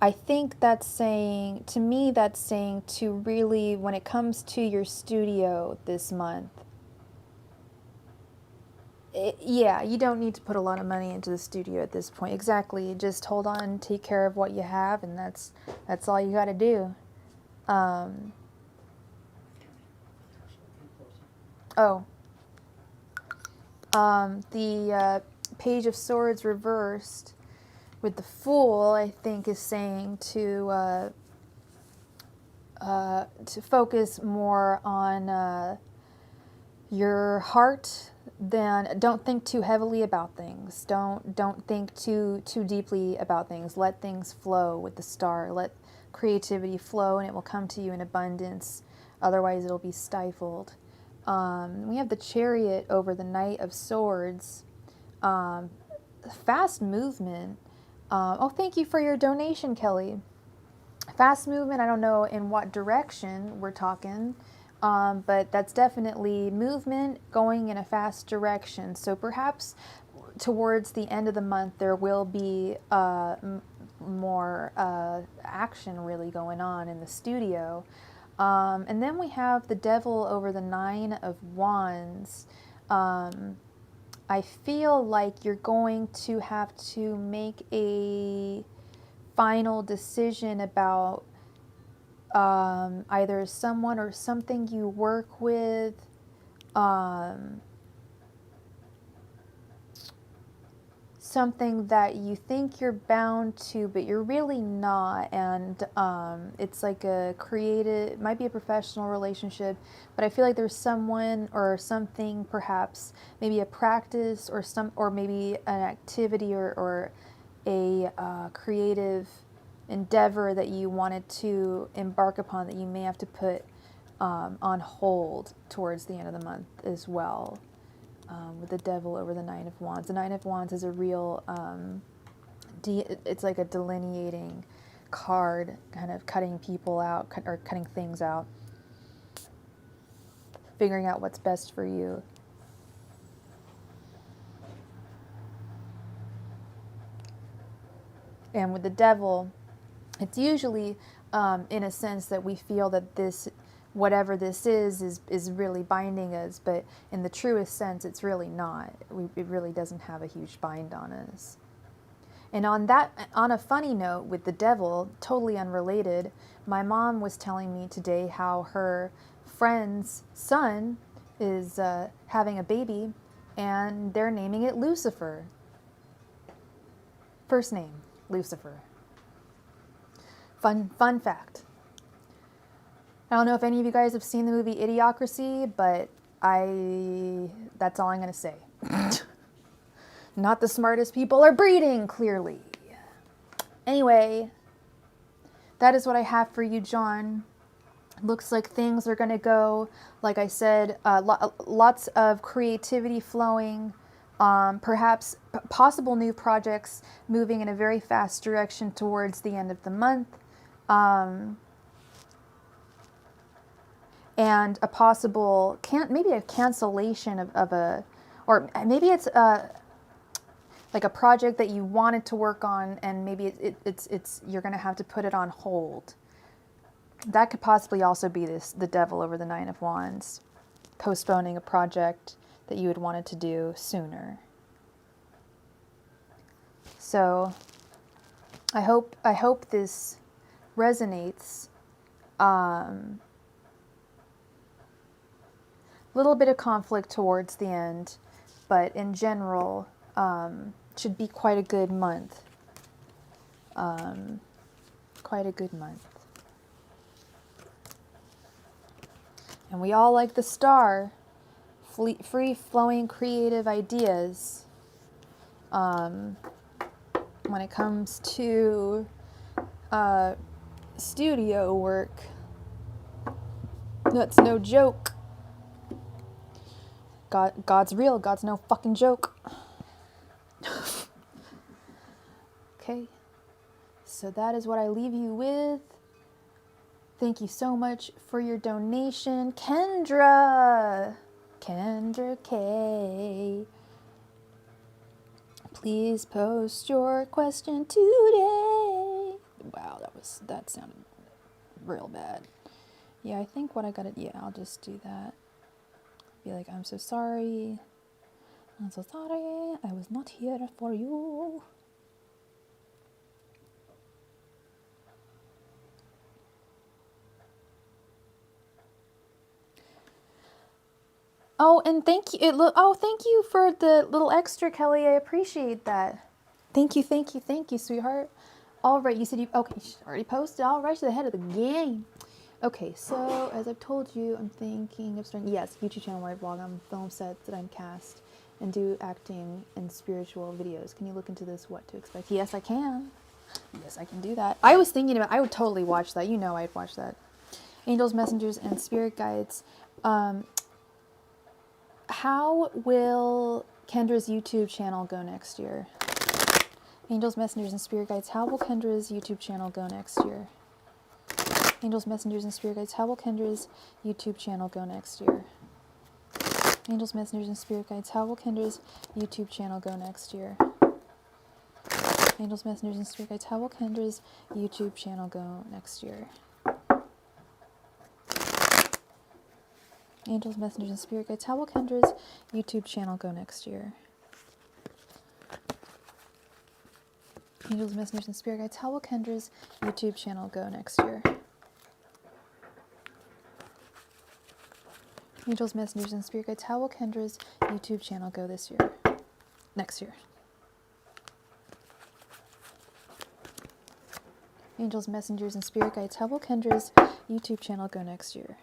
I think that's saying, to me, that's saying to really, when it comes to your studio this month, yeah, you don't need to put a lot of money into the studio at this point. Exactly. Just hold on, take care of what you have, and that's all you got to do. The Page of Swords reversed with the Fool, I think, is saying to focus more on your heart. Then don't think too heavily about things. Don't think too deeply about things. Let things flow with the Star. Let creativity flow, and it will come to you in abundance. Otherwise, it'll be stifled. We have the Chariot over the Knight of Swords. Fast movement. Oh, thank you for your donation, Kelly. Fast movement, I don't know in what direction we're talking, but that's definitely movement going in a fast direction. So perhaps towards the end of the month there will be more action really going on in the studio. And then we have the Devil over the Nine of Wands. I feel like you're going to have to make a final decision about either someone or something you work with, something that you think you're bound to, but you're really not, and it's like a creative, it might be a professional relationship, but I feel like there's someone or something, perhaps maybe a practice or maybe an activity or a creative endeavor that you wanted to embark upon that you may have to put on hold towards the end of the month as well. With the Devil over the Nine of Wands. The Nine of Wands is a real, it's like a delineating card, kind of cutting people out, or cutting things out, figuring out what's best for you. And with the Devil, it's usually in a sense that we feel that this whatever this is really binding us, but in the truest sense, it's really not. It really doesn't have a huge bind on us. And on a funny note with the devil, totally unrelated, my mom was telling me today how her friend's son is having a baby, and they're naming it Lucifer. First name, Lucifer. Fun fact. I don't know if any of you guys have seen the movie Idiocracy, but that's all I'm going to say. Not the smartest people are breeding, clearly. Anyway, that is what I have for you, John. Looks like things are going to go, like I said, lots of creativity flowing, perhaps possible new projects moving in a very fast direction towards the end of the month. And a possible, maybe a cancellation of a, or maybe it's like a project that you wanted to work on, and maybe it's you're going to have to put it on hold. That could possibly also be the devil over the Nine of Wands, postponing a project that you had wanted to do sooner. So I hope this resonates. Little bit of conflict towards the end, but in general, should be quite a good month. Quite a good month. And we all like the star, free-flowing creative ideas. When it comes to studio work, that's no joke. God's real. God's no fucking joke. Okay. So that is what I leave you with. Thank you so much for your donation. Kendra K. Please post your question today. Wow, that sounded real bad. Yeah, I think what I gotta, I'll just do that. Be like, I'm so sorry. I'm so sorry. I was not here for you. Oh, and thank you. Thank you for the little extra, Kelly. I appreciate that. Thank you, sweetheart. All right, you said you already posted. All right, to the head of the game. Okay, so as I've told you, I'm thinking of starting, YouTube channel where I vlog on film sets that I'm cast and do acting and spiritual videos. Can you look into this? What to expect? Yes, I can. Yes, I can do that. I was thinking about, I would totally watch that. You know I'd watch that. Angels, messengers, and spirit guides. How will Kendra's YouTube channel go next year? Angels, messengers, and spirit guides. How will Kendra's YouTube channel go next year? Angels, messengers, and spirit guides. How will Kendra's YouTube channel go next year? Angels, messengers, and spirit guides. How will Kendra's YouTube channel go next year? Angels, messengers, and spirit guides. How will Kendra's YouTube channel go next year? Angels, messengers, and spirit guides. How will Kendra's YouTube channel go next year? Angels, messengers, and spirit guides. How will Kendra's YouTube channel go next year? Angels, messengers, and spirit guides. How will Kendra's YouTube channel go this year? Next year. Angels, messengers, and spirit guides. How will Kendra's YouTube channel go next year?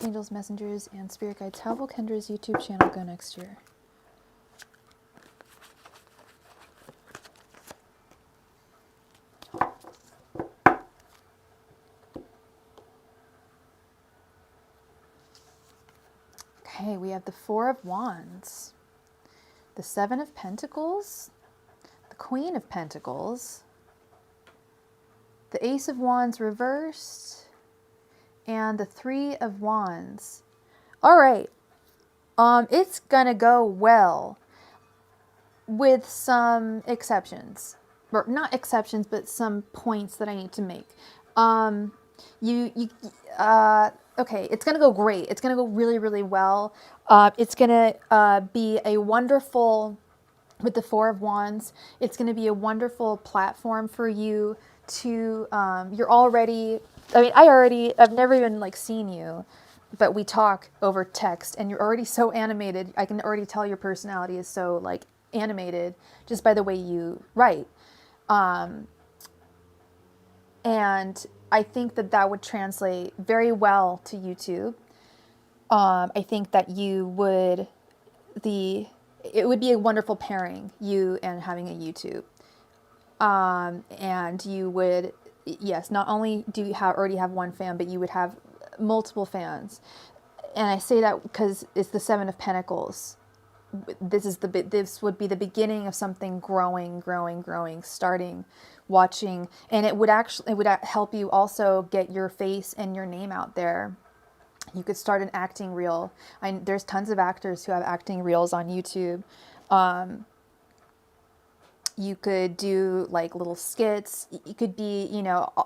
Angels, messengers, and spirit guides. How will Kendra's YouTube channel go next year? Okay, we have the Four of Wands, the Seven of Pentacles, the Queen of Pentacles, the Ace of Wands reversed, and the Three of Wands. All right, it's gonna go well, with some exceptions, or not exceptions, but some points that I need to make. You okay, it's gonna go great. It's gonna go really, really well. It's gonna be a wonderful, with the Four of Wands, it's gonna be a wonderful platform for you to, you're already, I mean, I've never even like seen you, but we talk over text and you're already so animated. I can already tell your personality is so like animated just by the way you write. And I think that that would translate very well to YouTube. I think that it would be a wonderful pairing, you and having a YouTube. And you would, yes, not only do you already have one fan, but you would have multiple fans. And I say that because it's the Seven of Pentacles. This would be the beginning of something growing, starting, watching, and it would help you also get your face and your name out there. You could start an acting reel. There's tons of actors who have acting reels on YouTube. You could do like little skits. It could be,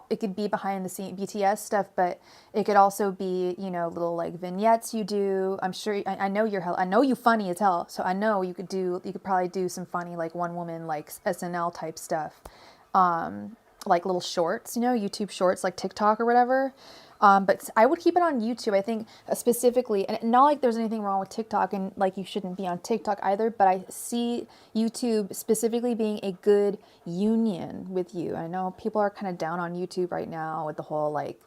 it could be behind the scene BTS stuff, but it could also be, little like vignettes you do. I'm sure, I know I know you funny as hell. So I know you could probably do some funny, like one woman, like SNL type stuff. Like little shorts, YouTube shorts, like TikTok or whatever. But I would keep it on YouTube. I think specifically, and not like there's anything wrong with TikTok and like you shouldn't be on TikTok either, but I see YouTube specifically being a good union with you. I know people are kind of down on YouTube right now with the whole like,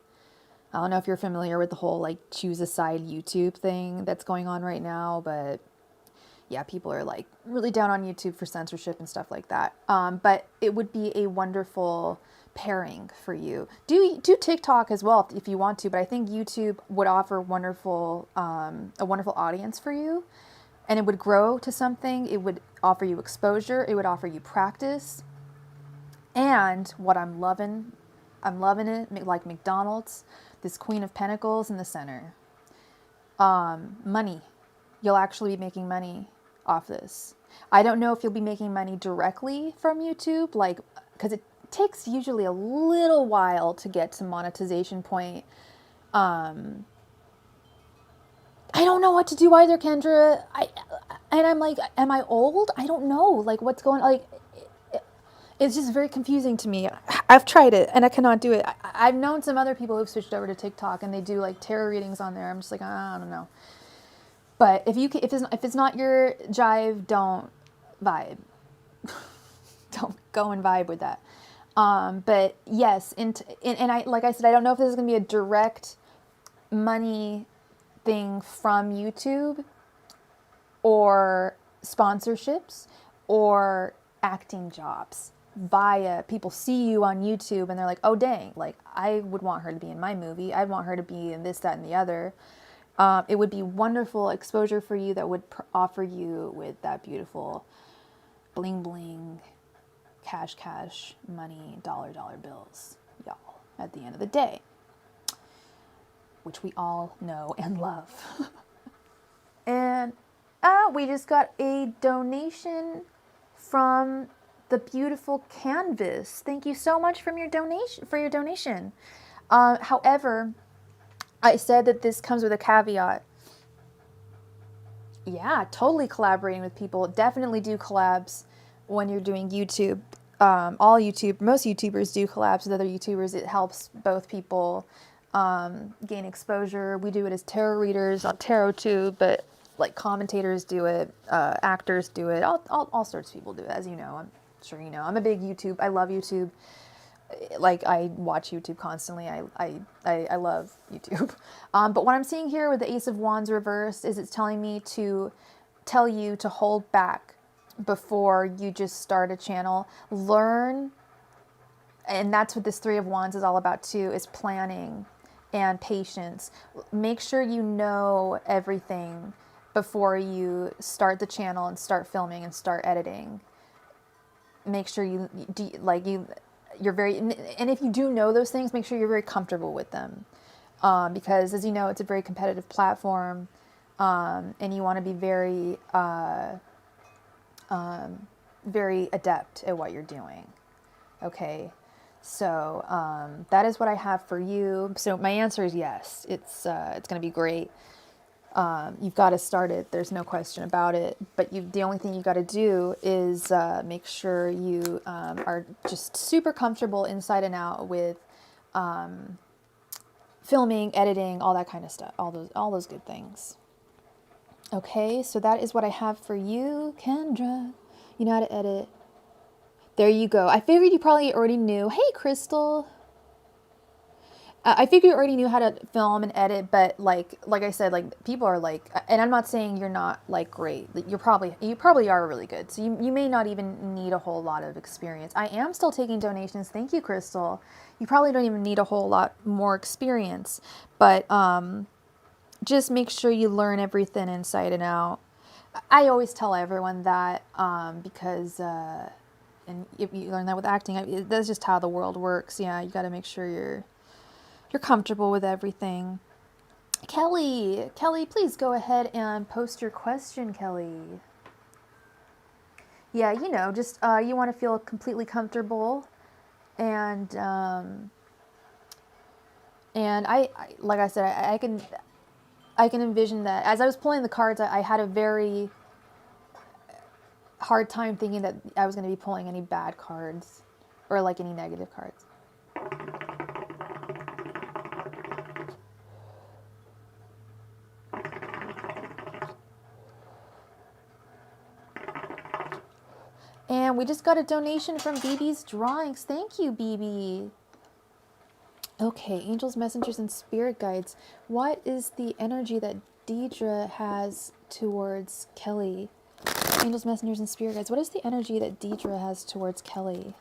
I don't know if you're familiar with the whole like choose a side YouTube thing that's going on right now, but yeah, people are like really down on YouTube for censorship and stuff like that. But it would be a wonderful pairing for you. Do TikTok as well if you want to, but I think YouTube would offer a wonderful audience for you, and it would grow to something. It would offer you exposure. It would offer you practice. And what I'm loving it like McDonald's. This Queen of Pentacles in the center. Money. You'll actually be making money off this. I don't know if you'll be making money directly from YouTube, like, because it takes usually a little while to get to monetization point. I don't know what to do either, Kendra. I'm like, am I old? I don't know. Like, what's going on? Like, it's just very confusing to me. I've tried it and I cannot do it. I've known some other people who've switched over to TikTok and they do like tarot readings on there. I'm just like, I don't know. But if it's not your jive, don't vibe. Don't go and vibe with that. But yes, and I, like I said, I don't know if this is going to be a direct money thing from YouTube or sponsorships or acting jobs via people see you on YouTube and they're like, oh dang, like I would want her to be in my movie. I'd want her to be in this, that, and the other. It would be wonderful exposure for you that would offer you with that beautiful bling bling, cash, money, dollar bills, y'all, at the end of the day, which we all know and love. And we just got a donation from the beautiful Canvas. Thank you so much for your donation. However, I said that this comes with a caveat. Yeah, totally collaborating with people. Definitely do collabs when you're doing YouTube. Most YouTubers do collabs with other YouTubers. It helps both people gain exposure. We do it as tarot readers on TarotTube, but like commentators do it, actors do it, all sorts of people do it, as you know. I'm sure you know. I'm a big YouTube. I love YouTube. Like I watch YouTube constantly. I love YouTube. But what I'm seeing here with the Ace of Wands reversed is it's telling me to tell you to hold back before you just start a channel. Learn, and that's what this Three of Wands is all about too, is planning and patience. Make sure you know everything before you start the channel and start filming and start editing. Make sure you're very, and if you do know those things, make sure you're very comfortable with them. Because as you know, it's a very competitive platform, and you want to be very, very adept at what you're doing. Okay. So that is what I have for you. So my answer is yes. It's going to be great. You've got to start it. There's no question about it. But the only thing you got to do is make sure you are just super comfortable inside and out with filming, editing, all that kind of stuff. All those good things. Okay, so that is what I have for you, Kendra. You know how to edit. There you go. I figured you probably already knew. Hey, Crystal. I figured you already knew how to film and edit, but like I said, like people are like, and I'm not saying you're not like great. You probably are really good. So you may not even need a whole lot of experience. I am still taking donations. Thank you, Crystal. You probably don't even need a whole lot more experience, but just make sure you learn everything inside and out. I always tell everyone that because, and if you learn that with acting, that's just how the world works. Yeah, you got to make sure you're comfortable with everything. Kelly, please go ahead and post your question, Kelly. Yeah, just you want to feel completely comfortable, and I like I said, I can envision that as I was pulling the cards, I had a very hard time thinking that I was going to be pulling any bad cards or like any negative cards. And we just got a donation from BB's Drawings. Thank you, BB. Okay, angels, messengers, and spirit guides. What is the energy that Deidre has towards Kelly? Angels, messengers, and spirit guides. What is the energy that Deidre has towards Kelly?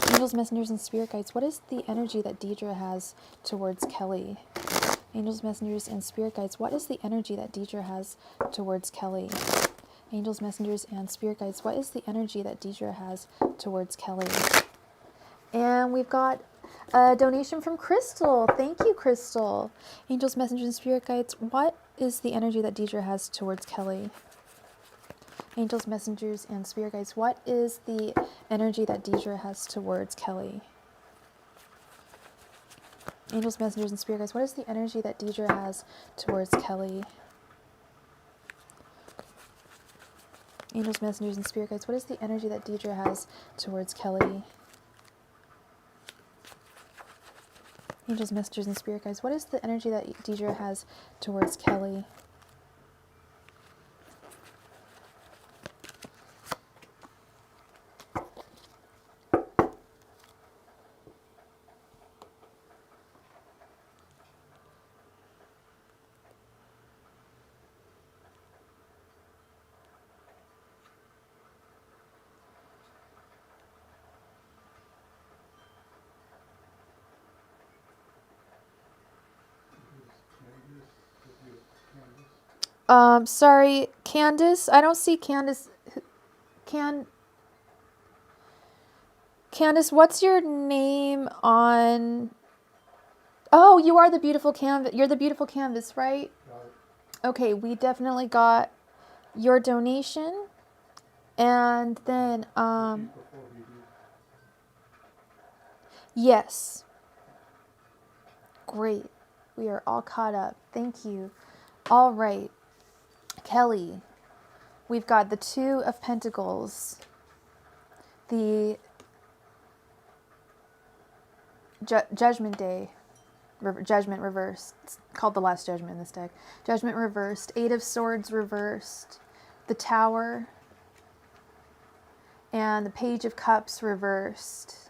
Angels, messengers, and spirit guides. What is the energy that Deidre has towards Kelly? Angels, messengers, and spirit guides. What is the energy that Deidre has towards Kelly? Angels, messengers, and spirit guides. What is the energy that Deidre has towards Kelly? And we've got a donation from Crystal. Thank you, Crystal. Angels, messengers, and spirit guides. What is the energy that Deidre has towards Kelly? Angels, messengers, and spirit guides. What is the energy that Deidre has towards Kelly? Angels, messengers, and spirit guides. What is the energy that Deidre has towards Kelly? Angels, messengers, and spirit guides. What is the energy that Deidre has towards Kelly? Angels, messengers, and spirit guides. What is the energy that Deidre has towards Kelly? Sorry, Candace. I don't see Candace. Candace, what's your name on? Oh, you are the beautiful canvas. You're the beautiful canvas, right? Okay, we definitely got your donation, and then yes, great. We are all caught up. Thank you. All right, Kelly. We've got the Two of Pentacles, the Judgment Day, Judgment reversed. It's called the Last Judgment in this deck. Judgment reversed, Eight of Swords reversed, the Tower, and the Page of Cups reversed.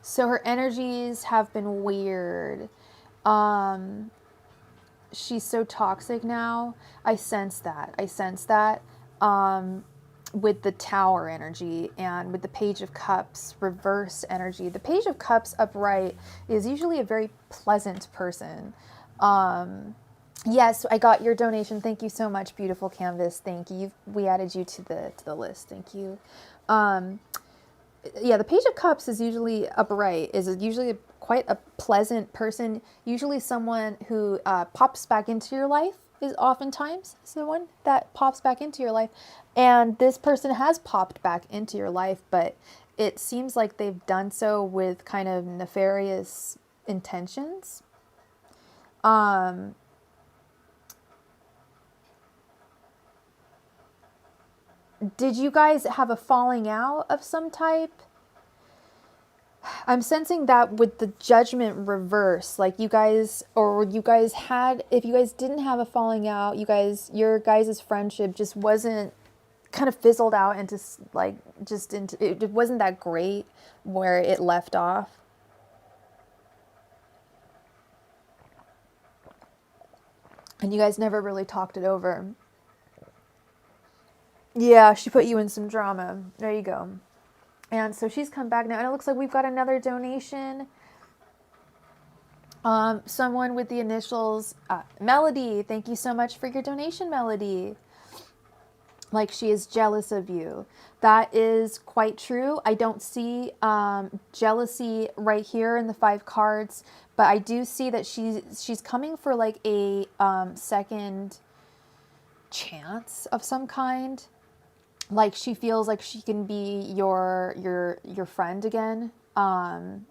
So her energies have been weird. She's so toxic now. I sense that. With the Tower energy and with the Page of Cups reverse energy. The Page of Cups upright is usually a very pleasant person. Yes, I got your donation. Thank you so much, beautiful canvas. Thank you. We added you to the list. Thank you. Yeah, the Page of Cups is usually upright, is usually quite a pleasant person, usually someone who pops back into your life is oftentimes the one that pops back into your life. And this person has popped back into your life, but it seems like they've done so with kind of nefarious intentions. Did you guys have a falling out of some type? I'm sensing that with the judgment reverse, like you guys had, if you guys didn't have a falling out, your guys' friendship just wasn't, kind of fizzled out into like, just into, it wasn't that great where it left off. And you guys never really talked it over. Yeah, she put you in some drama. There you go. And so she's come back now, and it looks like we've got another donation. Someone with the initials Melody. Thank you so much for your donation, Melody. Like she is jealous of you. That is quite true. I don't see jealousy right here in the 5 cards, but I do see that she's coming for like a second chance of some kind. Like she feels like she can be your friend again. And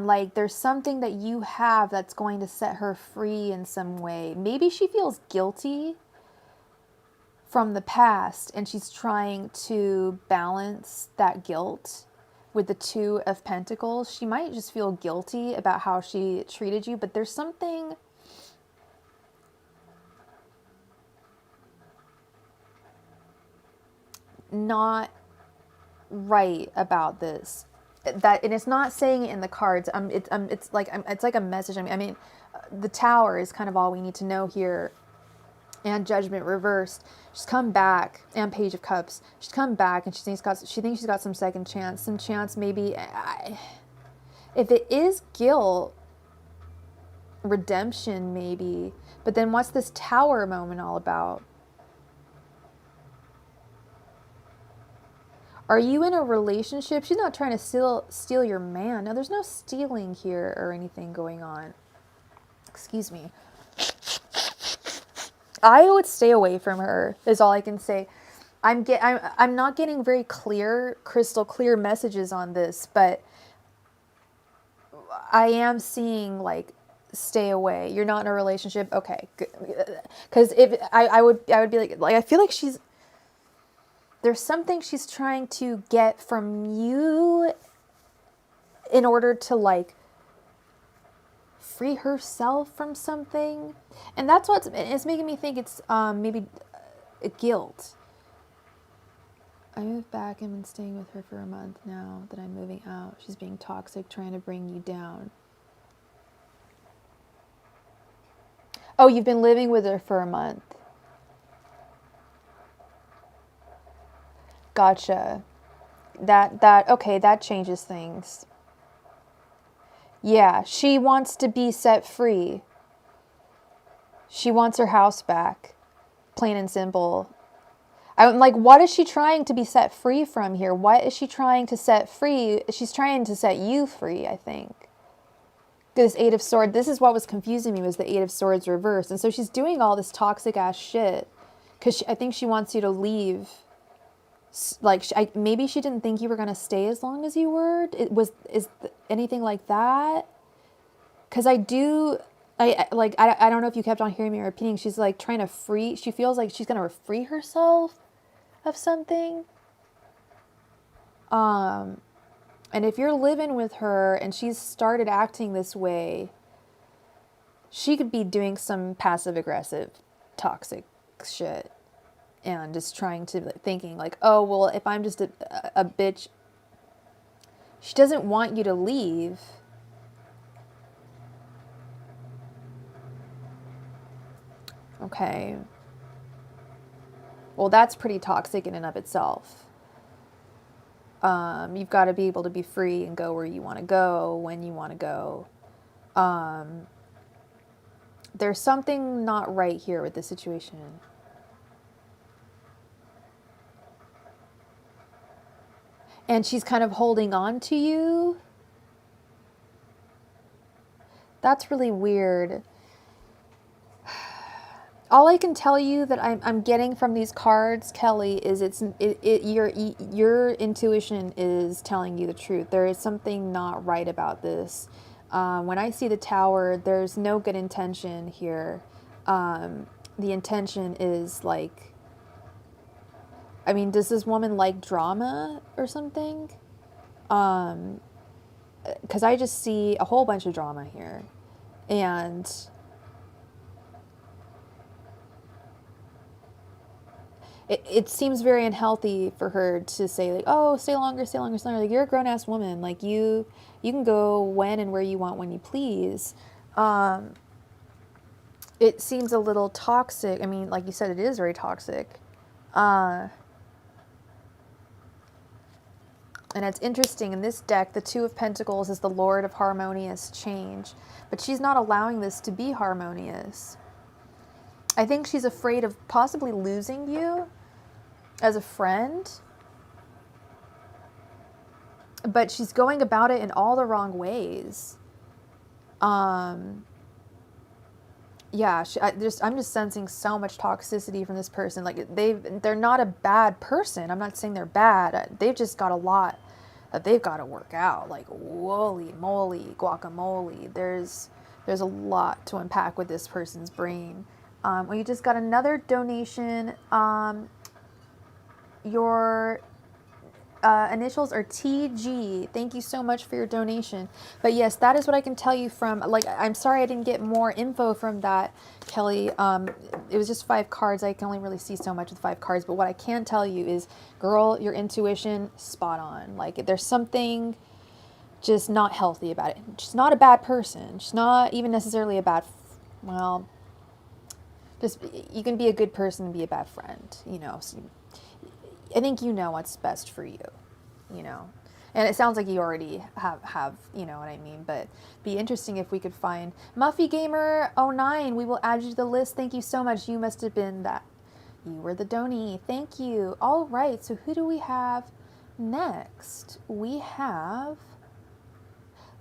like there's something that you have that's going to set her free in some way. Maybe she feels guilty from the past and she's trying to balance that guilt with the 2 of Pentacles. She might just feel guilty about how she treated you, but there's something not right about this. That, and it's not saying it in the cards. It's like a message. I mean, the Tower is kind of all we need to know here, and Judgment reversed. She's come back, and Page of Cups. She's come back, and she thinks she's got some second chance, some chance maybe. If it is guilt, redemption maybe. But then what's this Tower moment all about? Are you in a relationship? She's not trying to steal your man. No, there's no stealing here or anything going on. Excuse me. I would stay away from her, is all I can say. I'm not getting very clear, crystal clear messages on this, but I am seeing like stay away. You're not in a relationship, okay? Because if I would be like I feel like there's something she's trying to get from you in order to like free herself from something. And that's it's making me think it's maybe guilt. I moved back and been staying with her for a month now that I'm moving out. She's being toxic, trying to bring you down. Oh, you've been living with her for a month. Gotcha. Okay, that changes things. Yeah, she wants to be set free. She wants her house back. Plain and simple. I'm like, what is she trying to be set free from here? What is she trying to set free? She's trying to set you free, I think. This 8 of Swords, this is what was confusing me, was the 8 of Swords reversed. And so she's doing all this toxic ass shit because I think she wants you to leave. Like, maybe she didn't think you were going to stay as long as you were. Is anything like that? Because I don't know if you kept on hearing me repeating. She's like trying to free. She feels like she's going to free herself of something. And if you're living with her and she's started acting this way, she could be doing some passive aggressive, toxic shit. And just trying to, thinking like, oh, well, if I'm just a bitch. She doesn't want you to leave. Okay. Well, that's pretty toxic in and of itself. You've got to be able to be free and go where you want to go, when you want to go. There's something not right here with this situation. And she's kind of holding on to you. That's really weird. All I can tell you that I'm getting from these cards, Kelly, is your intuition is telling you the truth. There is something not right about this. When I see the Tower, there's no good intention here. The intention is like, I mean, does this woman like drama or something? Because I just see a whole bunch of drama here. And it seems very unhealthy for her to say like, oh, stay longer, stay longer, stay longer. Like, you're a grown-ass woman. Like, you can go when and where you want when you please. It seems a little toxic. I mean, like you said, it is very toxic. And it's interesting, in this deck, the Two of Pentacles is the Lord of harmonious change. But she's not allowing this to be harmonious. I think she's afraid of possibly losing you as a friend. But she's going about it in all the wrong ways. Yeah, I'm just sensing so much toxicity from this person. Like, they're not a bad person. I'm not saying they're bad. They've just got a lot that they've got to work out. Like, holy moly, guacamole. There's a lot to unpack with this person's brain. We just got another donation. Your initials are TG. Thank you so much for your donation. But yes, that is what I can tell you from, like, I'm sorry I didn't get more info from that, Kelly. It was just 5 cards. I can only really see so much with 5 cards. But what I can tell you is, girl, your intuition, spot on. Like, there's something just not healthy about it. She's not a bad person. She's not even necessarily a bad, well, just, you can be a good person and be a bad friend, you know. So I think you know what's best for you, you know. And it sounds like you already have, you know what I mean. But be interesting if we could find Muffy Gamer 09. We will add you to the list. Thank you so much. You must have been that. You were the donee. Thank you. All right. So who do we have next? We have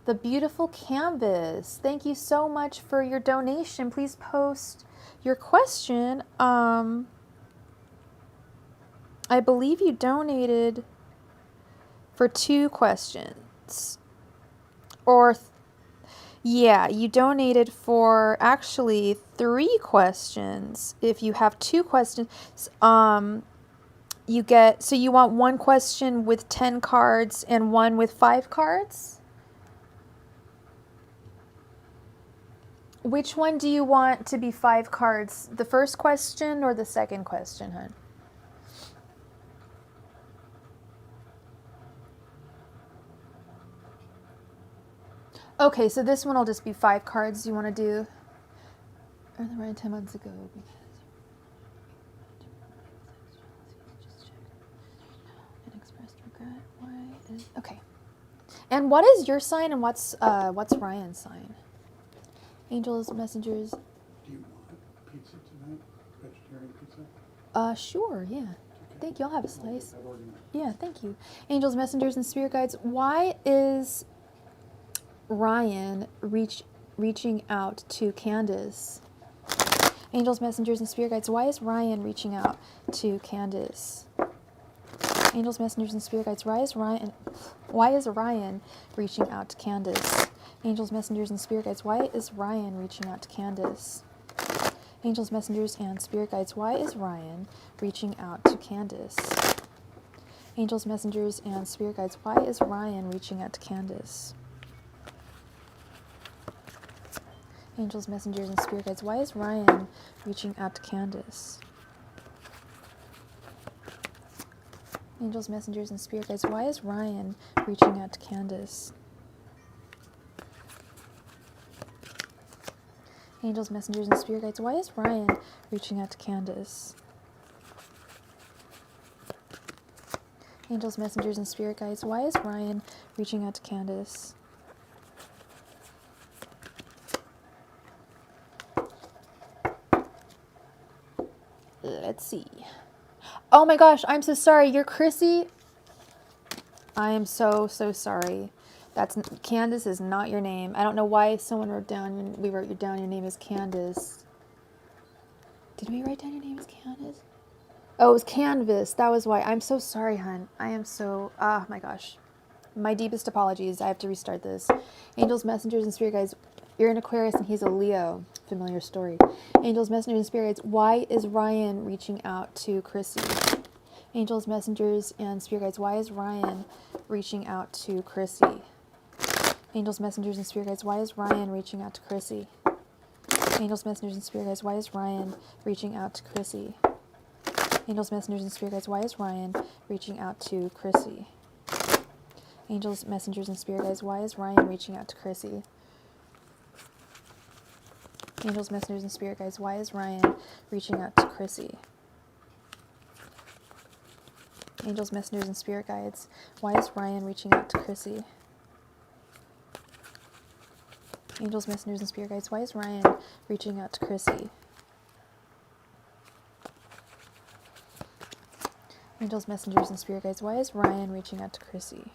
the beautiful Canvas. Thank you so much for your donation. Please post your question. I believe you donated for 2 questions. Or, yeah, you donated for actually 3 questions. If you have 2 questions, you get, so you want 1 question with 10 cards and 1 with 5 cards? Which one do you want to be 5 cards? The first question or the second question, hon? Okay, so this one will just be 5 cards you want to do. Or the right 10 months ago. And expressed regret. Why is okay? And what is your sign and what's Ryan's sign? Angels, messengers. Do you want pizza tonight? Vegetarian pizza? Sure, yeah. Thank you. I'll have a slice. I've already made. Yeah, thank you. Angels, messengers, and spirit guides. Why is Ryan reaching out to Candace? Angels, messengers, and spirit guides. Why is Ryan reaching out to Candace? Angels, messengers, and spirit guides. Why is Ryan reaching out to Candace? Angels, messengers, and spirit guides. Why is Ryan reaching out to Candace? Angels, messengers, and spirit guides. Why is Ryan reaching out to Candace? Angels, messengers, and spirit guides. Why is Ryan reaching out to Candace? Angels, messengers, and spirit guides. Why is Ryan reaching out to Candace? Angels, messengers, and spirit guides. Why is Ryan reaching out to Candace? Angels, messengers, and spirit guides. Why is Ryan reaching out to Candace? Angels, messengers, and spirit guides. Why is Ryan reaching out to Candace? Let's see. Oh my gosh, I'm so sorry. You're Chrissy? I am so sorry. Candace is not your name. I don't know why someone wrote down, we wrote down your name as Candace. Did we write down your name as Candace? Oh, it was Canvas. That was why. I'm so sorry, hun. I am so, my gosh. My deepest apologies. I have to restart this. Angels, messengers, and spirit guides. You're an Aquarius and he's a Leo. Familiar story. Angels, messengers, and spirit guides. Why is Ryan reaching out to Chrissy? Angels, messengers, and spirit guides. Why is Ryan reaching out to Chrissy? Angels, messengers, and spirit guides. Why is Ryan reaching out to Chrissy? Angels, messengers, and spirit guides. Why is Ryan reaching out to Chrissy? Angels, messengers, and spirit guides. Why is Ryan reaching out to Chrissy? Angels, messengers, and spirit guides. Why is Ryan reaching out to Chrissy? Angels, messengers, and spirit guides. Why is Ryan reaching out to Chrissy? Angels, messengers, and spirit guides. Why is Ryan reaching out to Chrissy? Angels, messengers, and spirit guides. Why is Ryan reaching out to Chrissy? Angels, messengers, and spirit guides. Why is Ryan reaching out to Chrissy?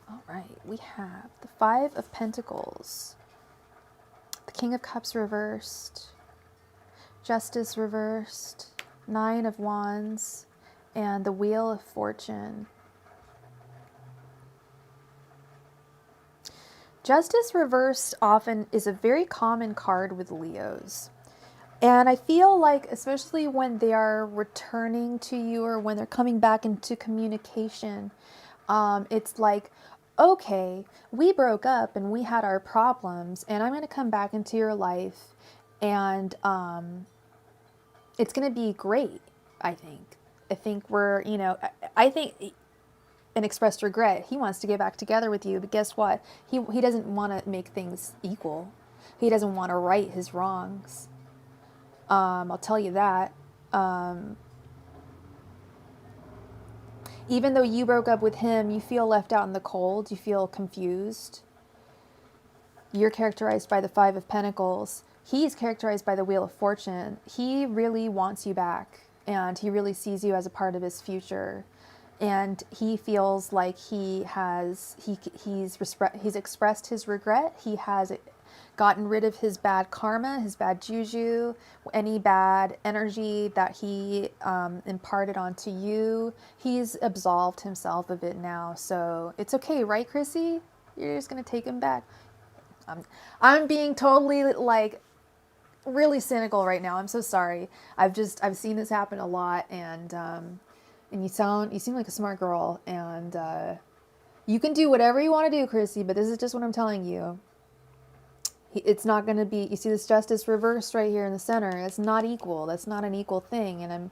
All right, we have the Five of Pentacles, the King of Cups reversed, Justice reversed, Nine of Wands, and the Wheel of Fortune. Justice reversed often is a very common card with Leos. And I feel like, especially when they are returning to you or when they're coming back into communication, it's like, okay, we broke up and we had our problems, and I'm going to come back into your life, and it's going to be great, I think. I think we're, I think, and expressed regret. He wants to get back together with you, but guess what? He doesn't want to make things equal. He doesn't want to right his wrongs. I'll tell you that. Even though you broke up with him, you feel left out in the cold. You feel confused. You're characterized by the Five of Pentacles. He's characterized by the Wheel of Fortune. He really wants you back, and he really sees you as a part of his future. And he feels like he's expressed his regret. He has gotten rid of his bad karma, his bad juju, any bad energy that he imparted onto you. He's absolved himself of it now. So it's okay, right, Chrissy? You're just going to take him back. I'm being totally really cynical right now. I'm so sorry. I've seen this happen a lot, and you seem like a smart girl, and you can do whatever you want to do, Chrissy, but this is just what I'm telling you. It's not going to be, you see this Justice reversed right here in the center. It's not equal. That's not an equal thing. And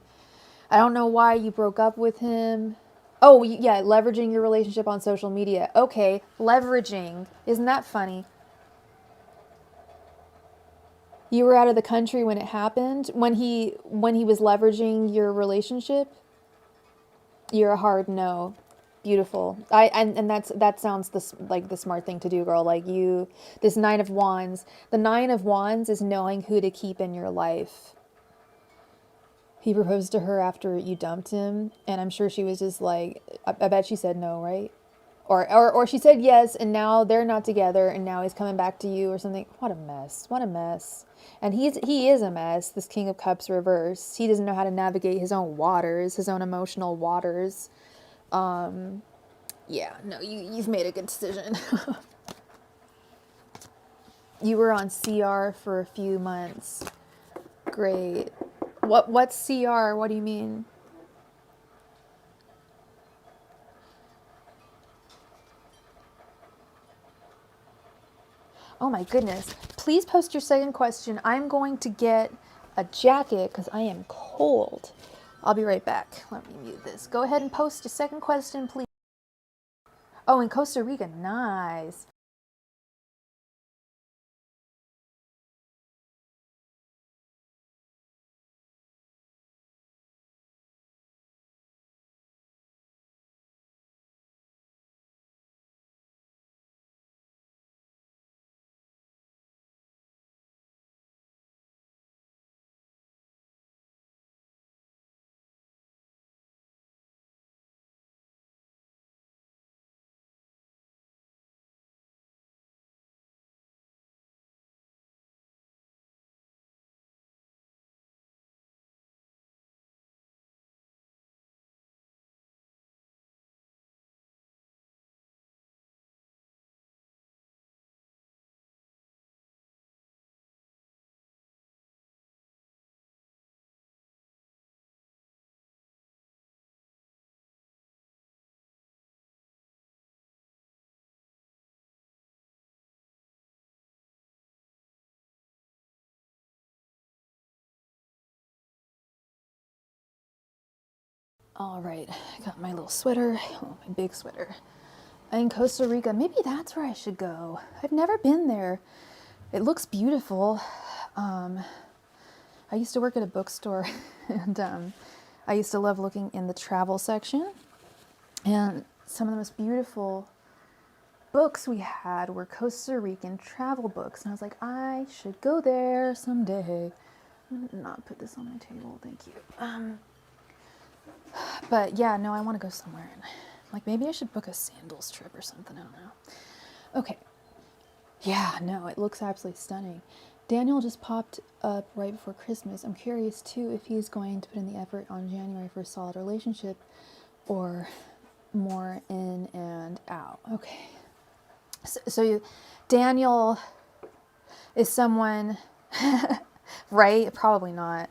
I don't know why you broke up with him. Oh, yeah, leveraging your relationship on social media. Okay, leveraging. Isn't that funny? You were out of the country when it happened, when he was leveraging your relationship. You're a hard no. Beautiful. And that sounds like the smart thing to do, girl. Like this Nine of Wands. The Nine of Wands is knowing who to keep in your life. He proposed to her after you dumped him, and I'm sure she was just like, I bet she said no, right? Or she said yes, and now they're not together, and now he's coming back to you or something. What a mess. What a mess. And he is a mess, this King of Cups reverse. He doesn't know how to navigate his own waters, his own emotional waters. Yeah, no, you've made a good decision. You were on CR for a few months. Great. What's CR? What do you mean? Oh my goodness. Please post your second question. I'm going to get a jacket because I am cold. I'll be right back. Let me mute this. Go ahead and post your second question, please. Oh, in Costa Rica. Nice. All right, I got my little sweater, oh, my big sweater. In Costa Rica, maybe that's where I should go. I've never been there. It looks beautiful. I used to work at a bookstore, and I used to love looking in the travel section. And some of the most beautiful books we had were Costa Rican travel books. And I was like, I should go there someday. I'm gonna not put this on my table, thank you. But yeah, no, I want to go somewhere. And like, maybe I should book a sandals trip or something. I don't know. Okay. Yeah, no, it looks absolutely stunning. Daniel just popped up right before Christmas. I'm curious too if he's going to put in the effort on January for a solid relationship or more in and out. Okay. Daniel is someone, right? Probably not.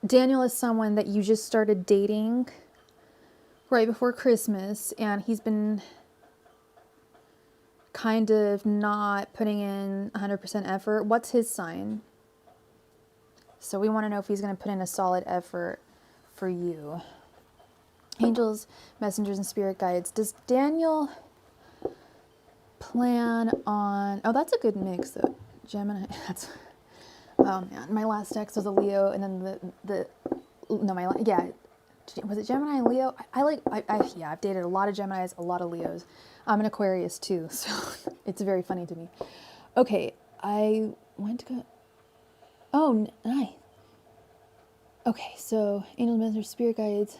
Daniel is someone that you just started dating right before Christmas, and he's been kind of not putting in 100% effort. What's his sign? So we want to know if he's going to put in a solid effort for you. Angels, messengers, and spirit guides. Does Daniel plan on... Oh, that's a good mix, though. Gemini. That's... Oh, man. My last ex was a Leo, and then yeah. Was it Gemini and Leo? I've dated a lot of Geminis, a lot of Leos. I'm an Aquarius, too, so it's very funny to me. Okay, I went to go... Oh, nice. Okay, so angels, messengers, spirit guides...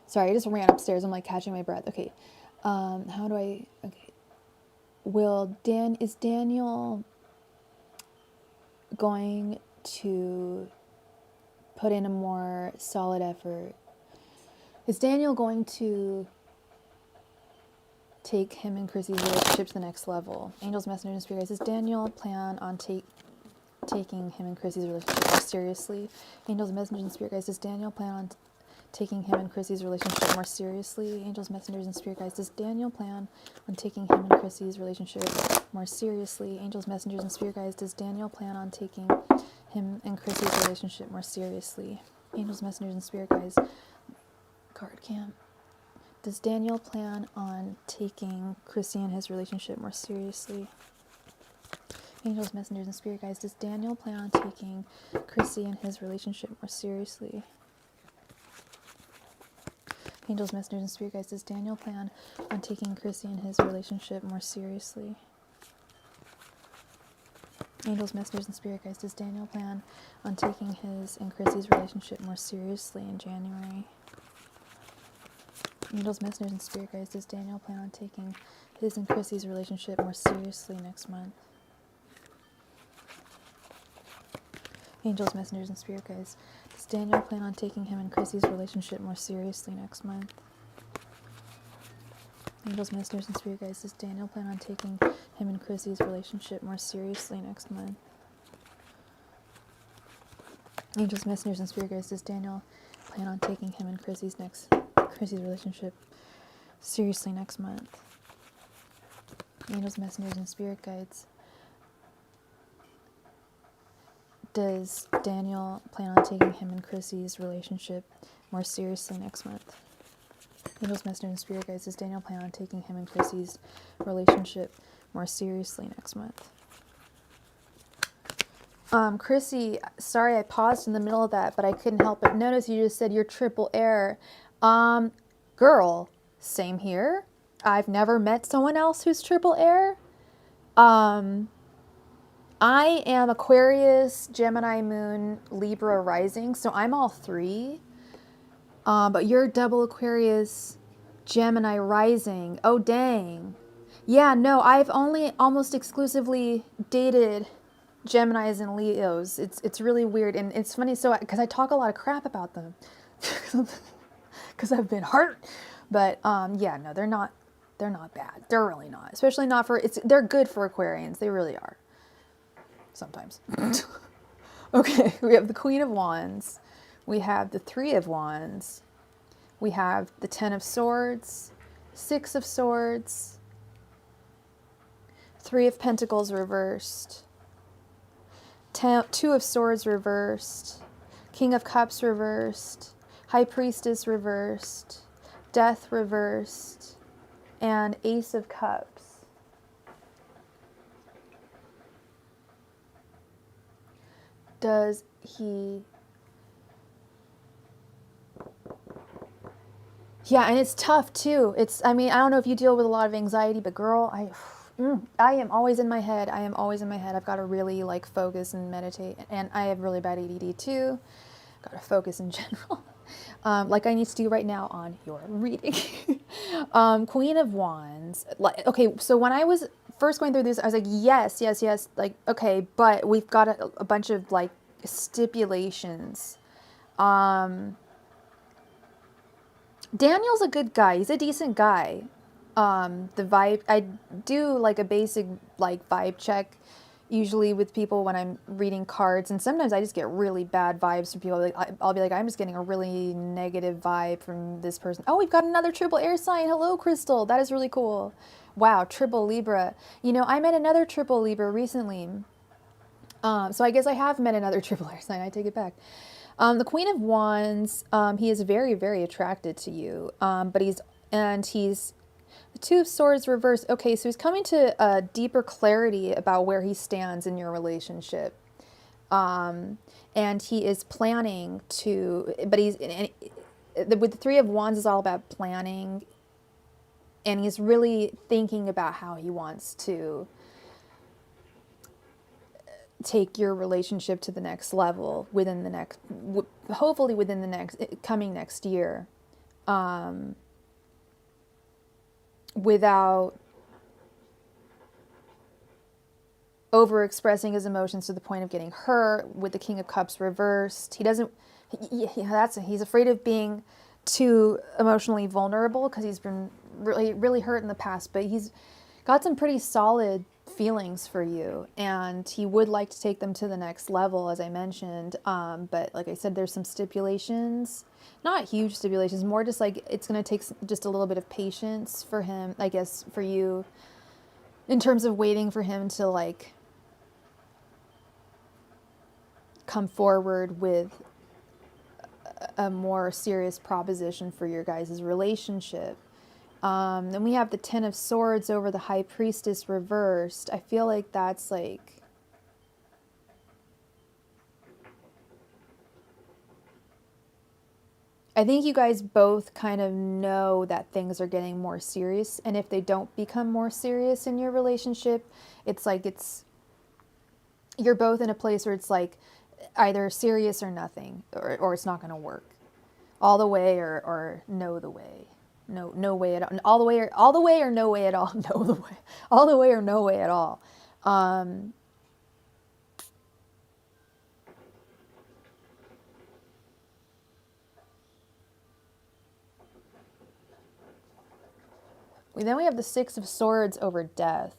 Sorry, I just ran upstairs. I'm like catching my breath. Okay. How do I... Okay. Is Daniel going to put in a more solid effort? Is Daniel going to take him and Chrissy's relationship to the next level? Angels, messengers, and spirit guides. Does Daniel plan on taking him and Chrissy's relationship more seriously? Angels, messengers, and spirit guides. Does Daniel plan on taking him and Chrissy's relationship more seriously? Angels, messengers, and spirit guides. Does Daniel plan on taking him and Chrissy's relationship more seriously? Angels, messengers, and spirit guides. Does Daniel plan on taking him and Chrissy's relationship more seriously? Angels, messengers, and spirit guides. Card cam. Does Daniel plan on taking Chrissy and his relationship more seriously? Angels, messengers, and spirit guides. Does Daniel plan on taking Chrissy and his relationship more seriously? Angels, messengers, and spirit guides. Does Daniel plan on taking Chrissy and his relationship more seriously? Angels, messengers, and spirit guides. Does Daniel plan on taking his and Chrissy's relationship more seriously in January? Angels, messengers, and spirit guides. Does Daniel plan on taking his and Chrissy's relationship more seriously next month? Angels, messengers, and spirit guides. Does Daniel plan on taking him and Chrissy's relationship more seriously next month? Angels, messengers, and spirit guides. Does Daniel plan on taking him and Chrissy's relationship more seriously next month? Angels, messengers, and spirit guides. Does Daniel plan on taking him and Chrissy's relationship seriously next month? Angels, messengers, and spirit guides. Does Daniel plan on taking him and Chrissy's relationship more seriously next month? Angels, messengers, and spirit guides. Does Daniel plan on taking him and Chrissy's relationship more seriously next month? Chrissy, sorry I paused in the middle of that, but I couldn't help but notice you just said you're triple air. Girl, same here. I've never met someone else who's triple air. I am Aquarius, Gemini moon, Libra rising, so I'm all three. But you're double Aquarius, Gemini rising. Oh, dang. Yeah, no, I've only almost exclusively dated Geminis and Leos. It's really weird, and it's funny, so because I talk a lot of crap about them, because I've been hurt. But yeah, no, they're not bad. They're really not, especially not for they're good for Aquarians. They really are. Sometimes. Okay, we have the Queen of Wands. We have the Three of Wands. We have the Ten of Swords, Six of Swords, Three of Pentacles reversed, Two of Swords reversed, King of Cups reversed, High Priestess reversed, Death reversed, and Ace of Cups. Does he... Yeah, and it's tough too. I mean, I don't know if you deal with a lot of anxiety, but girl, I am always in my head. I am always in my head. I've got to really like focus and meditate. And I have really bad ADD too. Got to focus in general. Like I need to do right now on your reading. Queen of Wands. Like, okay, so when I was first going through this, I was like, yes, yes, yes. Like, okay, but we've got a bunch of like stipulations. Daniel's a good guy. He's a decent guy. The vibe, I do like a basic like vibe check usually with people when I'm reading cards, and sometimes I just get really bad vibes from people. Like I'll be like, I'm just getting a really negative vibe from this person. Oh, we've got another triple air sign. Hello, Crystal. That is really cool. Wow, triple Libra. You know, I met another triple Libra recently. So I guess I have met another triple air sign. I take it back. The Queen of Wands, he is very, very attracted to you. But he's the Two of Swords reversed. Okay, so he's coming to a deeper clarity about where he stands in your relationship. And he is planning to, but with the Three of Wands is all about planning. And he's really thinking about how he wants to take your relationship to the next level within the next, hopefully within the next year, without over expressing his emotions to the point of getting hurt. With the King of Cups reversed, he's afraid of being too emotionally vulnerable because he's been really, really hurt in the past, but he's got some pretty solid feelings for you, and he would like to take them to the next level, as I mentioned. But like I said, there's some stipulations, not huge stipulations, more just like it's going to take just a little bit of patience for him, I guess, for you, in terms of waiting for him to like come forward with a more serious proposition for your guys' relationship. Then we have the Ten of Swords over the High Priestess reversed. I feel like that's like, I think you guys both kind of know that things are getting more serious, and if they don't become more serious in your relationship, it's like you're both in a place where it's like either serious or nothing, or it's not going to work. All the way or no the way. No way at all. All the way or no way at all. No the way. All the way or no way at all. Then we have the Six of Swords over Death.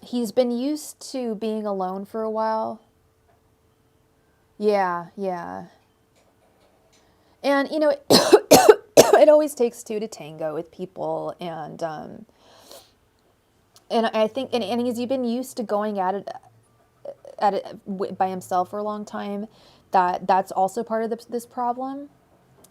He's been used to being alone for a while. Yeah. And, you know, it always takes two to tango with people. And I think, and he's been used to going at it by himself for a long time. That's also part of this problem.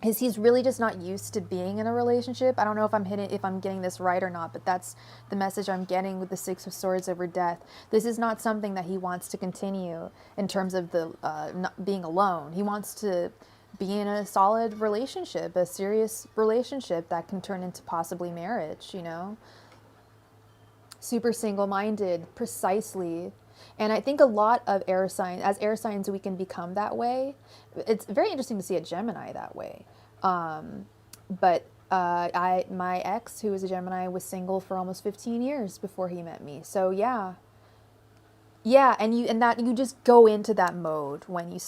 Is he's really just not used to being in a relationship. I don't know if I'm getting this right or not, but that's the message I'm getting with the Six of Swords over Death. This is not something that he wants to continue in terms of the not being alone. He wants to be in a solid relationship, a serious relationship that can turn into possibly marriage, you know? Super single-minded, precisely. And I think a lot of air signs, we can become that way. It's very interesting to see a Gemini that way. But my ex, who was a Gemini, was single for almost 15 years before he met me. So yeah, and you just go into that mode when you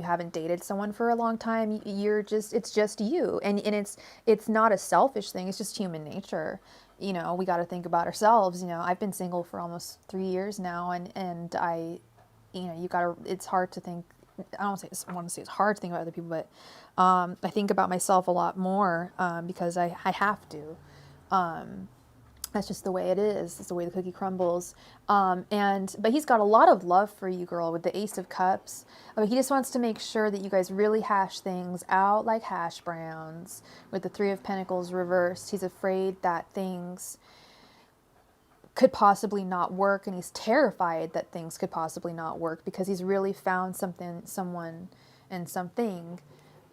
haven't dated someone for a long time. It's just you, and it's not a selfish thing. It's just human nature. You know, we got to think about ourselves. You know, I've been single for almost 3 years now, and it's hard to think. I want to say it's hard to think about other people, but I think about myself a lot more because I have to. That's just the way it is. It's the way the cookie crumbles. But he's got a lot of love for you, girl, with the Ace of Cups. He just wants to make sure that you guys really hash things out like hash browns. With the Three of Pentacles reversed, he's afraid that things could possibly not work, and he's terrified that things could possibly not work because he's really found someone, and something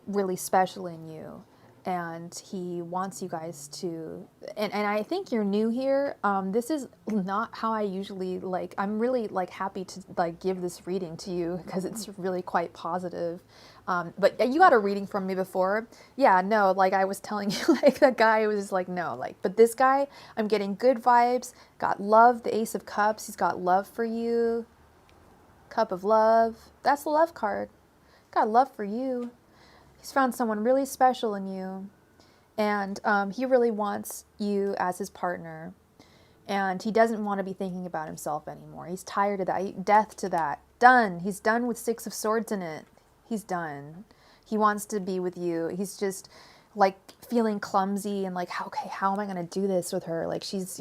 really special in you. And he wants you guys to, and I think you're new here. This is not how I usually, like, I'm really like happy to like give this reading to you because it's really quite positive. But you got a reading from me before. Yeah, no, like I was telling you, like that guy was like, no, like, but this guy, I'm getting good vibes, got love, the Ace of Cups, he's got love for you. Cup of love, that's the love card. Got love for you. He's found someone really special in you, and he really wants you as his partner, and he doesn't want to be thinking about himself anymore. He's tired of that. Death to that. Done. He's done with Six of Swords in it. He's done. He wants to be with you. He's just like feeling clumsy and like, okay, how am I going to do this with her? Like she's,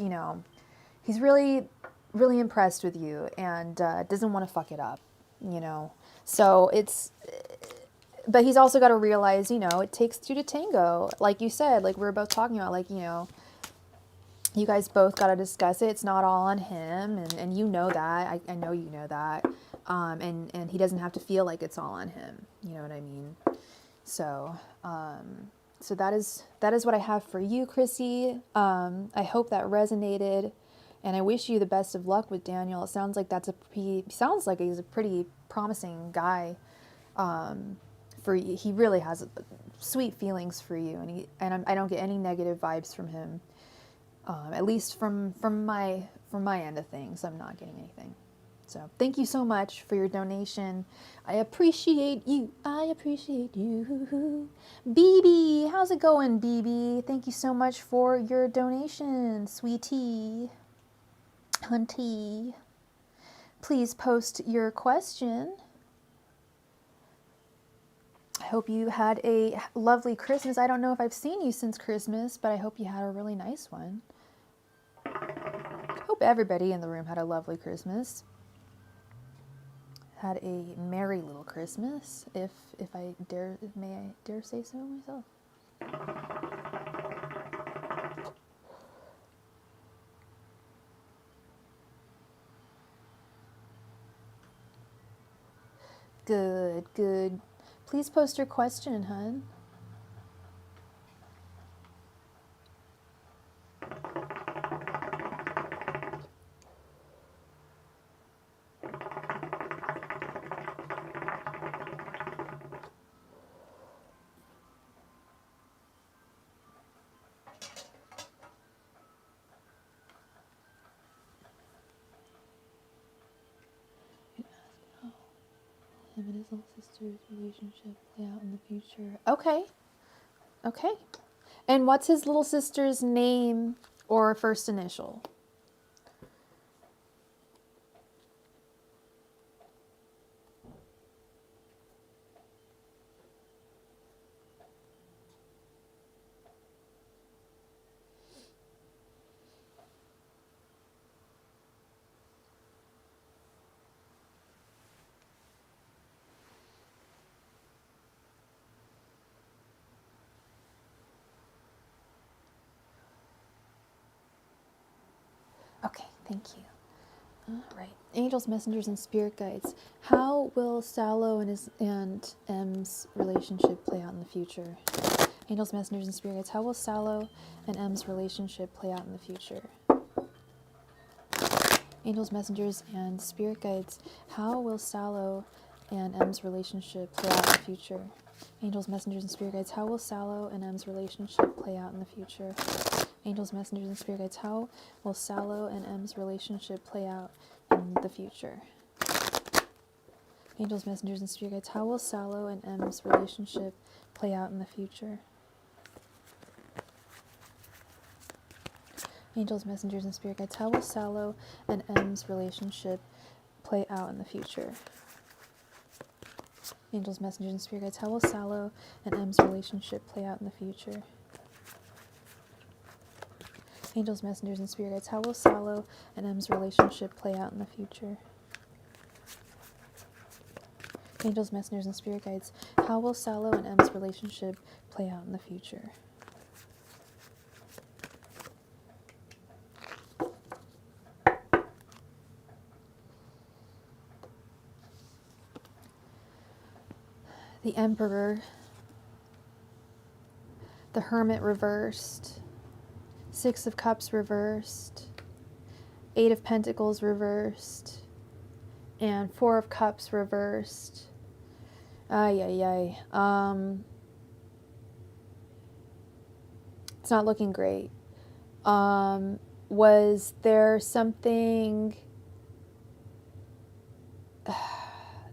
he's really, really impressed with you, and doesn't want to fuck it up, So but he's also got to realize, it takes two to tango. Like you said, like we were both talking about, like, you guys both got to discuss it. It's not all on him. And you know that. I know you know that. And he doesn't have to feel like it's all on him. You know what I mean? So, so that is what I have for you, Chrissy. I hope that resonated. And I wish you the best of luck with Daniel. It sounds like sounds like he's a pretty promising guy. He really has sweet feelings for you, and I don't get any negative vibes from him. At least from my end of things, I'm not getting anything. So thank you so much for your donation. I appreciate you. I appreciate you. BB, how's it going, BB? Thank you so much for your donation, sweetie, hunty. Please post your question. I hope you had a lovely Christmas. I don't know if I've seen you since Christmas, but I hope you had a really nice one. I hope everybody in the room had a lovely Christmas. Had a merry little Christmas, if I dare, may I dare say so myself. Good, good. Please post your question, hun. Him and his little sister's relationship play out in the future. Okay. Okay. And what's his little sister's name or first initial? Okay, thank you. All right. Angels, messengers, and spirit guides. How will Sallow and M's relationship play out in the future? Angels, messengers, and spirit guides. How will Sallow and M's relationship play out in the future? Angels, messengers, and spirit guides. How will Sallow and M's relationship play out in the future? Angels, messengers, and spirit guides. How will Sallow and M's relationship play out in the future? Angels, messengers, and spirit guides. How will Sallow and M's relationship play out in the future? Angels, messengers, and spirit guides. How will Sallow and M's relationship play out in the future? Angels, messengers, and spirit guides. How will Sallow and M's relationship play out in the future? Angels, messengers, and spirit guides. How will Sallow and M's relationship play out in the future? Angels, messengers, and spirit guides. How will Salo and M's relationship play out in the future? Angels, messengers, and spirit guides. How will Salo and M's relationship play out in the future? The Emperor. The Hermit reversed. Six of Cups reversed. Eight of Pentacles reversed. And Four of Cups reversed. Ay, ay, ay. It's not looking great. Was there something...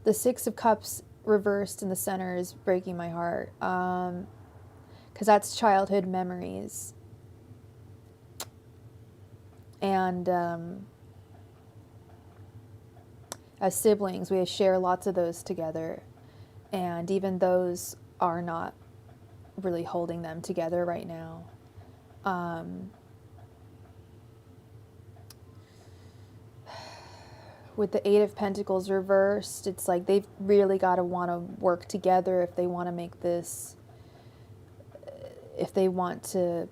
The Six of Cups reversed in the center is breaking my heart. Because that's childhood memories. And as siblings, we share lots of those together. And even those are not really holding them together right now. With the Eight of Pentacles reversed, it's like they've really got to want to work together if they want to make this, if they want to,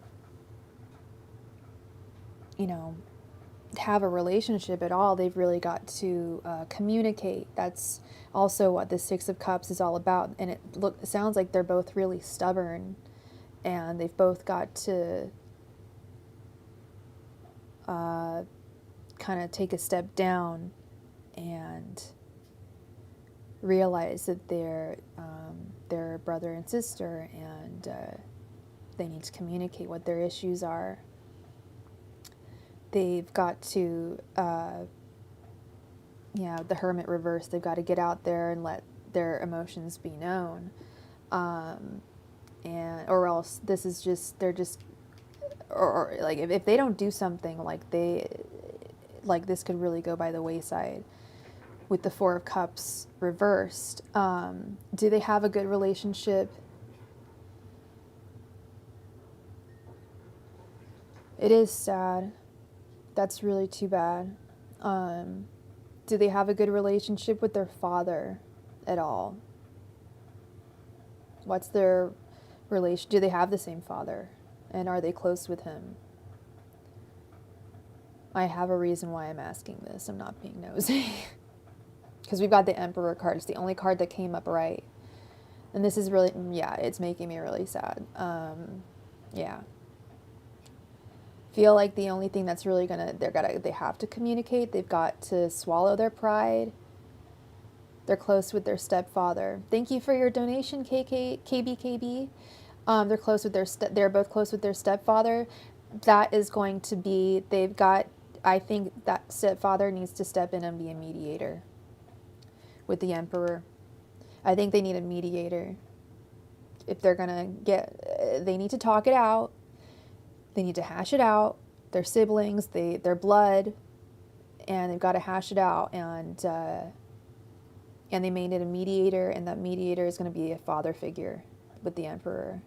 you know, have a relationship at all. They've really got to communicate. That's also what the Six of Cups is all about. And it sounds like they're both really stubborn, and they've both got to kind of take a step down and realize that they're brother and sister, and they need to communicate what their issues are. They've got to, the Hermit reverse, they've got to get out there and let their emotions be known. Or else this is just, they're just, or like if they don't do something, like this could really go by the wayside. With the Four of Cups reversed, do they have a good relationship? It is sad. That's really too bad. Do they have a good relationship with their father at all? What's their relation? Do they have the same father? And are they close with him? I have a reason why I'm asking this. I'm not being nosy. Because we've got the Emperor card. It's the only card that came up right. And this is really, it's making me really sad. Feel like the only thing that's really they have to communicate. They've got to swallow their pride. They're close with their stepfather. Thank you for your donation, KBKB. They're close with they're both close with their stepfather. That is going to be, I think that stepfather needs to step in and be a mediator with the Emperor. I think they need a mediator. If they're gonna they need to talk it out. They need to hash it out. They're siblings, they're blood, and they've got to hash it out. And they may need a mediator, and that mediator is going to be a father figure with the Emperor.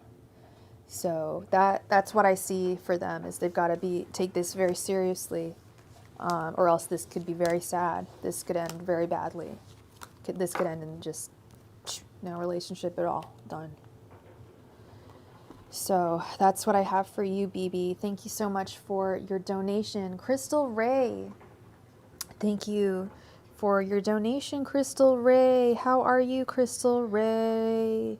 So that's what I see for them, is they've got to take this very seriously, or else this could be very sad. This could end very badly. This could end in just no relationship at all. Done. So that's what I have for you, BB. Thank you so much for your donation. Crystal Ray, thank you for your donation, Crystal Ray. How are you, Crystal Ray?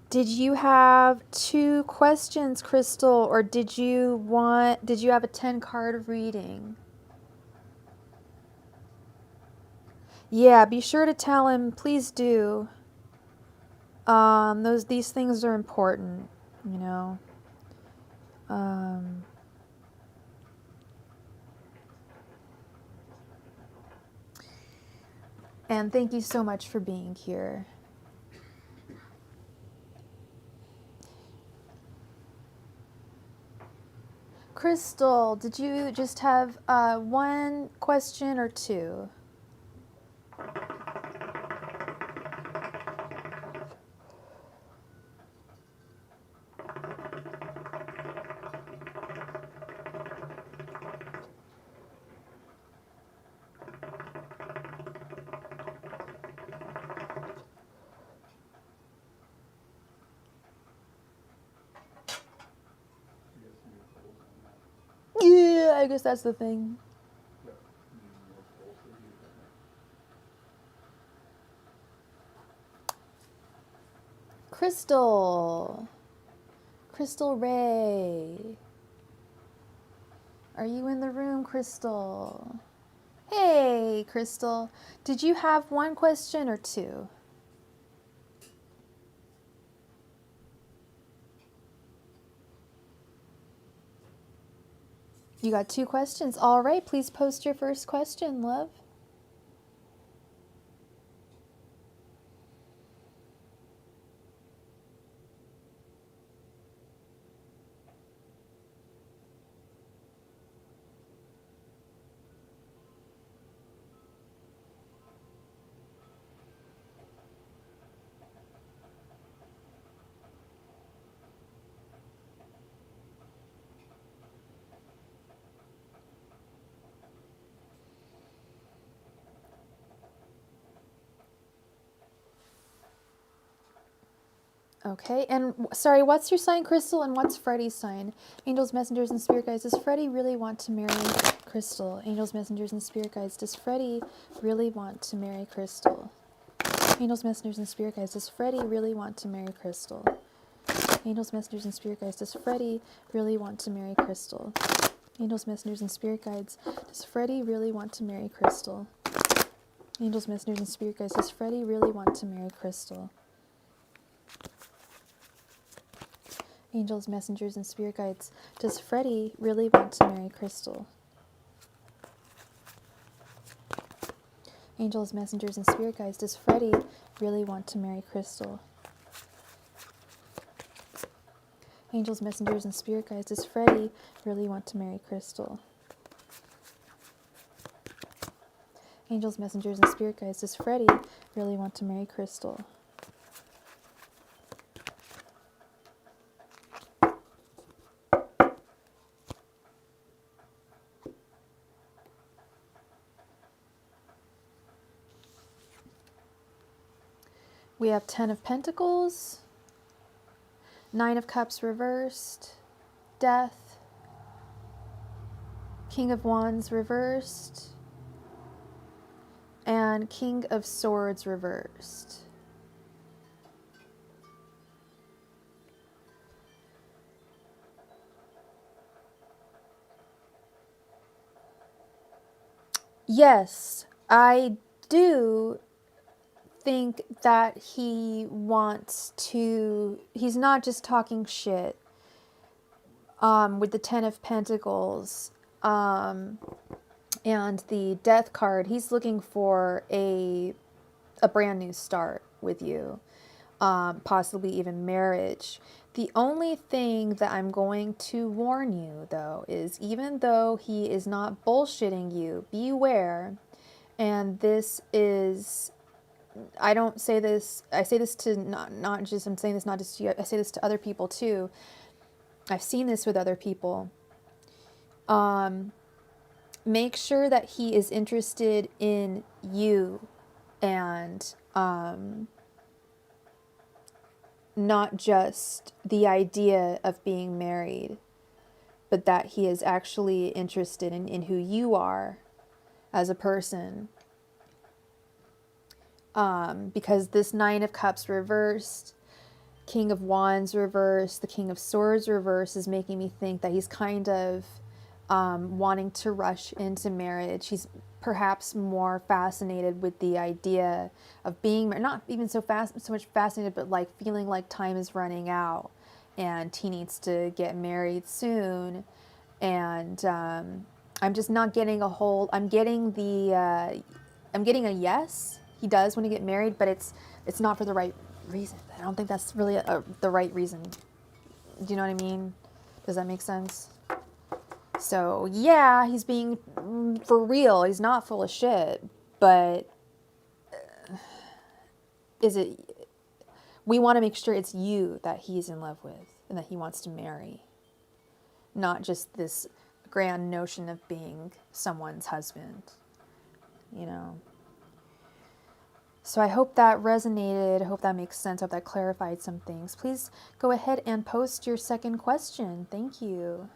Did you have 2 questions, Crystal, or did you have a 10-card reading? Yeah, be sure to tell him, please do. These things are important, you know. And thank you so much for being here. Crystal, did you just have 1 question or 2? I guess that's the thing. Crystal. Crystal Ray. Are you in the room, Crystal? Hey, Crystal. Did you have one question or two? You got two questions. All right, please post your first question, love. Okay, and sorry, what's your sign, Crystal, and what's Freddie's sign? Angels, messengers, and spirit guides. Does Freddie really want to marry Crystal? Angels, messengers, and spirit guides. Does Freddie really want to marry Crystal? Angels, messengers, and spirit guides. Does Freddie really want to marry Crystal? Angels, messengers, and spirit guides. Does Freddie really want to marry Crystal? Angels, messengers, and spirit guides. Does Freddie really want to marry Crystal? Angels, messengers, and spirit guides. Does Freddie really want to marry Crystal? Angels, messengers, and spirit guides. Does Freddie really want to marry Crystal? Angels, messengers, and spirit guides. Does Freddie really want to marry Crystal? Angels, messengers, and spirit guides. Does Freddie really want to marry Crystal? Angels, messengers, and spirit guides. Does Freddie really want to marry Crystal? We have 10 of Pentacles, 9 of Cups reversed, Death, King of Wands reversed, and King of Swords reversed. Yes, I do think that he wants to, he's not just talking shit with the 10 of Pentacles and the Death card. He's looking for a brand new start with you, possibly even marriage. The only thing that I'm going to warn you, though, is even though he is not bullshitting you, beware. And this is, I don't say this, I say this to not just, I'm saying this not just to you, I say this to other people too. I've seen this with other people. Make sure that he is interested in you and not just the idea of being married, but that he is actually interested in who you are as a person. Because this 9 of Cups reversed, King of Wands reversed, the King of Swords reversed is making me think that he's kind of wanting to rush into marriage. He's perhaps more fascinated with the idea of being, not even so much fascinated, but like feeling like time is running out and he needs to get married soon. And I'm just not getting a whole, I'm getting a yes, he does want to get married, but it's not for the right reason. I don't think that's really the right reason. Do you know what I mean? Does that make sense? So yeah, he's being for real. He's not full of shit, but is it? We want to make sure it's you that he's in love with and that he wants to marry, not just this grand notion of being someone's husband, you know. So I hope that resonated. I hope that makes sense. I hope that clarified some things. Please go ahead and post your second question. Thank you.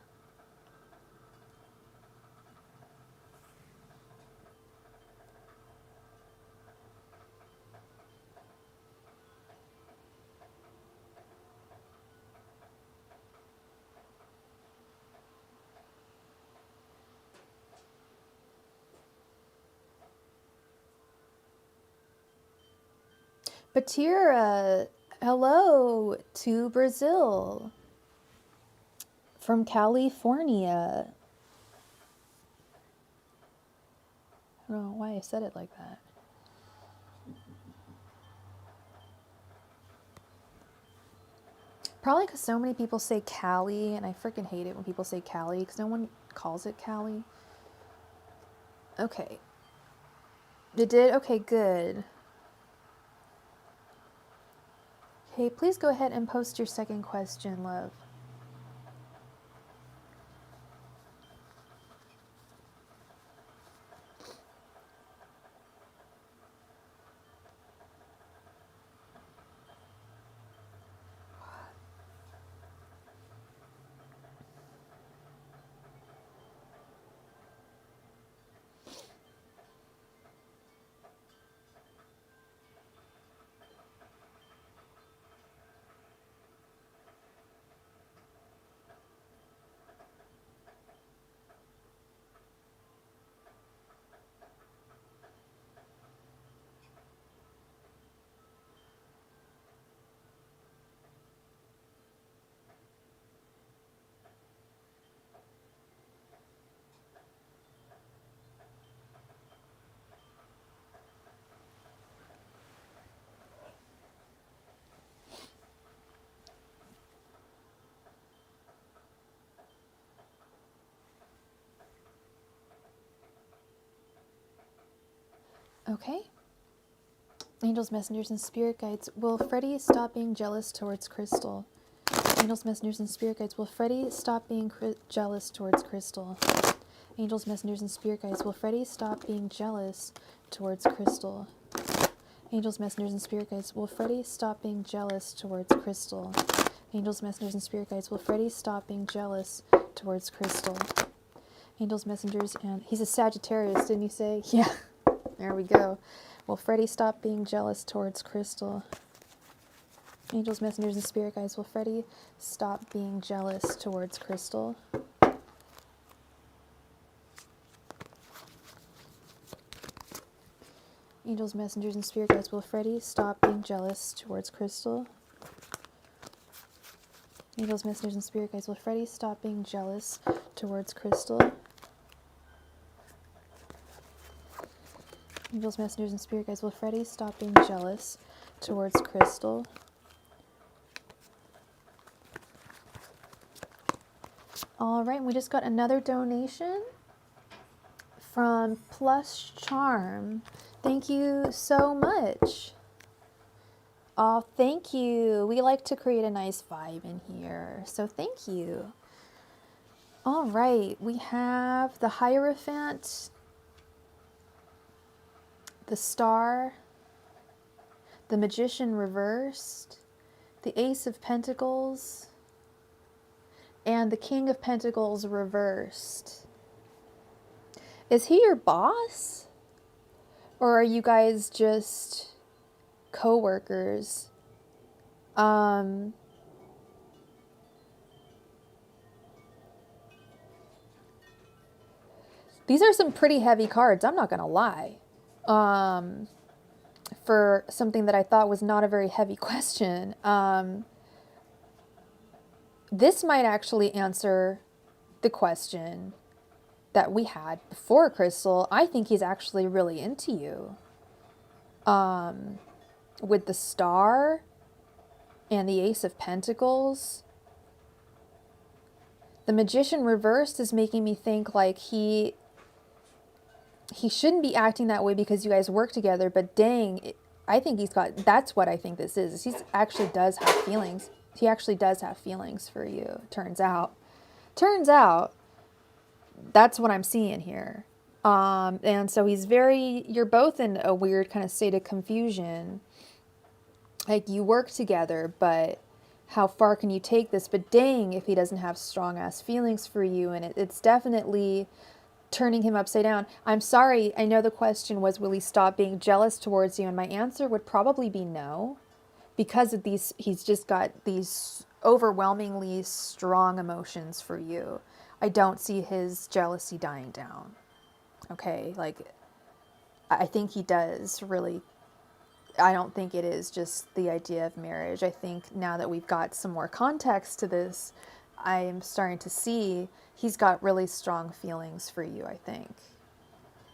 Batira, hello to Brazil from California. I don't know why I said it like that. Probably because so many people say Cali, and I freaking hate it when people say Cali because no one calls it Cali. Okay. It did? Okay, good. Okay, please go ahead and post your second question, love. Okay. Angels, messengers, and spirit guides. Will Freddie stop being jealous towards Crystal? Angels, messengers, and spirit guides. Will Freddie stop being jealous towards Crystal? Angels, messengers, and spirit guides. Will Freddie stop being jealous towards Crystal? Angels, messengers, and spirit guides. Will Freddie stop being jealous towards Crystal? Angels, messengers, and spirit guides. Will Freddie stop being jealous towards Crystal? Angels, messengers, and he's a Sagittarius, didn't you say? Yeah. There we go. Will Freddie stop being jealous towards Crystal? Angels, messengers, and spirit guides. Will Freddie stop being jealous towards Crystal? Angels, messengers, and spirit guides. Will Freddie stop being jealous towards Crystal? Angels, messengers, and spirit guides. Will Freddie stop being jealous towards Crystal? Angels, messengers, and spirit guides. Will Freddie stop being jealous towards Crystal? All right, we just got another donation from Plush Charm. Thank you so much. Oh, thank you. We like to create a nice vibe in here, so thank you. All right, we have the Hierophant, the Star, the Magician reversed, the Ace of Pentacles, and the King of Pentacles reversed. Is he your boss? Or are you guys just co-workers? These are some pretty heavy cards, I'm not gonna lie. For something that I thought was not a very heavy question. This might actually answer the question that we had before, Crystal. I think he's actually really into you. With the Star and the Ace of Pentacles. The Magician reversed is making me think like he shouldn't be acting that way because you guys work together, but dang, I think he's got, that's what I think this is. He actually does have feelings. He actually does have feelings for you, turns out. Turns out, that's what I'm seeing here. And so you're both in a weird kind of state of confusion. Like, you work together, but how far can you take this? But dang, if he doesn't have strong ass feelings for you, and it's definitely turning him upside down. I'm sorry, I know the question was, will he stop being jealous towards you? And my answer would probably be no, because of these, he's just got these overwhelmingly strong emotions for you. I don't see his jealousy dying down. Okay, like, I think he does really I don't think it is just the idea of marriage. I think now that we've got some more context to this, I am starting to see he's got really strong feelings for you, I think.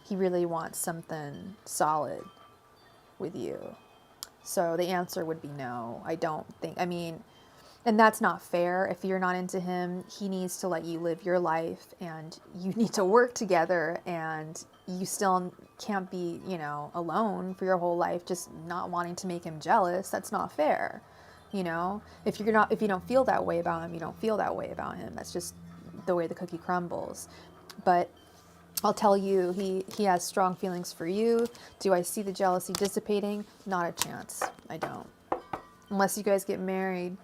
He really wants something solid with you. So the answer would be no. I don't think, I mean, and that's not fair. If you're not into him, he needs to let you live your life, and you need to work together, and you still can't be, you know, alone for your whole life just not wanting to make him jealous. That's not fair. You know, if you don't feel that way about him, you don't feel that way about him. That's just the way the cookie crumbles. But I'll tell you, he has strong feelings for you. Do I see the jealousy dissipating? Not a chance. I don't. Unless you guys get married.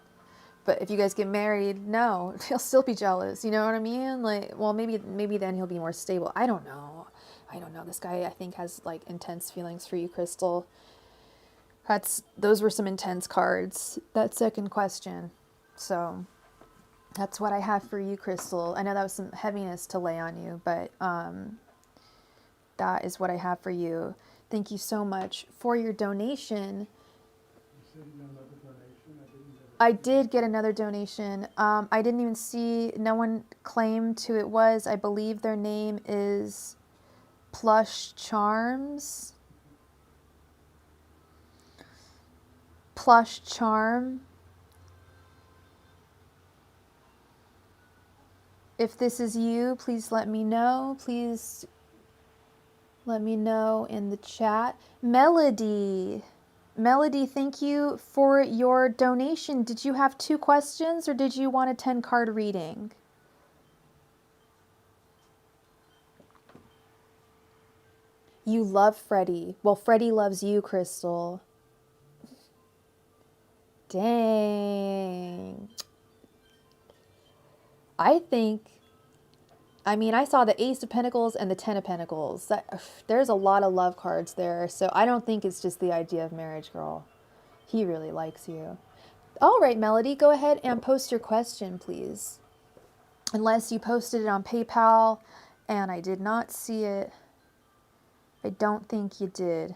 But if you guys get married, no, he'll still be jealous. You know what I mean? Like, well, maybe then he'll be more stable. I don't know. This guy, I think, has like intense feelings for you, Crystal. Those were some intense cards. That second question. So that's what I have for you, Crystal. I know that was some heaviness to lay on you, but that is what I have for you. Thank you so much for your donation. You said another donation? I did get another donation. I didn't even see, no one claimed who it was. I believe their name is Plush Charms. Plush Charm. If this is you, please let me know. Please let me know in the chat. Melody, thank you for your donation. Did you have 2 questions, or did you want a 10-card reading? You love Freddie. Well, Freddie loves you, Crystal. Dang. I saw the Ace of Pentacles and the Ten of Pentacles. There's a lot of love cards there, so I don't think it's just the idea of marriage, girl. He really likes you. All right, Melody, go ahead and post your question, please. Unless you posted it on PayPal and I did not see it. I don't think you did.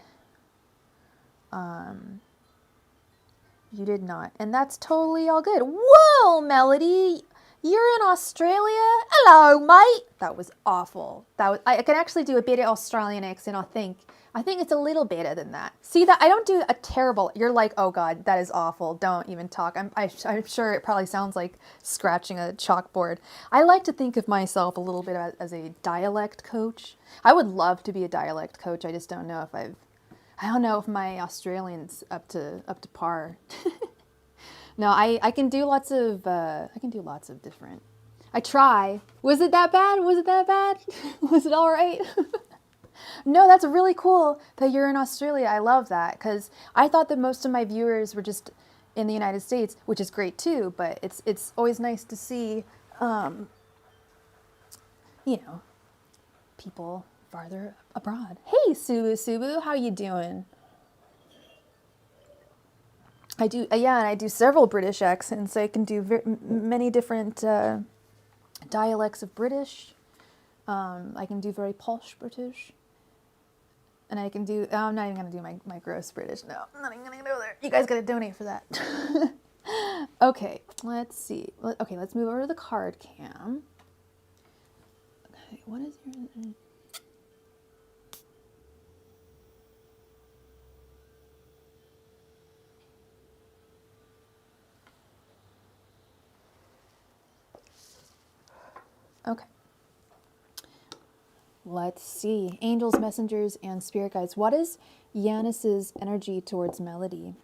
You did not. And that's totally all good. Whoa, Melody! You're in Australia? Hello, mate! That was awful. I can actually do a better Australian accent, I think. I think it's a little better than that. See, that I don't do a terrible... You're like, oh God, that is awful. Don't even talk. I'm sure it probably sounds like scratching a chalkboard. I like to think of myself a little bit as a dialect coach. I would love to be a dialect coach. I just don't know if I don't know if my Australian's up to par. No, I can do lots of different. I try. Was it that bad? Was it all right? No, that's really cool that you're in Australia. I love that, because I thought that most of my viewers were just in the United States, which is great too, but it's always nice to see, people farther abroad. Hey, Subu, how you doing? I do several British accents. I can do many different dialects of British. I can do very posh British. And I can do, I'm not even going to do my gross British. No, I'm not even going to go there. You guys got to donate for that. Okay, let's see. Okay, let's move over to the card cam. Okay, what is your... Okay. Let's see. Angels, messengers, and spirit guides. What is Yanis's energy towards Melody?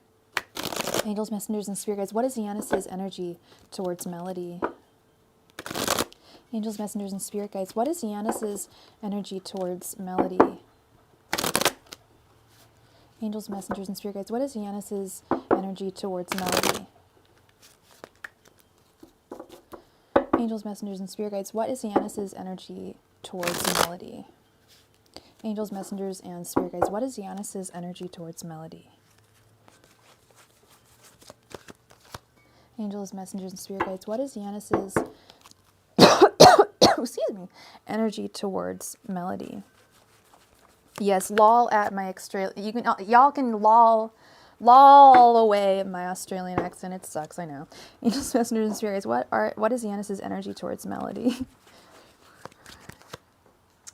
Angels, messengers, and spirit guides. What is Yanis's energy towards Melody? Angels, messengers, and spirit guides. What is Yanis's energy towards Melody? Angels, messengers, and spirit guides. What is Yanis's energy towards Melody? Angels, messengers, and spirit guides. What is Yanis's energy towards Melody? Angels, messengers, and spirit guides. What is Yanis's energy towards Melody? Angels, messengers, and spirit guides. What is Yanis's excuse me, energy towards Melody? Yes, lol at my Australia. Y'all can lol lol away my Australian accent. It sucks, I know. Angels, messengers, and spirits. What is Yanis's energy towards Melody?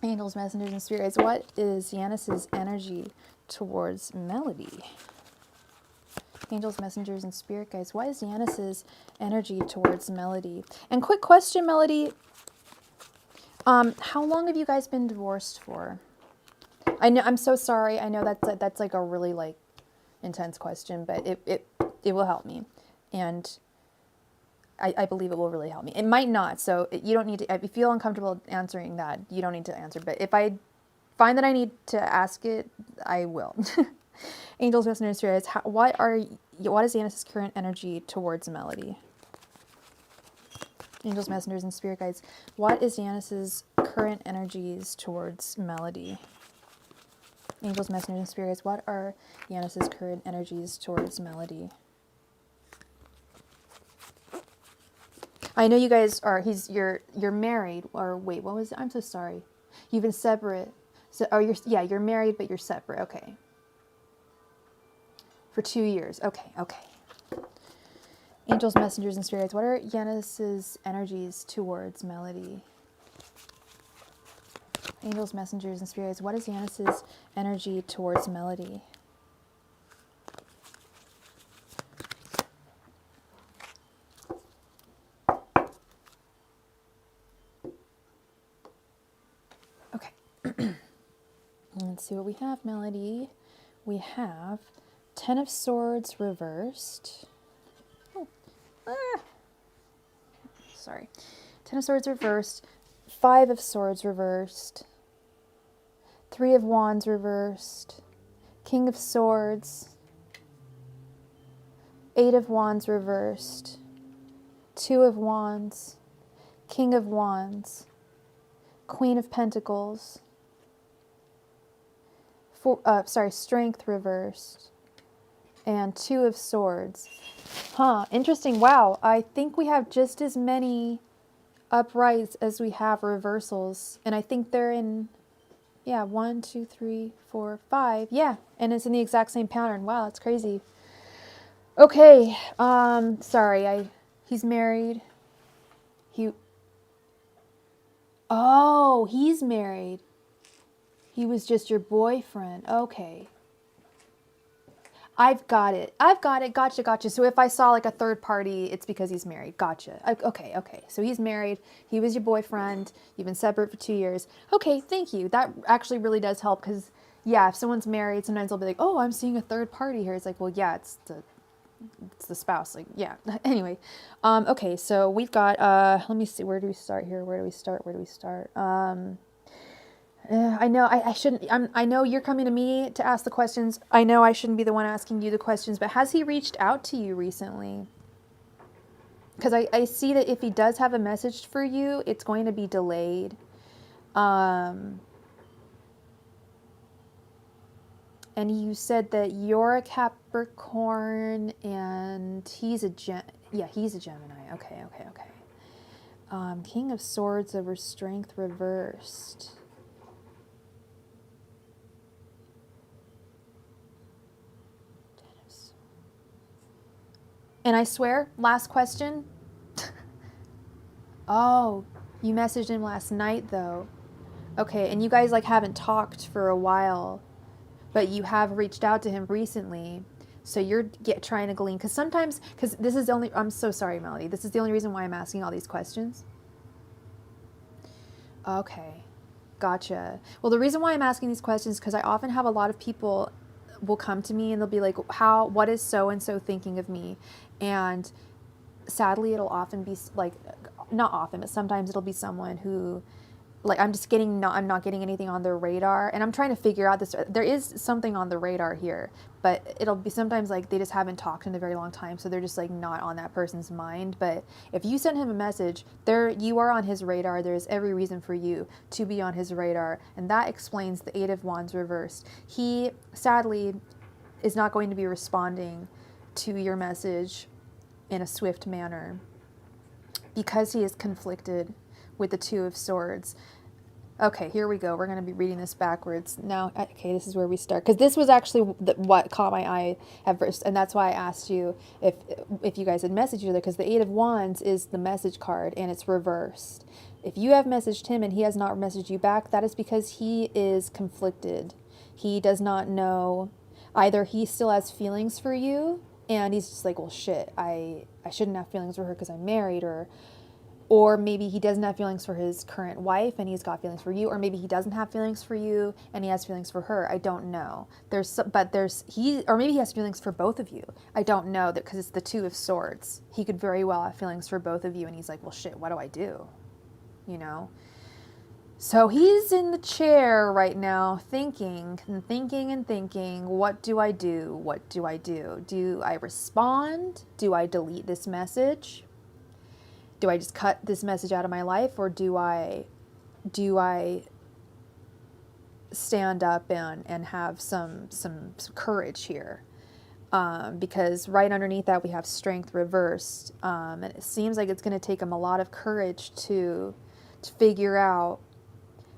Angels, messengers, and spirits. What is Yanis's energy towards Melody? Angels, messengers, and spirit guides. What is Yanis's energy towards Melody? And quick question, Melody. How long have you guys been divorced for? I know, I'm so sorry. I know that's like a really like intense question, but it will help me, and I believe it will really help me. It might not, so you don't need to. If you feel uncomfortable answering that, you don't need to answer. But if I find that I need to ask it, I will. Angels, messengers, spirits. What is Yanis's current energy towards Melody? Angels, messengers, and spirit guides. What is Yanis's current energies towards Melody? Angels, messengers, and spirits. What are Yanis's current energies towards Melody? I know you guys are. You're married, or wait, what was it? I'm so sorry. You've been separate. So, you're married, but you're separate. Okay. For 2 years. Okay. Angels, messengers, and spirits. What are Yanis's energies towards Melody? Angels, messengers, and spirits. What is Yanis's energy towards Melody? Okay. Let's see what we have, Melody. We have Ten of Swords reversed. Sorry. Ten of Swords reversed. Five of Swords reversed. Three of Wands reversed. King of Swords. Eight of Wands reversed. Two of Wands. King of Wands. Queen of Pentacles. Strength reversed. And Two of Swords. Interesting. Wow. I think we have just as many uprights as we have reversals. And I think they're in, 1, 2, 3, 4, 5. Yeah. And it's in the exact same pattern. Wow. That's crazy. Okay. Sorry. He's married. He's married. He was just your boyfriend. Okay. I've got it. Gotcha. So if I saw like a third party, it's because he's married. Gotcha. Okay. So he's married. He was your boyfriend. You've been separate for 2 years. Okay, thank you. That actually really does help because, if someone's married, sometimes they'll be like, oh, I'm seeing a third party here. It's like, well, yeah, it's the spouse. Like, yeah. Anyway. Okay, so we've got, let me see. Where do we start here? Where do we start? I know I shouldn't. I know you're coming to me to ask the questions. I know I shouldn't be the one asking you the questions, but has he reached out to you recently? Because I see that if he does have a message for you, it's going to be delayed. And you said that you're a Capricorn and he's a he's a Gemini. Okay. King of Swords over Strength reversed. And I swear, last question. Oh, you messaged him last night though. Okay, and you guys like haven't talked for a while, but you have reached out to him recently. So you're trying to glean, because this is I'm so sorry, Melody. This is the only reason why I'm asking all these questions. Okay, gotcha. Well, the reason why I'm asking these questions is because I often have a lot of people will come to me and they'll be like, what is so-and-so thinking of me? And sadly, it'll often be like, not often, but sometimes it'll be someone who, like, I'm not getting anything on their radar. And I'm trying to figure out this. There is something on the radar here, but it'll be sometimes like they just haven't talked in a very long time. So they're just like not on that person's mind. But if you send him a message, you are on his radar. There's every reason for you to be on his radar. And that explains the Eight of Wands reversed. He sadly is not going to be responding to your message in a swift manner because he is conflicted with the Two of Swords. Okay, here we go. We're going to be reading this backwards. Now, okay, this is where we start. Because this was actually what caught my eye at first. And that's why I asked you if you guys had messaged each other. Because the Eight of Wands is the message card, and it's reversed. If you have messaged him and he has not messaged you back, that is because he is conflicted. He does not know. Either he still has feelings for you, and he's just like, well, shit, I shouldn't have feelings for her because I'm married, or maybe he doesn't have feelings for his current wife and he's got feelings for you, or maybe he doesn't have feelings for you and he has feelings for her. I don't know. Or maybe he has feelings for both of you. I don't know, that because it's the Two of Swords. He could very well have feelings for both of you, and he's like, well, shit, what do I do? You know? So he's in the chair right now thinking and thinking and thinking, what do I do? What do I do? Do I respond? Do I delete this message? Do I just cut this message out of my life, or do I stand up and have some courage here? Because right underneath that we have Strength reversed, and it seems like it's going to take him a lot of courage to figure out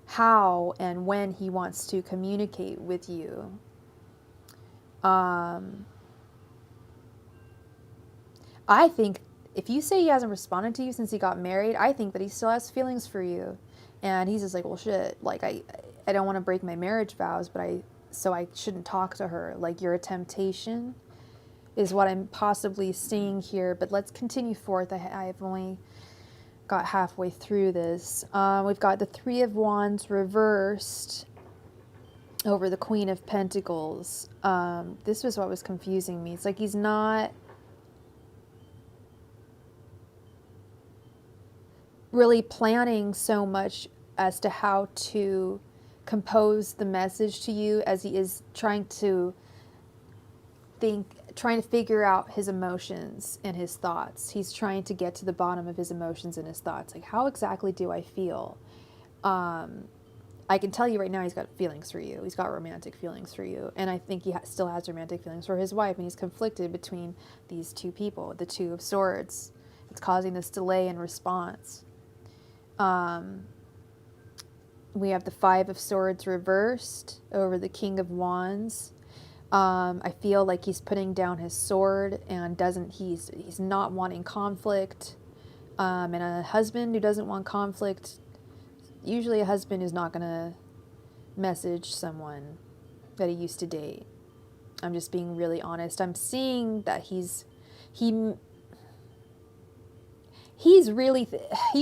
how and when he wants to communicate with you. I think if you say he hasn't responded to you since he got married, I think that he still has feelings for you. And he's just like, well, shit, like, I don't want to break my marriage vows, so I shouldn't talk to her. Like, you're a temptation is what I'm possibly seeing here. But let's continue forth. I've only got halfway through this. We've got the Three of Wands reversed over the Queen of Pentacles. This was what was confusing me. It's like he's not really planning so much as to how to compose the message to you as he is trying to figure out his emotions and his thoughts. He's trying to get to the bottom of his emotions and his thoughts. Like, how exactly do I feel? I can tell you right now he's got feelings for you. He's got romantic feelings for you. And I think he still has romantic feelings for his wife. And he's conflicted between these two people, the Two of Swords. It's causing this delay in response. We have the Five of Swords reversed over the King of Wands. I feel like he's putting down his sword and he's not wanting conflict. And a husband who doesn't want conflict, usually a husband is not going to message someone that he used to date. I'm just being really honest. I'm seeing that he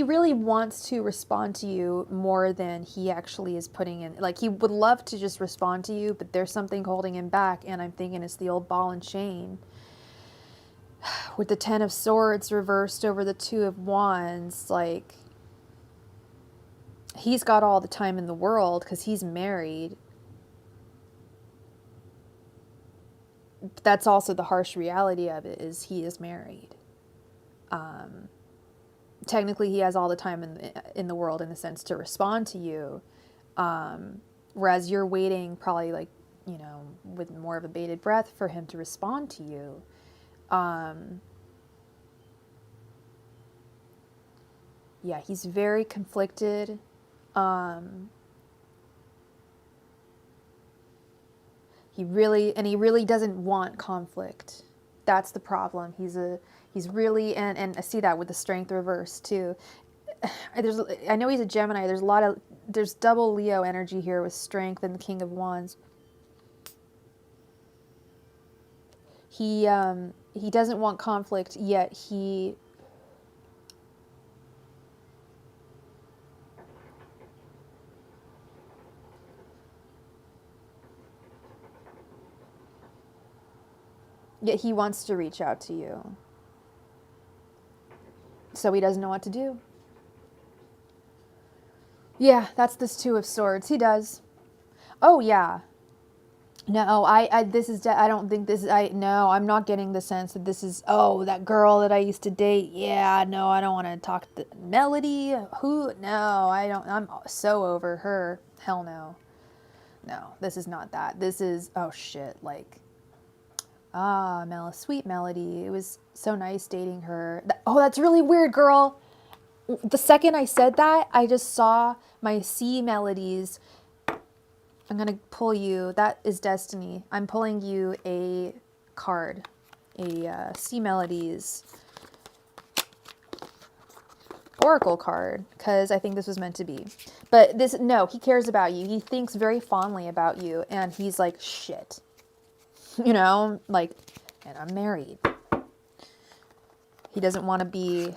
really wants to respond to you more than he actually is putting in. Like, he would love to just respond to you, but there's something holding him back, and I'm thinking it's the old ball and chain. With the Ten of Swords reversed over the Two of Wands, like, he's got all the time in the world because he's married. That's also the harsh reality of it, is he is married. Technically he has all the time in the world in the sense to respond to you, whereas you're waiting probably, like, you know, with more of a bated breath for him to respond to you. Yeah, he's very conflicted. He really doesn't want conflict. That's the problem. He's really, and I see that with the Strength reverse too. I know he's a Gemini. There's double Leo energy here with Strength and the King of Wands. He doesn't want conflict, yet he wants to reach out to you. So he doesn't know what to do. Yeah, that's this Two of Swords. He does. Oh yeah. No, I don't think this is, no, I'm not getting the sense that this is, oh, that girl that I used to date. Yeah, no, I don't want to talk to Melody. No, I'm so over her. Hell no. No, this is not that. This is, oh shit, like, sweet Melody. It was so nice dating her. Oh, that's really weird, girl. the second I said that, I just saw my C melodies. I'm going to pull you. That is destiny. I'm pulling you a card, a C melodies oracle card, because I think this was meant to be. But this, no, he cares about you. He thinks very fondly about you. And he's like, shit. You know, like, and I'm married. He doesn't want to be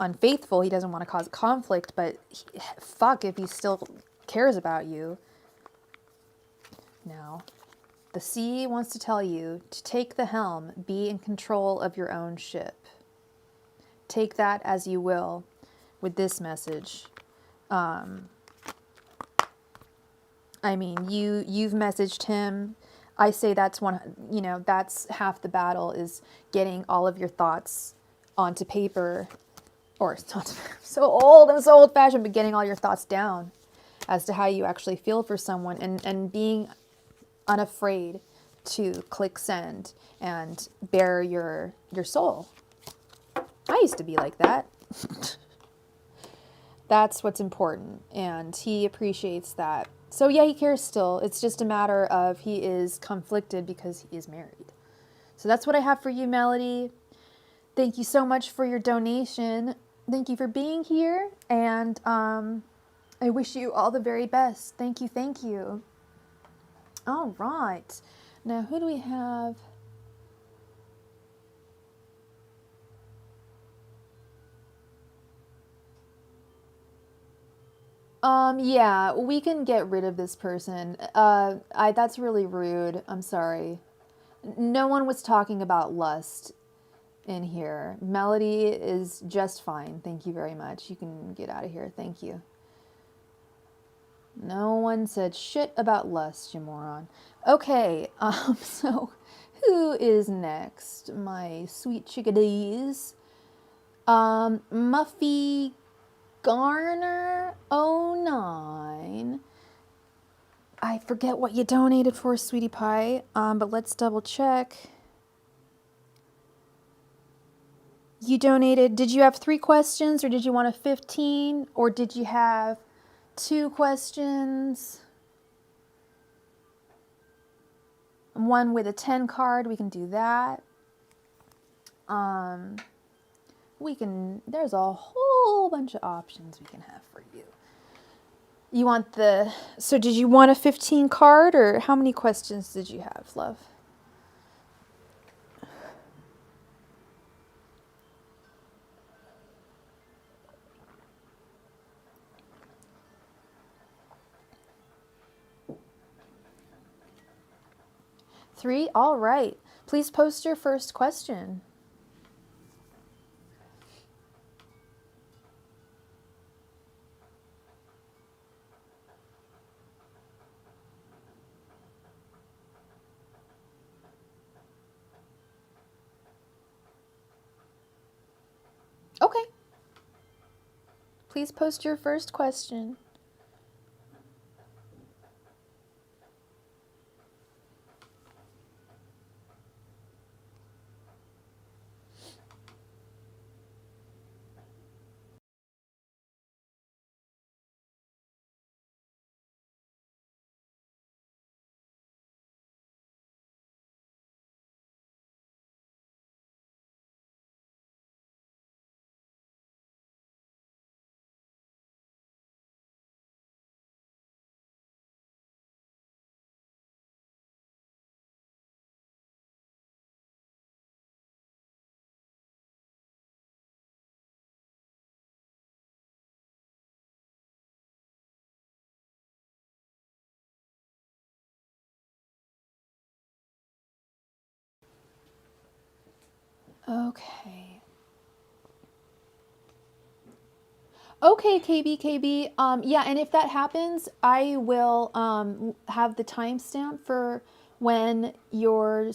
unfaithful. He doesn't want to cause conflict, but fuck if he still cares about you. Now, the sea wants to tell you to take the helm, be in control of your own ship. Take that as you will with this message. I mean, you've messaged him. I say that's that's half the battle, is getting all of your thoughts onto paper. Or it's not so old, I'm so old fashioned, but getting all your thoughts down as to how you actually feel for someone, and being unafraid to click send and bare your soul. I used to be like that. That's what's important, and he appreciates that. So yeah, he cares still. It's just a matter of he is conflicted because he is married. So that's what I have for you, Melody. Thank you so much for your donation. Thank you for being here, and I wish you all the very best. Thank you, thank you. All right. Now, who do we have? Yeah, we can get rid of this person. That's really rude. I'm sorry. No one was talking about lust in here. Melody is just fine. Thank you very much. You can get out of here. Thank you. No one said shit about lust, you moron. Okay, so who is next? My sweet chickadees. Muffy Garner 09. I forget what you donated for, sweetie pie, but let's double check. You donated, did you have 3 questions, or did you want a 15, or did you have 2 questions? One with a 10 card, we can do that. There's a whole bunch of options we can have for you. You want so did you want a 15 card, or how many questions did you have, love? Three? All right. Please post your first question. Okay. Please post your first question. Okay. Okay, KB. Yeah, and if that happens, I will have the timestamp for when your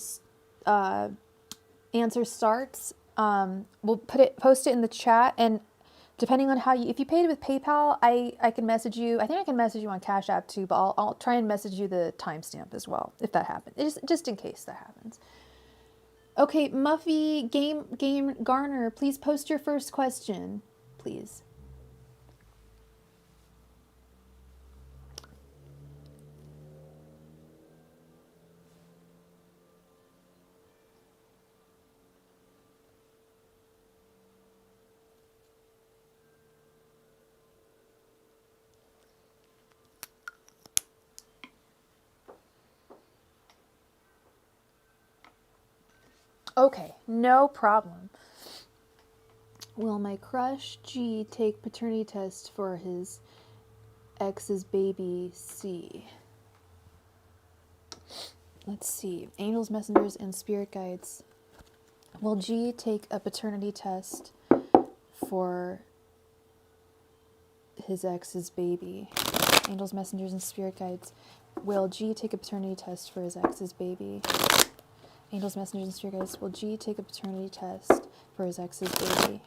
answer starts. We'll post it in the chat, and depending on if you paid with PayPal, I can message you. I think I can message you on Cash App too, but I'll try and message you the timestamp as well if that happens. Just in case that happens. Okay, Muffy Game Garner, please post your first question, please. Okay, no problem. Will my crush G take paternity test for his ex's baby C? Let's see. Angels, messengers, and spirit guides. Will G take a paternity test for his ex's baby? Angels, messengers, and spirit guides. Will G take a paternity test for his ex's baby? Angels, messengers, and spirit guides. Will G take a paternity test for his ex's baby?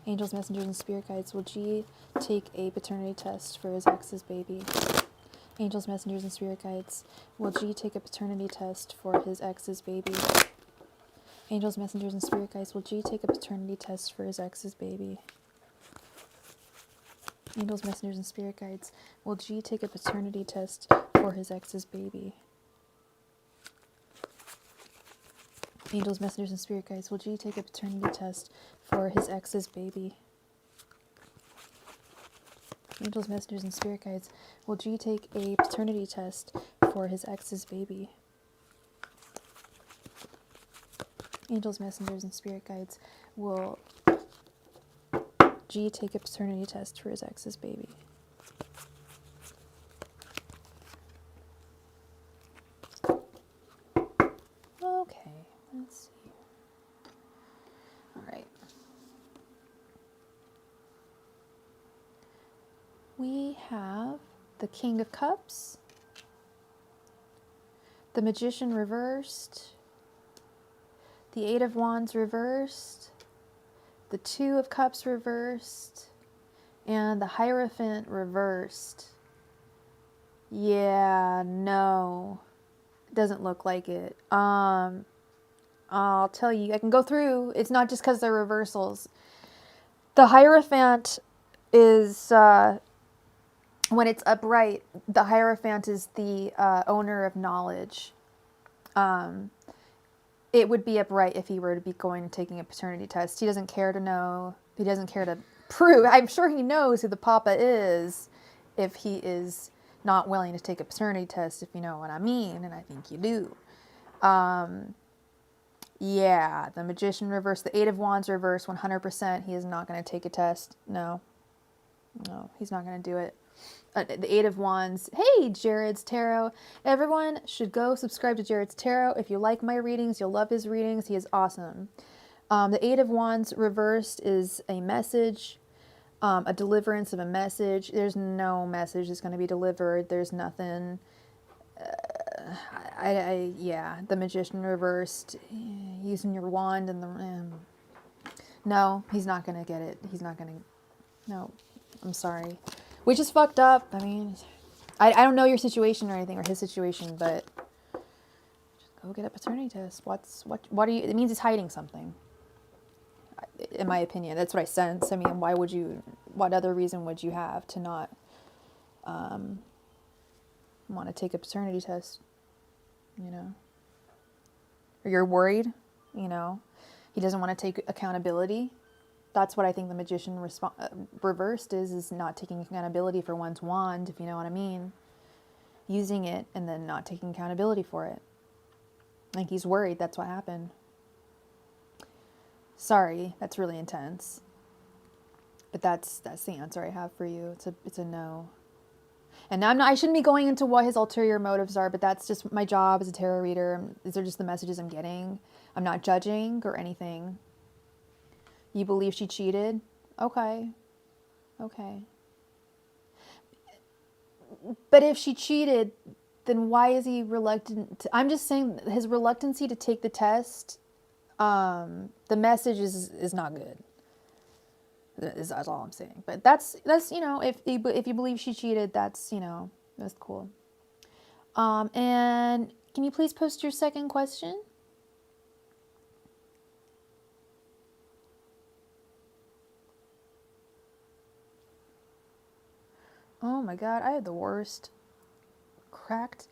Angels, messengers, and spirit guides. Will G take a paternity test for his ex's baby? Angels, messengers, and spirit guides. Will G take a paternity test for his ex's baby? Angels, messengers, and spirit guides. Will G take a paternity test for his ex's baby? Angels, messengers, and spirit guides. Will G take a paternity test for his ex's baby? Angels, messengers, and spirit guides. Will G take a paternity test for his ex's baby? Angels, messengers, and spirit guides. Will G take a paternity test for his ex's baby? Angels, messengers, and spirit guides. Will G take a paternity test for his ex's baby? Okay, let's see. All right. We have the King of Cups, the Magician reversed, the Eight of Wands reversed, the Two of Cups reversed, and the Hierophant reversed. Yeah, no. It doesn't look like it. I'll tell you, I can go through. It's not just because they're reversals. The Hierophant is, when it's upright, the Hierophant is the owner of knowledge. It would be upright if he were to be going and taking a paternity test. He doesn't care to know. He doesn't care to prove. I'm sure he knows who the papa is if he is not willing to take a paternity test, if you know what I mean, and I think you do. Yeah, the Magician reverse, the Eight of Wands reverse, 100%. He is not going to take a test. No, he's not going to do it. The Eight of Wands. Hey, Jared's Tarot. Everyone should go subscribe to Jared's Tarot. If you like my readings, you'll love his readings. He is awesome. The Eight of Wands reversed is a message, a deliverance of a message. There's no message that's going to be delivered. There's nothing. Yeah, the Magician reversed, using your wand and no, he's not going to get it. He's not going to, no, I'm sorry. Which is fucked up. I mean, I don't know your situation or anything, or his situation, but just go get a paternity test. What are you, it means he's hiding something. In my opinion, that's what I sense. I mean, what other reason would you have to not want to take a paternity test, you know? Or you're worried, you know? He doesn't want to take accountability. That's what I think the Magician reversed is not taking accountability for one's wand, if you know what I mean. Using it and then not taking accountability for it. Like he's worried that's what happened. Sorry, that's really intense. But that's the answer I have for you. It's a no. And I shouldn't be going into what his ulterior motives are, but that's just my job as a tarot reader. These are just the messages I'm getting. I'm not judging or anything. You believe she cheated? Okay. But if she cheated, then why is he reluctant? I'm just saying his reluctancy to take the test, the message is not good. That's all I'm saying. But that's you know, if you believe she cheated, that's, you know, that's cool. And can you please post your second question? Oh my god, I have the worst cracked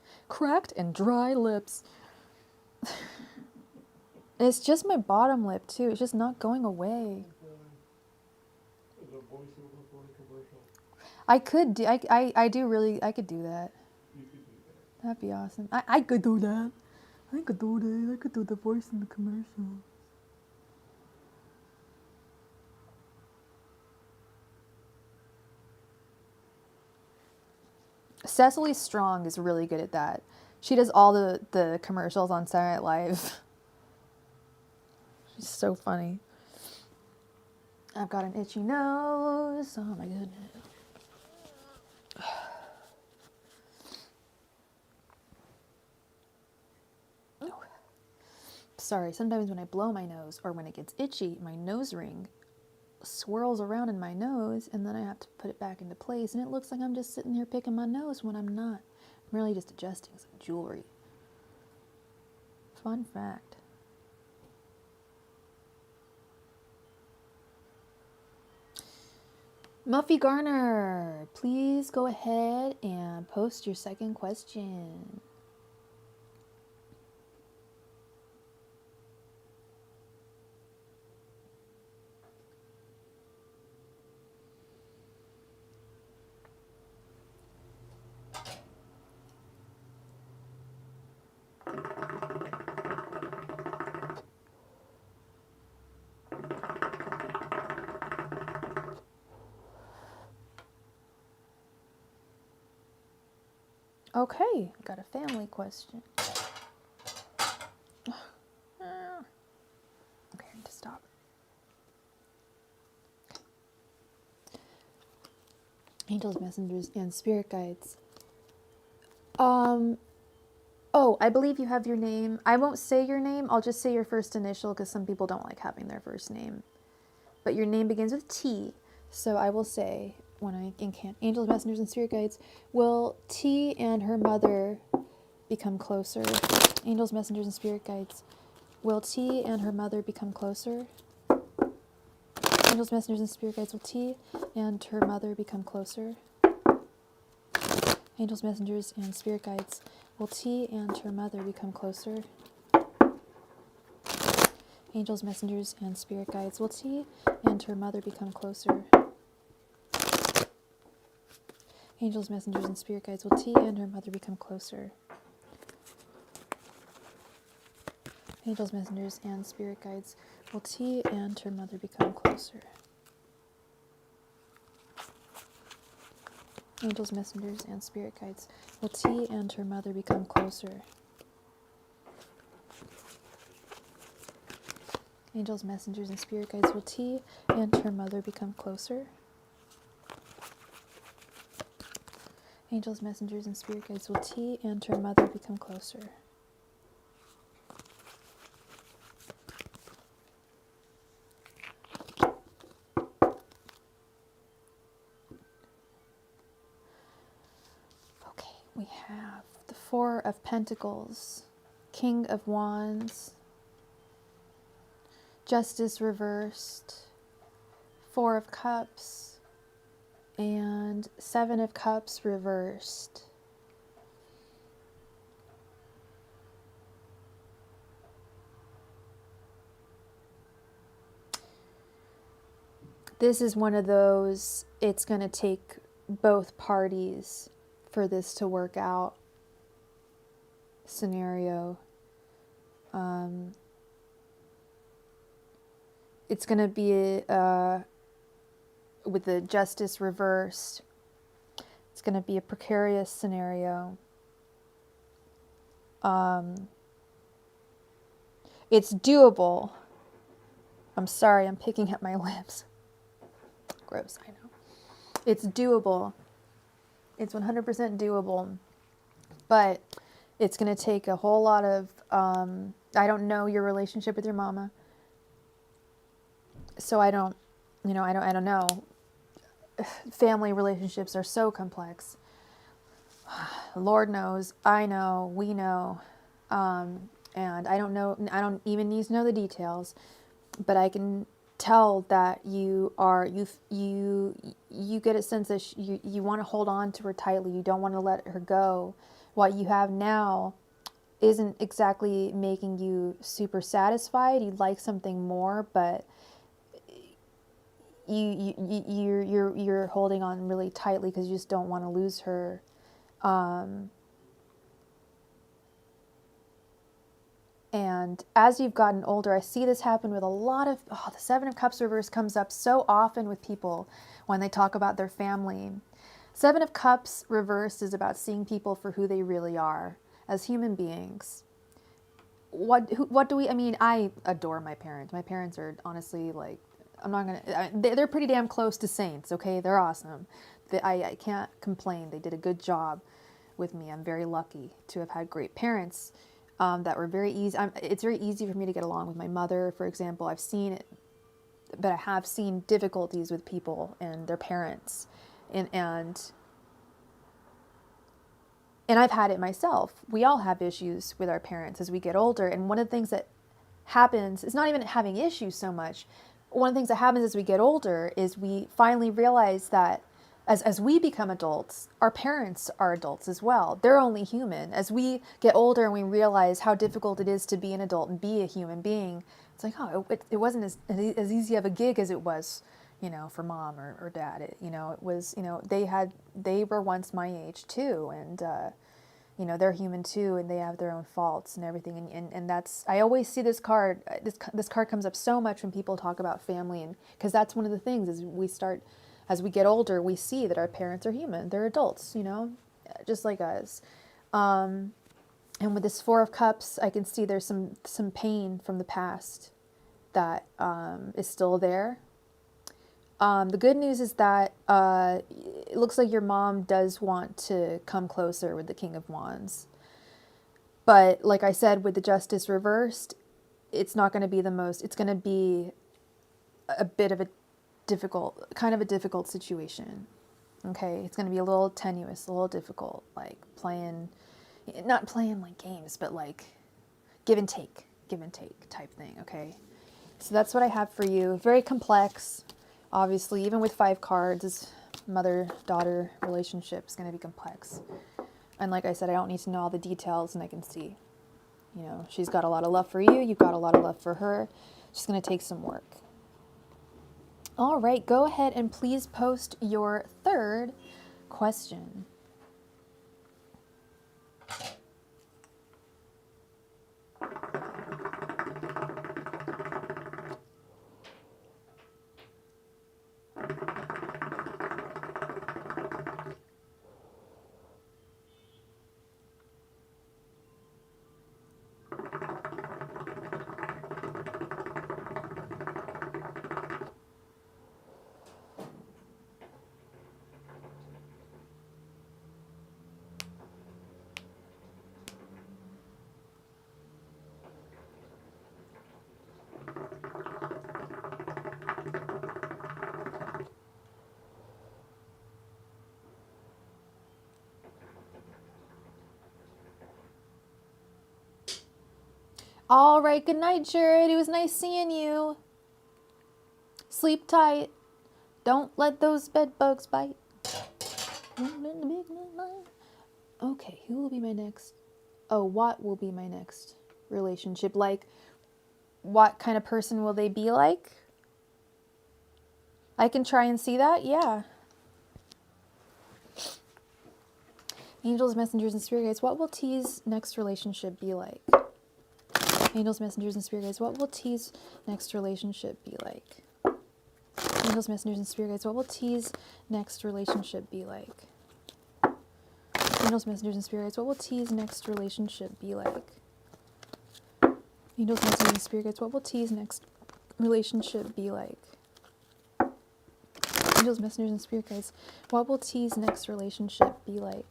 and dry lips. It's just my bottom lip too. It's just not going away. I could do I could do that. That'd be awesome. I could do that. I could do the voice in the commercial. Cecily Strong is really good at that. She does all the commercials on Saturday Night Live. She's so funny. I've got an itchy nose. Oh my goodness. Oh. Sorry, sometimes when I blow my nose or when it gets itchy, my nose ring swirls around in my nose and then I have to put it back into place and it looks like I'm just sitting here picking my nose when I'm not. I'm really just adjusting some jewelry. Fun fact. Muffy Garner, please go ahead and post your second question. Okay, got a family question. Okay, I need to stop. Angels, messengers, and spirit guides. Oh, I believe you have your name. I won't say your name. I'll just say your first initial because some people don't like having their first name. But your name begins with T. So I will say, when I incant angels, messengers, and spirit guides, will T and her mother become closer? Angels, messengers, and spirit guides, will T and her mother become closer? Angels, messengers, and spirit guides, will T and her mother become closer? Angels, messengers, and spirit guides, will T and her mother become closer? Angels, messengers, and spirit guides, will T and her mother become closer? Angels, messengers, and spirit guides, will T and her mother become closer? Angels, messengers, and spirit guides, will T and her mother become closer? Angels, messengers, and spirit guides, will T and her mother become closer? Angels, messengers, and spirit guides, will T and her mother become closer? Angels, messengers, and spirit guides, will T and her mother become closer? Okay, we have the Four of Pentacles, King of Wands, Justice reversed, Four of Cups, and Seven of Cups reversed. This is one of those, it's going to take both parties for this to work out scenario. It's going to be with the Justice reversed, it's going to be a precarious scenario. It's doable. I'm sorry, I'm picking at my lips. Gross, I know. It's doable. It's 100% doable. But it's going to take a whole lot of, I don't know your relationship with your mama. So I don't know. Family relationships are so complex. Lord knows, I know, we know. And I don't even need to know the details, but I can tell that you get a sense that you want to hold on to her tightly. You don't want to let her go. What you have now isn't exactly making you super satisfied. You'd like something more, but you're holding on really tightly because you just don't want to lose her. And as you've gotten older, I see this happen with a lot of, the Seven of Cups reverse comes up so often with people when they talk about their family. Seven of Cups reversed is about seeing people for who they really are as human beings. What do we, I mean, I adore my parents. My parents are honestly like, I'm not going to, they're pretty damn close to saints, okay? They're awesome. I can't complain. They did a good job with me. I'm very lucky to have had great parents that were very easy. It's very easy for me to get along with my mother, for example. I've seen it, but I have seen difficulties with people and their parents. And I've had it myself. We all have issues with our parents as we get older. And one of the things that happens is not even having issues so much. One of the things that happens as we get older is we finally realize that as we become adults, our parents are adults as well. They're only human. As we get older and we realize how difficult it is to be an adult and be a human being, it's like, oh, it wasn't as easy of a gig as it was, for mom or dad. It was, they were once my age too. And, they're human too, and they have their own faults and everything. And that's, I always see this card, this card comes up so much when people talk about family, and because that's one of the things is as we get older, we see that our parents are human. They're adults, just like us. And with this Four of Cups, I can see there's some pain from the past that is still there. The good news is that it looks like your mom does want to come closer with the King of Wands. But like I said, with the Justice reversed, it's not going to be it's going to be a bit of a difficult situation. Okay, it's going to be a little tenuous, a little difficult, like not playing like games, but like give and take type thing. Okay, so that's what I have for you. Very complex. Obviously, even with 5 cards, this mother-daughter relationship is going to be complex. And like I said, I don't need to know all the details, and I can see, she's got a lot of love for you. You've got a lot of love for her. It's just going to take some work. All right, go ahead and please post your third question. All right, good night, Jared. It was nice seeing you. Sleep tight. Don't let those bed bugs bite. Okay, who will be my next? Oh, what will be my next relationship? Like, what kind of person will they be like? I can try and see that, yeah. Angels, messengers, and spirit guides, what will T's next relationship be like? Angels, messengers, and spirit guides, what will T's next relationship be like? Angels, messengers, and spirit guides, what will T's next relationship be like? Angels, messengers, and spirit guides, what will T's next relationship be like? Angels, messengers, and spirit guides, what will T's next relationship be like? Angels, messengers, and spirit guides, what will T's next relationship be like?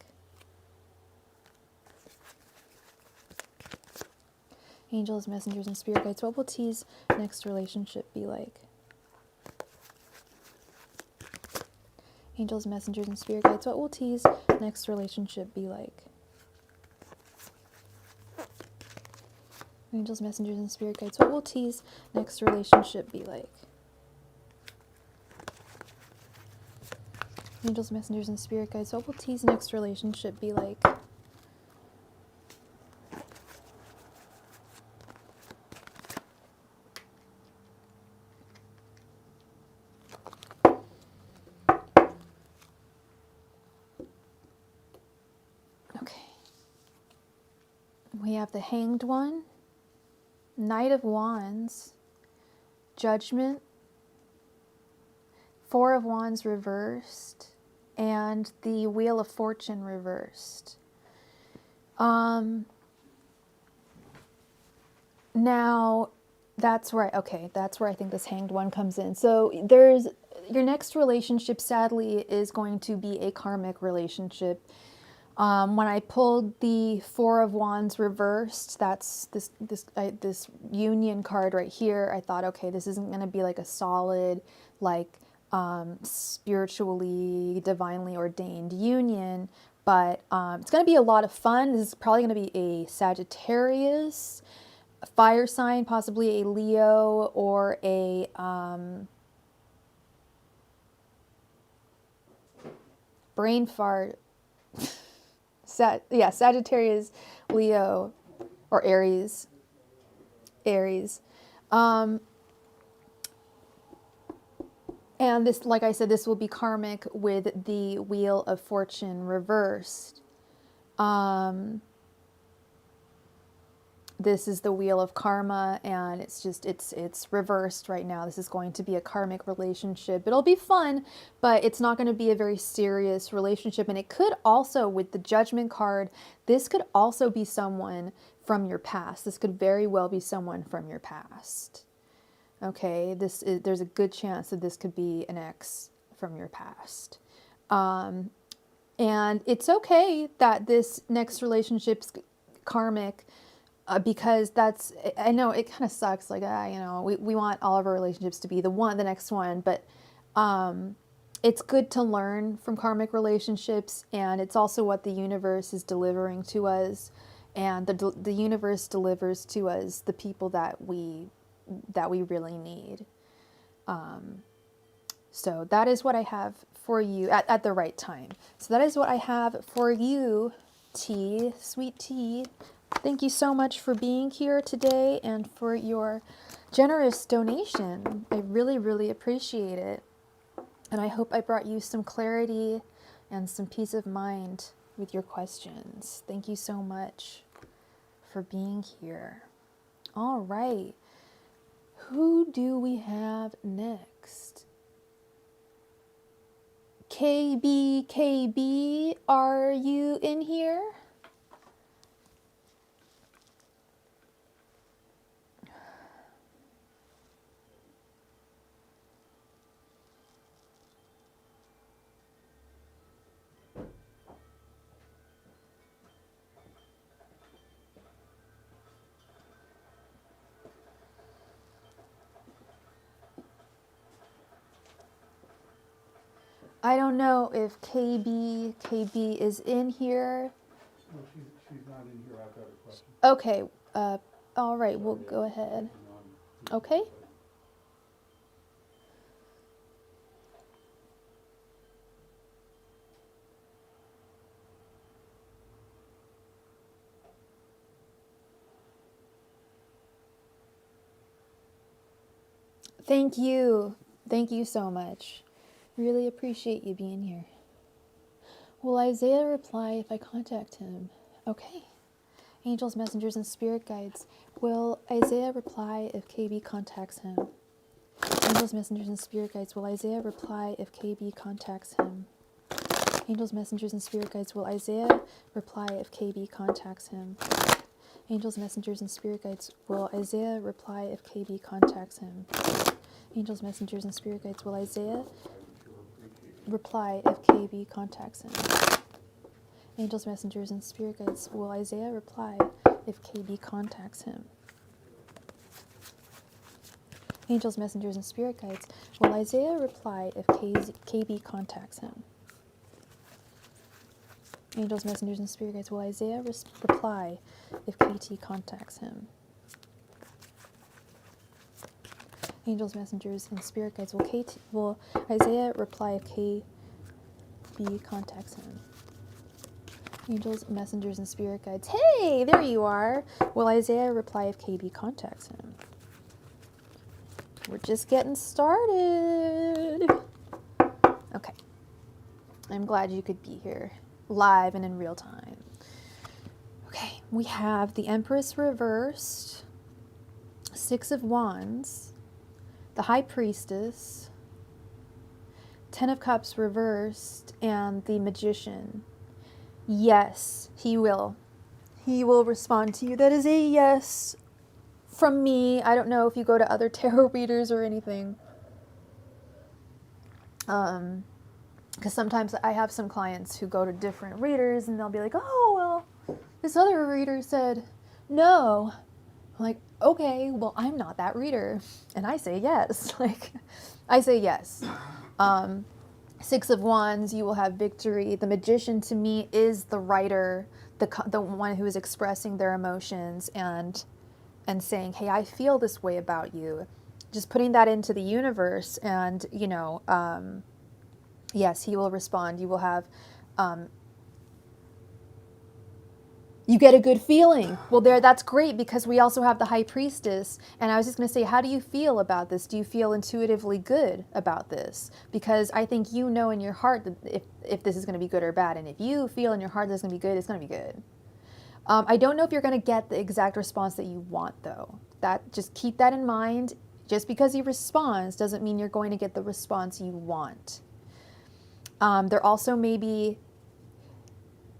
Angels, messengers, and spirit guides, what will T's next relationship be like? Angels, messengers, and spirit guides, what will T's next relationship be like? Angels, messengers, and spirit guides, what will T's next relationship be like? Angels, messengers, and spirit guides, what will T's next relationship be like? Okay. We have the Hanged One, Knight of Wands, Judgment, Four of Wands reversed, and the Wheel of Fortune reversed. Now, that's where that's where I think this Hanged One comes in. So there's your next relationship, sadly, is going to be a karmic relationship. When I pulled the Four of Wands reversed, that's this union card right here. I thought, okay, this isn't going to be like a solid, like spiritually, divinely ordained union, but it's going to be a lot of fun. This is probably going to be a Sagittarius, a fire sign, possibly a Leo, or a brain fart. Sagittarius, Leo, or Aries. And this, like I said, this will be karmic with the Wheel of Fortune reversed. This is the Wheel of Karma, and it's reversed right now. This is going to be a karmic relationship. It'll be fun, but it's not going to be a very serious relationship. And it could also, with the Judgment card, this could also be someone from your past. This could very well be someone from your past. Okay, there's a good chance that this could be an ex from your past. And it's okay that this next relationship's karmic, because I know it kind of sucks. Like, we want all of our relationships to be the next one, but it's good to learn from karmic relationships, and it's also what the universe is delivering to us, and the universe delivers to us the people that we really need. So that is what I have for you at the right time. So that is what I have for you, T, sweet T. Thank you so much for being here today and for your generous donation. I really, really appreciate it. And I hope I brought you some clarity and some peace of mind with your questions. Thank you so much for being here. All right. Who do we have next? KB, are you in here? I don't know if KB is in here. No, she's not in here. I've got a question. Okay. All right. We'll go ahead. Okay. Thank you. Thank you so much. Really appreciate you being here. Will Isaiah reply if I contact him? Okay. Angels, messengers, and spirit guides. Will Isaiah reply if KB contacts him? Angels, messengers, and spirit guides. Will Isaiah reply if KB contacts him? Angels, messengers, and spirit guides. Will Isaiah reply if KB contacts him? Angels, messengers, and spirit guides. Will Isaiah reply if KB contacts him? Angels, messengers, and spirit guides. Will Isaiah reply if KB contacts him? Angels, messengers, and spirit guides. Will Isaiah reply if KB contacts him? Angels, messengers, and spirit guides. Will Isaiah reply if KB contacts him? Angels, messengers, and spirit guides. Will Isaiah reply if KT contacts him? Angels, messengers, and spirit guides. Will Isaiah reply if KB contacts him? Angels, messengers, and spirit guides. Hey, there you are. Will Isaiah reply if KB contacts him? We're just getting started. Okay. I'm glad you could be here live and in real time. Okay, we have the Empress reversed, Six of Wands, the High Priestess, Ten of Cups reversed and the Magician. Yes, he will. He will respond to you. That is a yes from me. I don't know if you go to other tarot readers or anything. Because sometimes I have some clients who go to different readers and they'll be like, oh, well, this other reader said no. I'm like, okay, well, I'm not that reader. And I say yes. Like, I say yes. Six of Wands, you will have victory. The Magician to me is the writer, the one who is expressing their emotions and saying, hey, I feel this way about you. Just putting that into the universe and, you know, yes, he will respond. You will have, you get a good feeling. Well, that's great because we also have the High Priestess. And I was just going to say, how do you feel about this? Do you feel intuitively good about this? Because I think you know in your heart that if this is going to be good or bad. And if you feel in your heart that it's going to be good, it's going to be good. I don't know if you're going to get the exact response that you want, though. Just keep that in mind. Just because he responds doesn't mean you're going to get the response you want. There also may be,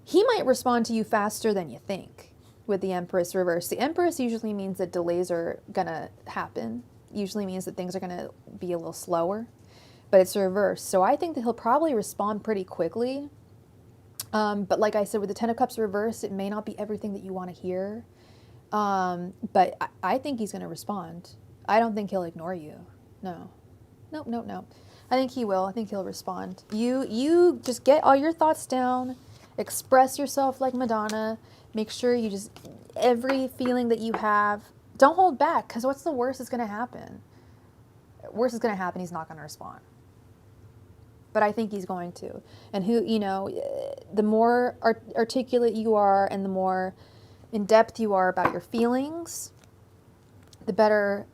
he might respond to you faster than you think with the Empress reverse. The Empress usually means that delays are going to happen. Usually means that things are going to be a little slower, but it's reversed. So I think that he'll probably respond pretty quickly. But like I said, with the Ten of Cups reversed, it may not be everything that you want to hear. But I think he's going to respond. I don't think he'll ignore you. No. Nope. I think he will. I think he'll respond. You just get all your thoughts down, express yourself like Madonna, make sure you just, every feeling that you have, don't hold back, because what's the worst that's going to happen? Worst is going to happen, he's not going to respond. But I think he's going to. And the more articulate you are and the more in depth you are about your feelings, the better,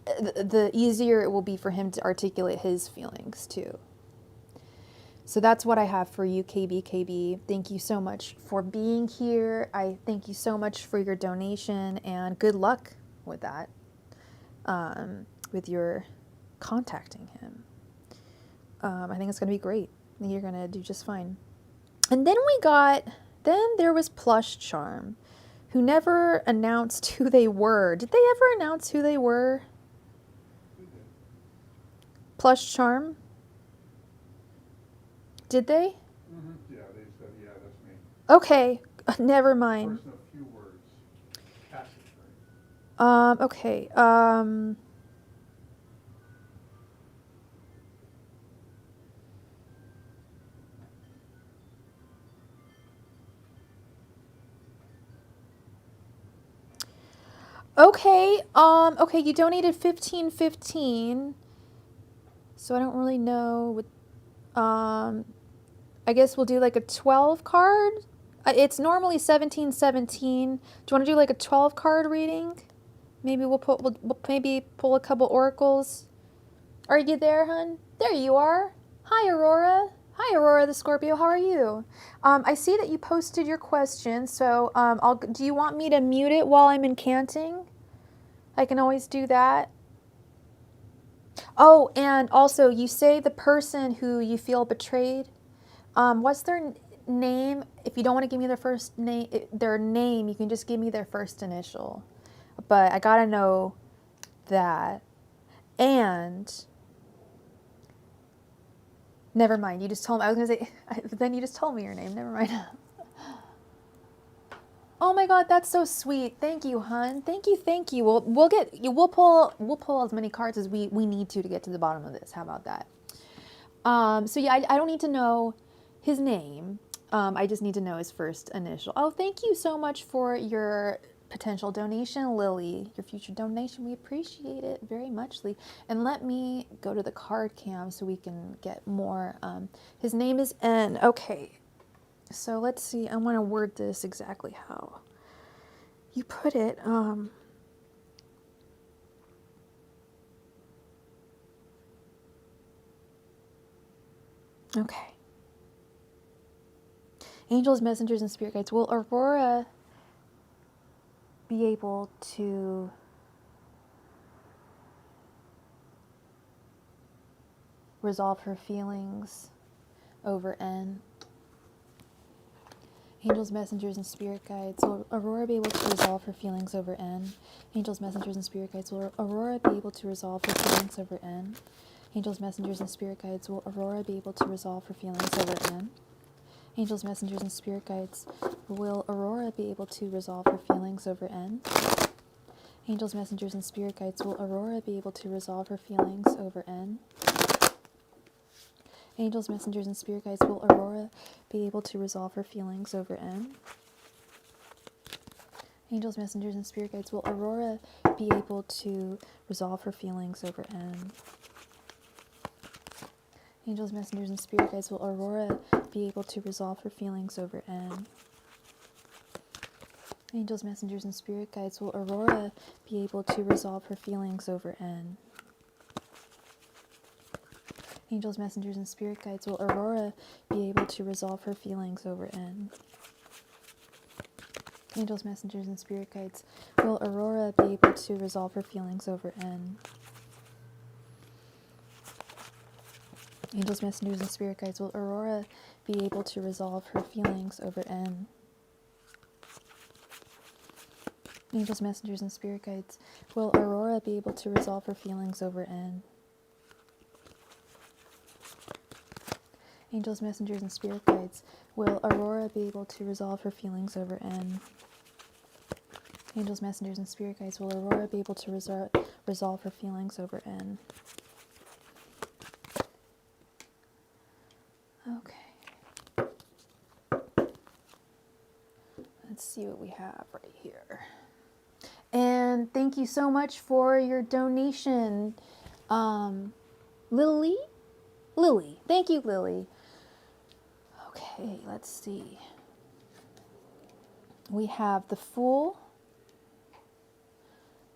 the easier it will be for him to articulate his feelings too. So that's what I have for you, KB. Thank you so much for being here. I thank you so much for your donation and good luck with that, with your contacting him. I think it's going to be great. I think you're going to do just fine. And then there was Plush Charm, who never announced who they were. Did they ever announce who they were? Plush Charm? Did they? Mm-hmm. Yeah, they said, yeah, that's me. Okay, never mind. Person of few words. CashApp. Okay, okay, you donated $15.15, so I don't really know what, I guess we'll do like a 12 card. It's normally $17.17. Do you want to do like a 12 card reading? Maybe we'll maybe pull a couple oracles. Are you there, hun? There you are. Hi, Aurora. Hi, Aurora the Scorpio. How are you? I see that you posted your question, so do you want me to mute it while I'm incanting? I can always do that. Oh, and also, you say the person who you feel betrayed. What's their name? If you don't want to give me their name, you can just give me their first initial. But I gotta know that. And never mind. You just told me. I was gonna say, but then you just told me your name. Never mind. Oh my God, that's so sweet. Thank you, hun. Thank you. We'll pull as many cards as we need to get to the bottom of this. How about that? So yeah, I don't need to know his name. I just need to know his first initial. Oh, thank you so much for your potential donation, Lily. Your future donation, we appreciate it very muchly. And let me go to the card cam so we can get more. His name is N. Okay. So let's see. I want to word this exactly how you put it. Okay. Angels, messengers, and spirit guides. Will Aurora be able to resolve her feelings over N. Angels, messengers, and spirit guides. Will Aurora be able to resolve her feelings over N? Angels, messengers, and spirit guides. Will Aurora be able to resolve her feelings over N? Angels, messengers, and spirit guides. Will Aurora be able to resolve her feelings over N? Angels, messengers, and spirit guides. Will Aurora be able to resolve her feelings over N? Angels, messengers, and spirit guides. Will Aurora be able to resolve her feelings over N? Angels, messengers, and spirit guides. Will Aurora be able to resolve her feelings over N? Angels, messengers, and spirit guides. Will Aurora be able to resolve her feelings over N? Angels, messengers, and spirit guides. Will Aurora be able to resolve her feelings over N? Angels, messengers, and spirit guides. Will Aurora be able to resolve her feelings over N? Angels, messengers, and spirit guides. Will Aurora be able to resolve her feelings over N? Angels, messengers, and spirit guides. Will Aurora be able to resolve her feelings over N? Angels, messengers, and spirit guides. Will Aurora be able to resolve her feelings over N? Angels, messengers, and spirit guides. Will Aurora be able to resolve her feelings over N? Angels, messengers, and spirit guides. Will Aurora be able to resolve her feelings over N? Angels, messengers, and spirit guides. Will Aurora be able to resolve her feelings over N? Okay. Let's see what we have right here. And thank you so much for your donation, Lily? Lily. Thank you, Lily. Okay, let's see. We have the Fool,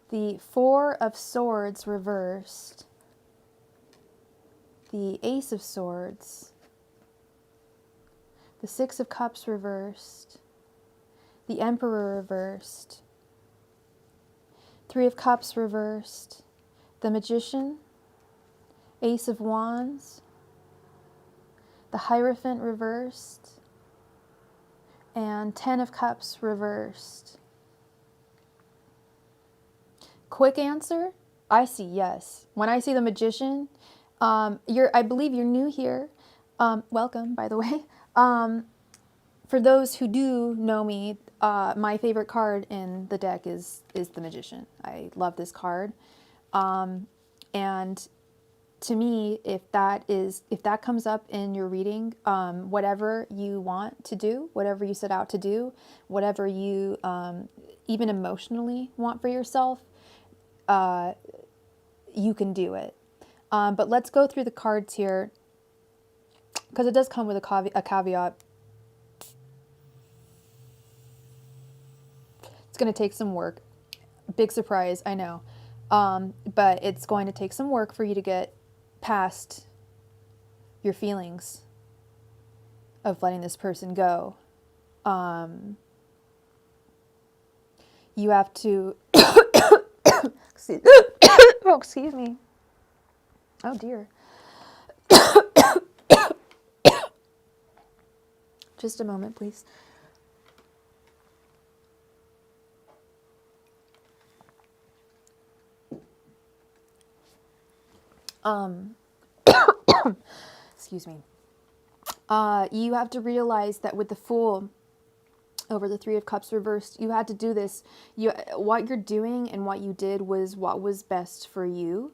the Four of Swords reversed, the Ace of Swords, the Six of Cups reversed, the Emperor reversed, Three of Cups reversed, the Magician, Ace of Wands, the Hierophant reversed, and Ten of Cups reversed. Quick answer, I see yes. When I see the Magician, I believe you're new here. Welcome, by the way. For those who do know me, my favorite card in the deck is the Magician. I love this card. And to me, if that comes up in your reading, whatever you want to do, whatever you set out to do, whatever you even emotionally want for yourself, you can do it. But let's go through the cards here, because it does come with a caveat. It's going to take some work. Big surprise, I know. But it's going to take some work for you to get past your feelings of letting this person go. You have to... excuse me. Oh, dear. Just a moment, please. Excuse me. You have to realize that with the Fool over the Three of Cups reversed, you had to do this. What you're doing and what you did was what was best for you.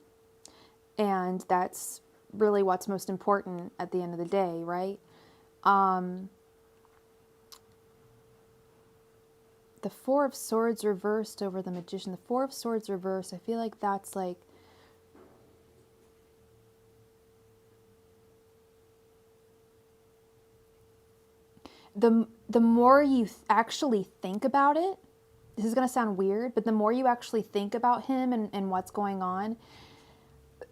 And that's really what's most important at the end of the day, right? The Four of Swords reversed over the Magician. The Four of Swords reversed, I feel like that's like... The more you actually think about it, this is going to sound weird, but the more you actually think about him and what's going on,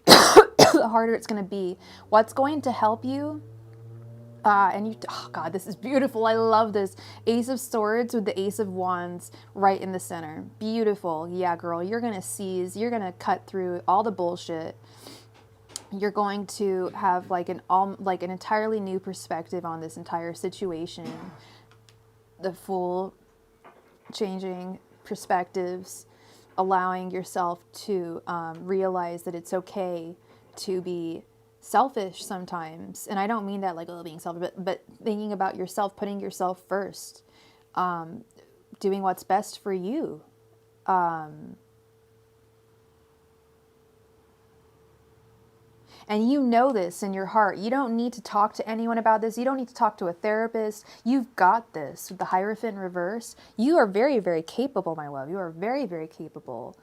the harder it's going to be. What's going to help you, oh God, this is beautiful. I love this. Ace of Swords with the Ace of Wands right in the center. Beautiful. Yeah, girl, you're going to seize, you're going to cut through all the bullshit. you're going to have like an entirely new perspective on this entire situation, the full changing perspectives, allowing yourself to realize that it's okay to be selfish sometimes. And I don't mean that like, oh, being selfish, but thinking about yourself, putting yourself first, doing what's best for you. And you know this in your heart. You don't need to talk to anyone about this. You don't need to talk to a therapist. You've got this. With the Hierophant in reverse, you are very, very capable, my love. You are very, very capable.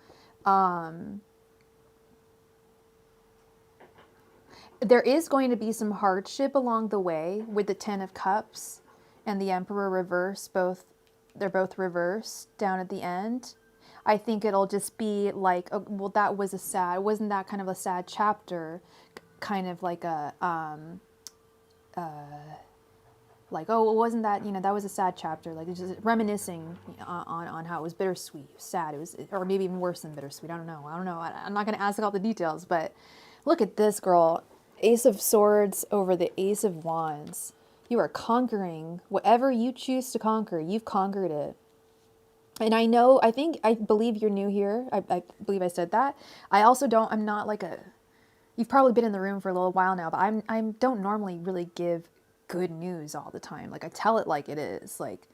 There is going to be some hardship along the way with the Ten of Cups and the Emperor reverse. They're both reversed down at the end. I think it'll just be like, oh, well, wasn't that kind of a sad chapter? Kind of like like, oh, well, wasn't that, that was a sad chapter. Like, it's just reminiscing on how it was bittersweet, sad. It was, or maybe even worse than bittersweet. I don't know. I'm not going to ask all the details, but look at this, girl. Ace of Swords over the Ace of Wands. You are conquering whatever you choose to conquer. You've conquered it. And I believe you're new here. I believe I said that. I'm not like you've probably been in the room for a little while now, but I don't normally really give good news all the time. Like, I tell it like it is. Like,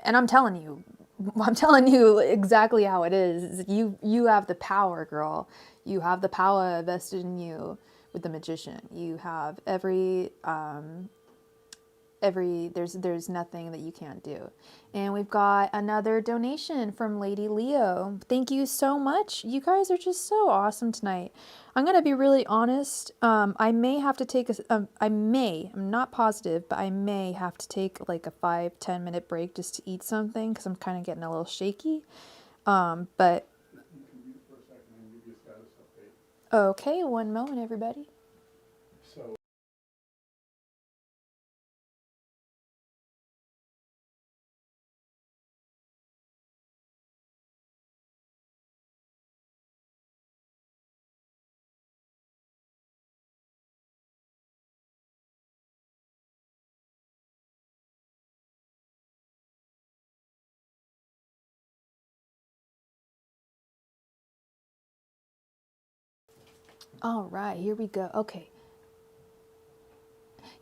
and I'm telling you exactly how it is. You have the power, girl. You have the power vested in you with the Magician. You have there's nothing that you can't do. And we've got another donation from Lady Leo. Thank you so much. You guys are just so awesome tonight. I'm gonna be really honest. I may have to take I'm not positive, but I may have to take like a 5-10 minute break just to eat something because I'm kind of getting a little shaky. But You can mute for a second and give you a status update. okay, one moment, everybody. So All right, here we go. Okay.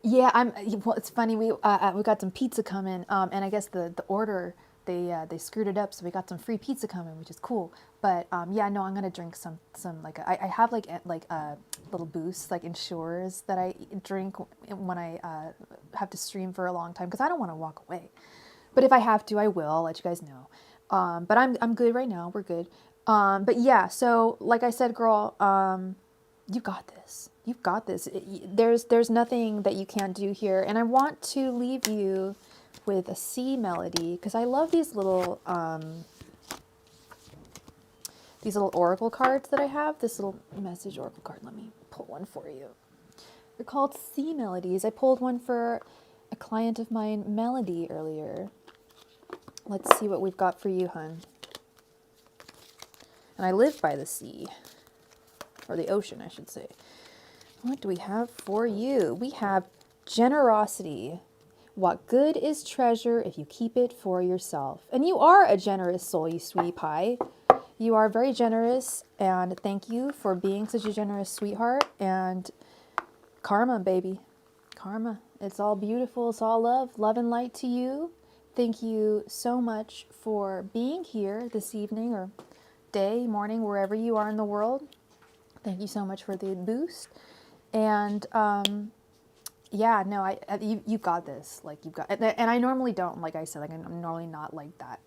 Yeah, well, it's funny. We got some pizza coming, and I guess the order they screwed it up, so we got some free pizza coming, which is cool. But yeah, no, I'm gonna drink some like I have like little boosts like Ensures that I drink when I have to stream for a long time because I don't want to walk away. But if I have to, I will. I'll let you guys know. But I'm good right now. We're good. But yeah, so like I said, girl, you got this. You've got this. There's nothing that you can't do here. And I want to leave you with a C melody because I love these little oracle cards that I have. This little message oracle card. Let me pull one for you. They're called C melodies. I pulled one for a client of mine, Melody, earlier. Let's see what we've got for you, hun. And I live by the sea. Or the ocean, I should say. What do we have for you? We have generosity. What good is treasure if you keep it for yourself? And you are a generous soul, you sweetie pie. You are very generous, and thank you for being such a generous sweetheart. And karma, baby. Karma. It's all beautiful. It's all love. Love and light to you. Thank you so much for being here this evening or day, morning, wherever you are in the world. Thank you so much for the boost. And yeah, no, you got this. Like, you've got, and I normally don't, like I said, like I'm normally not like that,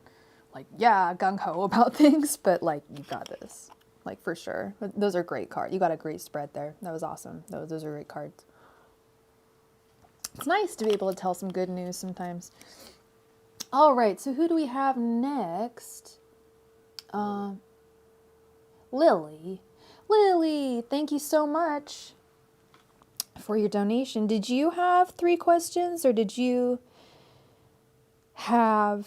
like, yeah, gung-ho about things, but like, you got this, like, for sure. Those are great cards. You got a great spread there. That was awesome. Those are great cards. It's nice to be able to tell some good news sometimes. All right, so who do we have next? Lily. Lily, thank you so much for your donation. Did you have 3 questions, or did you want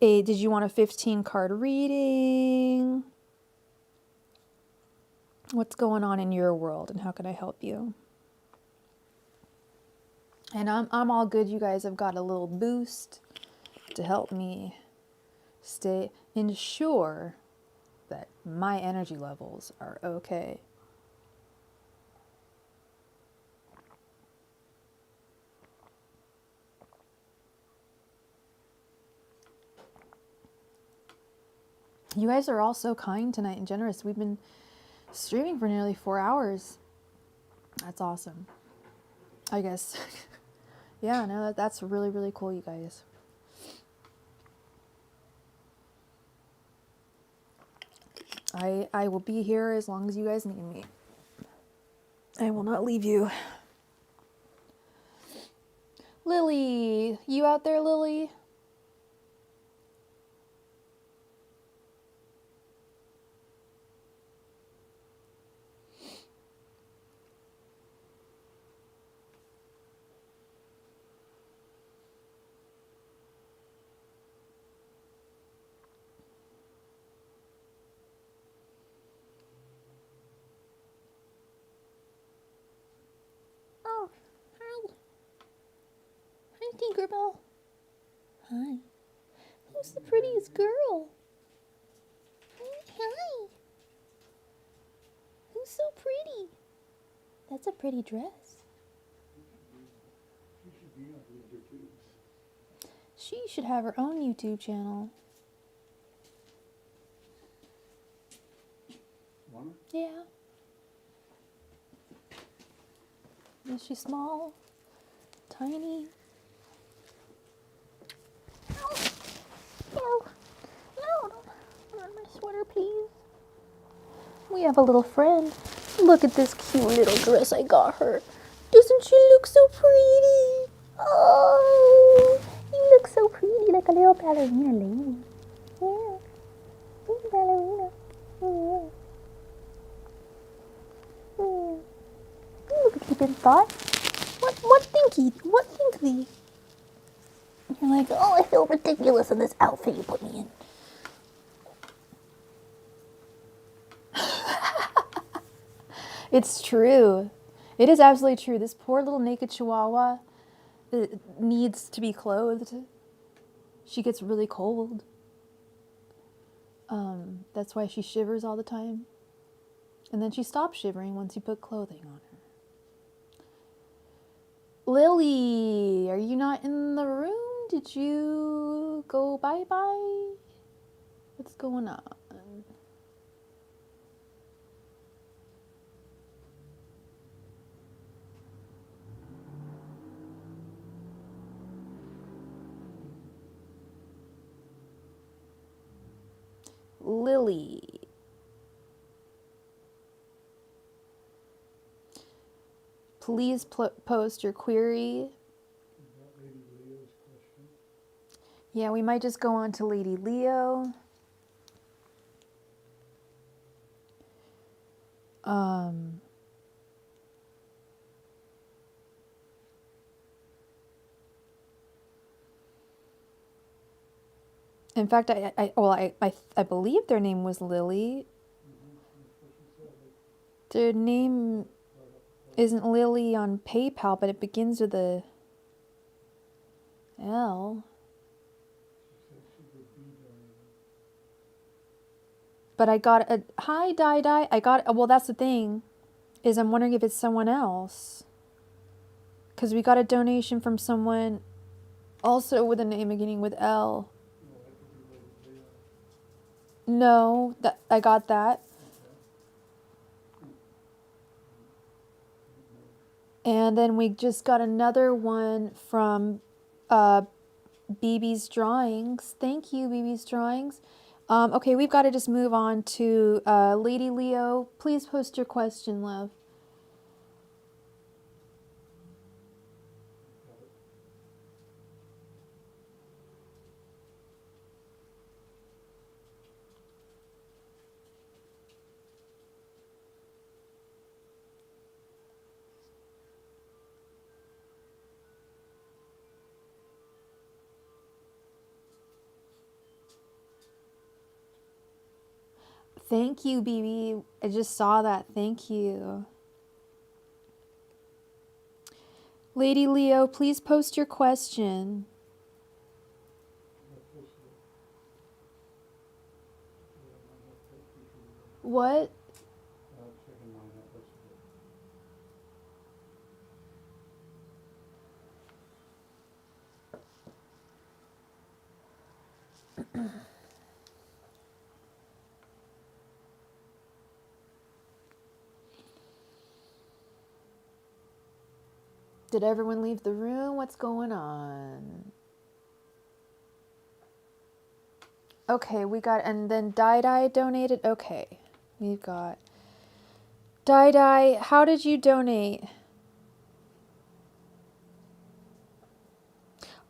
a 15 card reading? What's going on in your world and how can I help you? And I'm all good. You guys have got a little boost to help me ensure that my energy levels are okay. You guys are all so kind tonight and generous. We've been streaming for nearly 4 hours. That's awesome. I guess. Yeah, no, that's really, really cool, you guys. I will be here as long as you guys need me. I will not leave you. Lily, you out there, Lily? Oh, hi. Hi, Tinkerbell. Hi. Who's the prettiest girl? Hi. Who's so pretty? That's a pretty dress. She should be on YouTube. She should have her own YouTube channel. Want her? Yeah. Is she small? Tiny? No. No. No. Don't put on my sweater, please. We have a little friend. Look at this cute little dress I got her. Doesn't she look so pretty? Oh, you look so pretty, like a little ballerina lady. Yeah, little ballerina. Yeah. Yeah. Look at you, big thought. What think ye? What think thee? You're like, oh, I feel ridiculous in this outfit you put me in. It's true. It is absolutely true. This poor little naked chihuahua needs to be clothed. She gets really cold. That's why she shivers all the time. And then she stops shivering once you put clothing on her. Lily, are you not in the room? Did you go bye-bye? What's going on? Lily. Please post your query. About Lady Leo's question. Yeah, we might just go on to Lady Leo. In fact, I believe their name was Lily. Their name isn't Lily on PayPal, but it begins with a L. She said she would be there. But I got a hi Di. Well, that's the thing, is I'm wondering if it's someone else, because we got a donation from someone also with a name beginning with L. No, that could be Lady Leo. No, that I got that. And then we just got another one from BB's Drawings. Thank you, BB's Drawings. Okay, we've got to just move on to Lady Leo. Please post your question, love. Thank you, BB. I just saw that. Thank you. Lady Leo, please post your question. What? Did everyone leave the room? What's going on? Okay, we got, and then Dai donated. Okay, we've got Dai. How did you donate?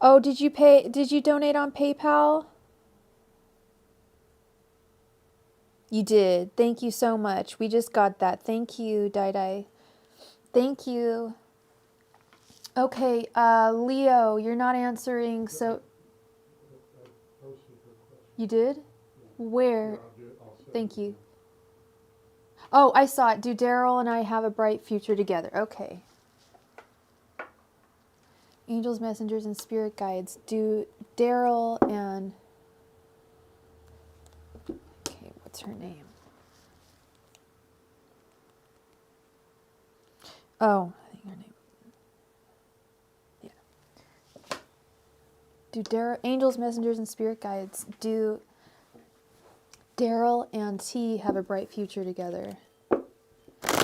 Oh, did you pay? Did you donate on PayPal? You did. Thank you so much. We just got that. Thank you, Dai. Thank you. Okay, Leo, you're not answering, so... You did? Where? Thank you. Oh, I saw it. Do Daryl and I have a bright future together? Okay. Angels, messengers, and spirit guides. Do Daryl and... Okay, what's her name? Oh, I think her name... Do Angels, messengers, and spirit guides, do Daryl and T have a bright future together?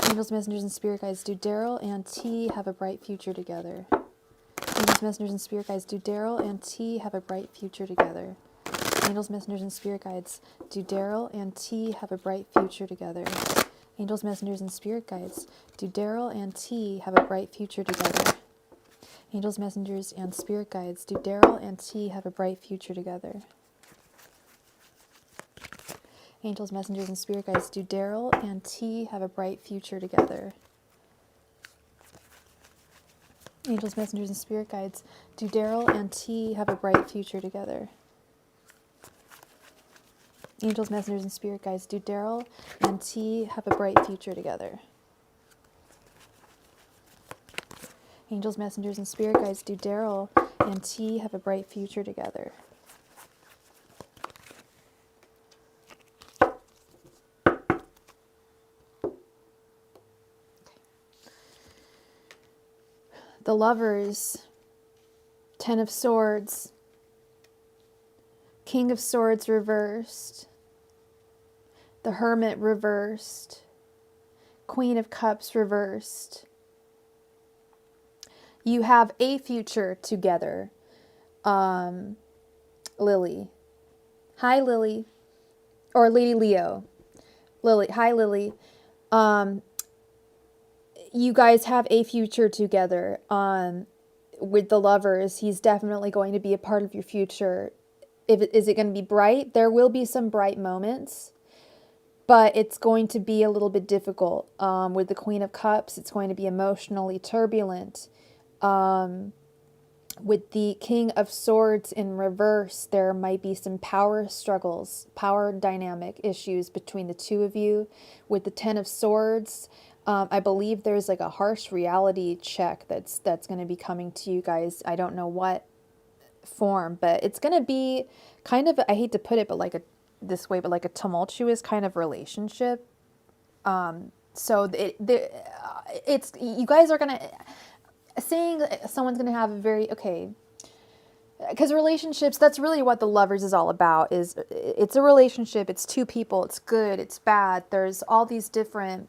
Angels, messengers, and spirit guides, do Daryl and T have a bright future together? Angels, messengers, and spirit guides, do Daryl and T have a bright future together? Angels, messengers, and spirit guides, do Daryl and T have a bright future together? Angels, messengers, and spirit guides, do Daryl and T have a bright future together? Angels, messengers, and spirit guides, do Daryl and T have a bright future together? Angels, messengers, and spirit guides, do Daryl and T have a bright future together? Angels, messengers, and spirit guides, do Daryl and T have a bright future together? Angels, messengers, and spirit guides, do Daryl and T have a bright future together? Angels, messengers, and spirit guides, do Daryl and T have a bright future together? The Lovers, Ten of Swords, King of Swords reversed, the Hermit reversed, Queen of Cups reversed. You have a future together, Lily. Hi, Lily. Or Lady Leo. Lily. Hi, Lily. You guys have a future together. With the Lovers, he's definitely going to be a part of your future. Is it going to be bright? There will be some bright moments, but it's going to be a little bit difficult. With the Queen of Cups, it's going to be emotionally turbulent. With the King of Swords in reverse, there might be some power struggles, power dynamic issues between the two of you. With the Ten of Swords, I believe there's like a harsh reality check that's going to be coming to you guys. I don't know what form, but it's going to be kind of, I hate to put it, but like this way, but like a tumultuous kind of relationship. So it's, you guys are going to, saying someone's going to have a very, okay, because relationships, that's really what the Lovers is all about. Is it's a relationship, it's two people, it's good, it's bad, there's all these different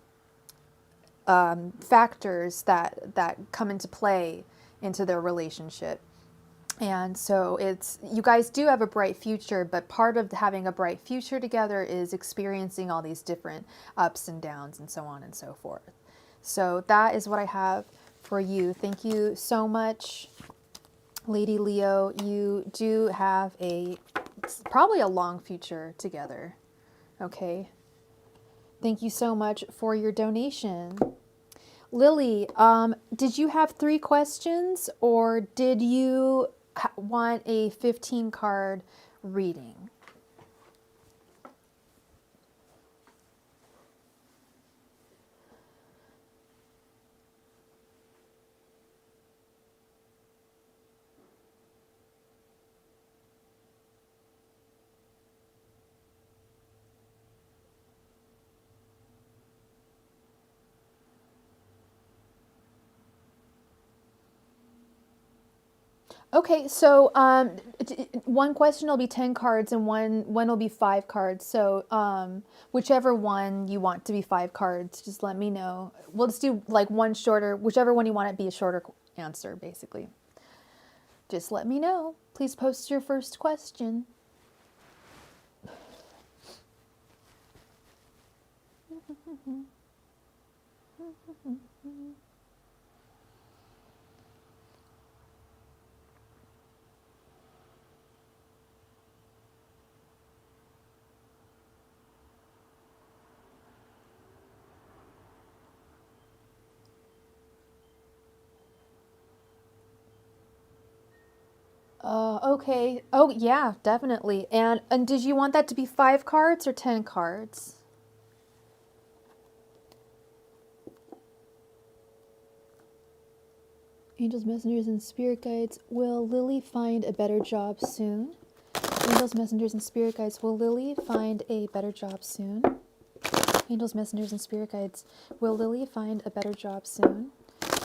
factors that come into play into their relationship. And so it's, you guys do have a bright future, but part of having a bright future together is experiencing all these different ups and downs and so on and so forth. So that is what I have for you. Thank you so much, Lady Leo. You do have probably a long future together. Okay. Thank you so much for your donation. Lily, did you have 3 questions, or did you want a 15 card reading? Okay, so one question will be 10 cards and one will be 5 cards. So whichever one you want to be 5 cards, just let me know. We'll just do like one shorter, whichever one you want it to be a shorter answer, basically. Just let me know. Please post your first question. Okay. Oh, yeah, definitely. And did you want that to be 5 cards or 10 cards? Angels, messengers, and spirit guides, will Lily find a better job soon? Angels, messengers, and spirit guides, will Lily find a better job soon? Angels, messengers, and spirit guides, will Lily find a better job soon?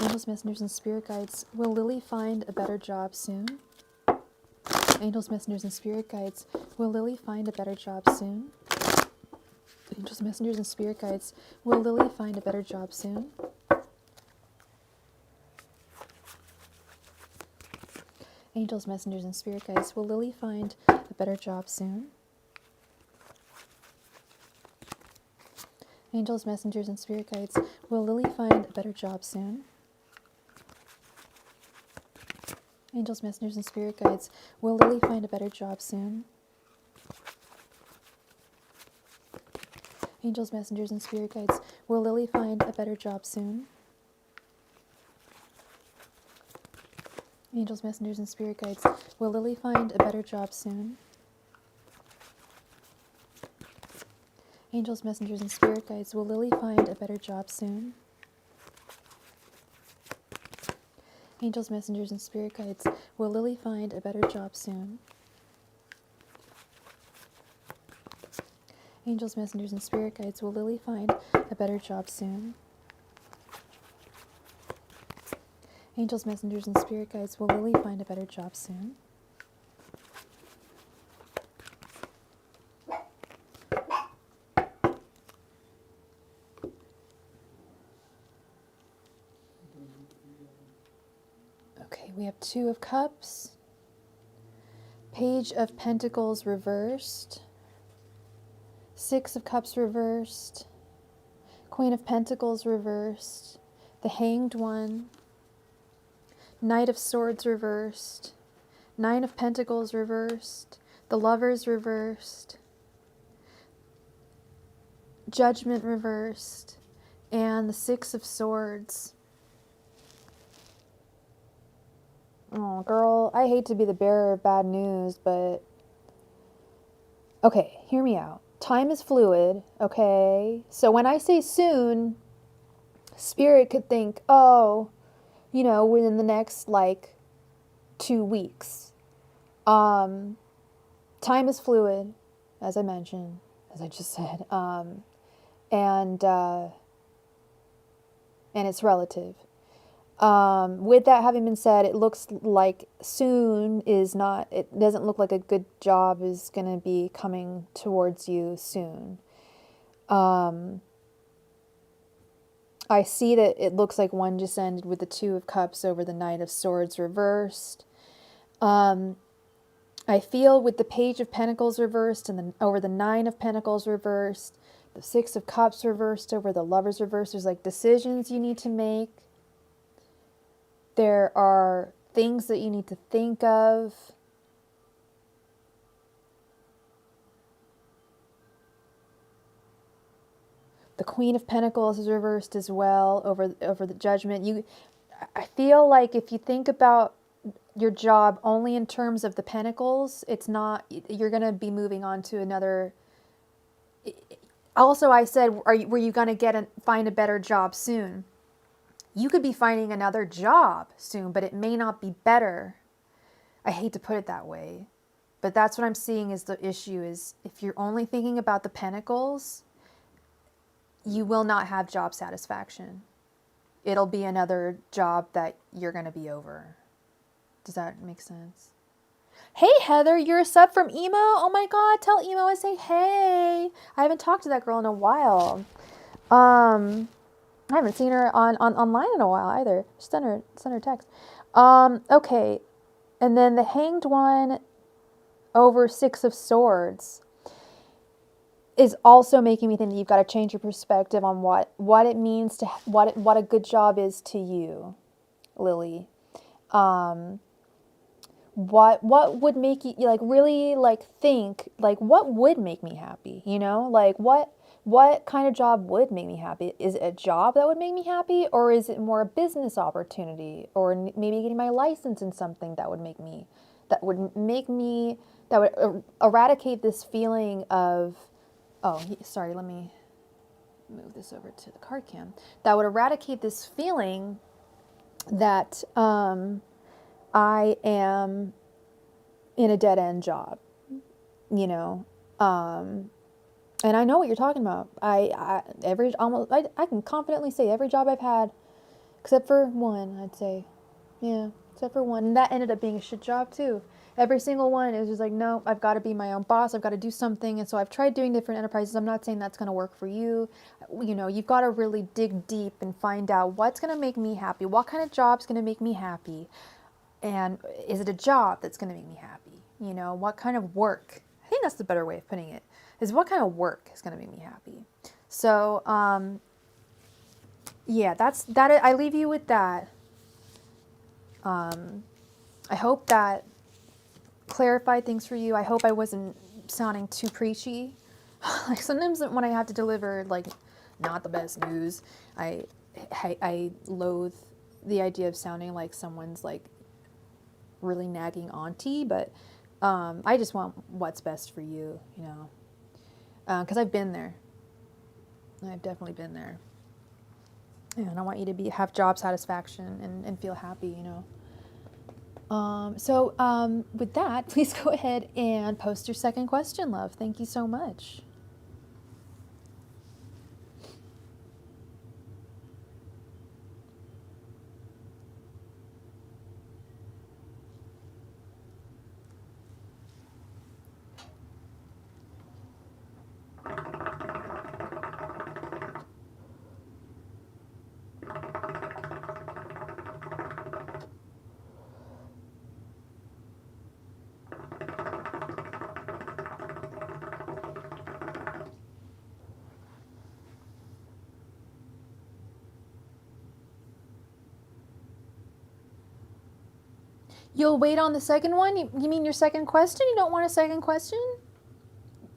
Angels, messengers, and spirit guides, will Lily find a better job soon? Angels, messengers, and spirit guides, will Lily find a better job soon? Angels, messengers, and spirit guides, will Lily find a better job soon? Angels, messengers, and spirit guides, will Lily find a better job soon? Angels, messengers, and spirit guides, will Lily find a better job soon? Angels, messengers, and spirit guides, will Lily find a better job soon? Angels, messengers, and spirit guides, will Lily find a better job soon? Angels, messengers, and spirit guides, will Lily find a better job soon? Angels, messengers, and spirit guides, will Lily find a better job soon? Angels, messengers, and spirit guides, will Lily find a better job soon? Angels, messengers, and spirit guides, will Lily find a better job soon? Angels, messengers, and spirit guides, will Lily find a better job soon? Okay, we have 2 of Cups, Page of Pentacles reversed, 6 of Cups reversed, Queen of Pentacles reversed, the Hanged One, Knight of Swords reversed, 9 of Pentacles reversed, the Lovers reversed, Judgment reversed, and the 6 of Swords. Oh, girl, I hate to be the bearer of bad news, but... Okay, hear me out. Time is fluid, okay? So when I say soon, Spirit could think, oh, you know, within the next, 2 weeks. Time is fluid, as I mentioned, as I just said, and it's relative. With that having been said, it looks like soon is not, it doesn't look like a good job is going to be coming towards you soon. I see that it looks like one just ended with the 2 of Cups over the Knight of Swords reversed. I feel with the Page of Pentacles reversed and then over the 9 of Pentacles reversed, the 6 of Cups reversed over the Lovers reversed, there's like decisions you need to make. There are things that you need to think of. The Queen of Pentacles is reversed as well over the Judgment. I feel like if you think about your job only in terms of the Pentacles, it's not, you're going to be moving on to another. Also, I said, were you going to find a better job soon? You could be finding another job soon, but it may not be better. I hate to put it that way, but that's what I'm seeing is the issue is if you're only thinking about the Pentacles, you will not have job satisfaction. It'll be another job that you're going to be over. Does that make sense? Hey, Heather, you're a sub from Emo? Oh my god, tell Emo I say hey. I haven't talked to that girl in a while. I haven't seen her online in a while either. Send her text. Okay. And then the Hanged One over Six of Swords is also making me think that you've got to change your perspective on what it means to what a good job is to you, Lily. What would make you like really like think like what would make me happy, you know? Like what kind of job would make me happy? Is it a job that would make me happy, or is it more a business opportunity, or maybe getting my license in something that would eradicate this feeling of, oh, sorry, let me move this over to the card cam. That would eradicate this feeling that I am in a dead-end job, you know. And I know what you're talking about. I can confidently say every job I've had, except for one, I'd say. Yeah, except for one. And that ended up being a shit job too. Every single one, it was just like, no, I've got to be my own boss. I've got to do something. And so I've tried doing different enterprises. I'm not saying that's going to work for you. You know, you've got to really dig deep and find out what's going to make me happy. What kind of job's going to make me happy? And is it a job that's going to make me happy? You know, what kind of work? I think that's the better way of putting it, is what kind of work is going to make me happy? So, yeah, I leave you with that. I hope that clarified things for you. I hope I wasn't sounding too preachy. Like sometimes when I have to deliver like not the best news, I loathe the idea of sounding like someone's like really nagging auntie, but I just want what's best for you, you know, because I've been there. I've definitely been there. And I want you to have job satisfaction and feel happy, you know. So with that, please go ahead and post your second question, love. Thank you so much. You'll wait on the second one? You mean your second question? You don't want a second question?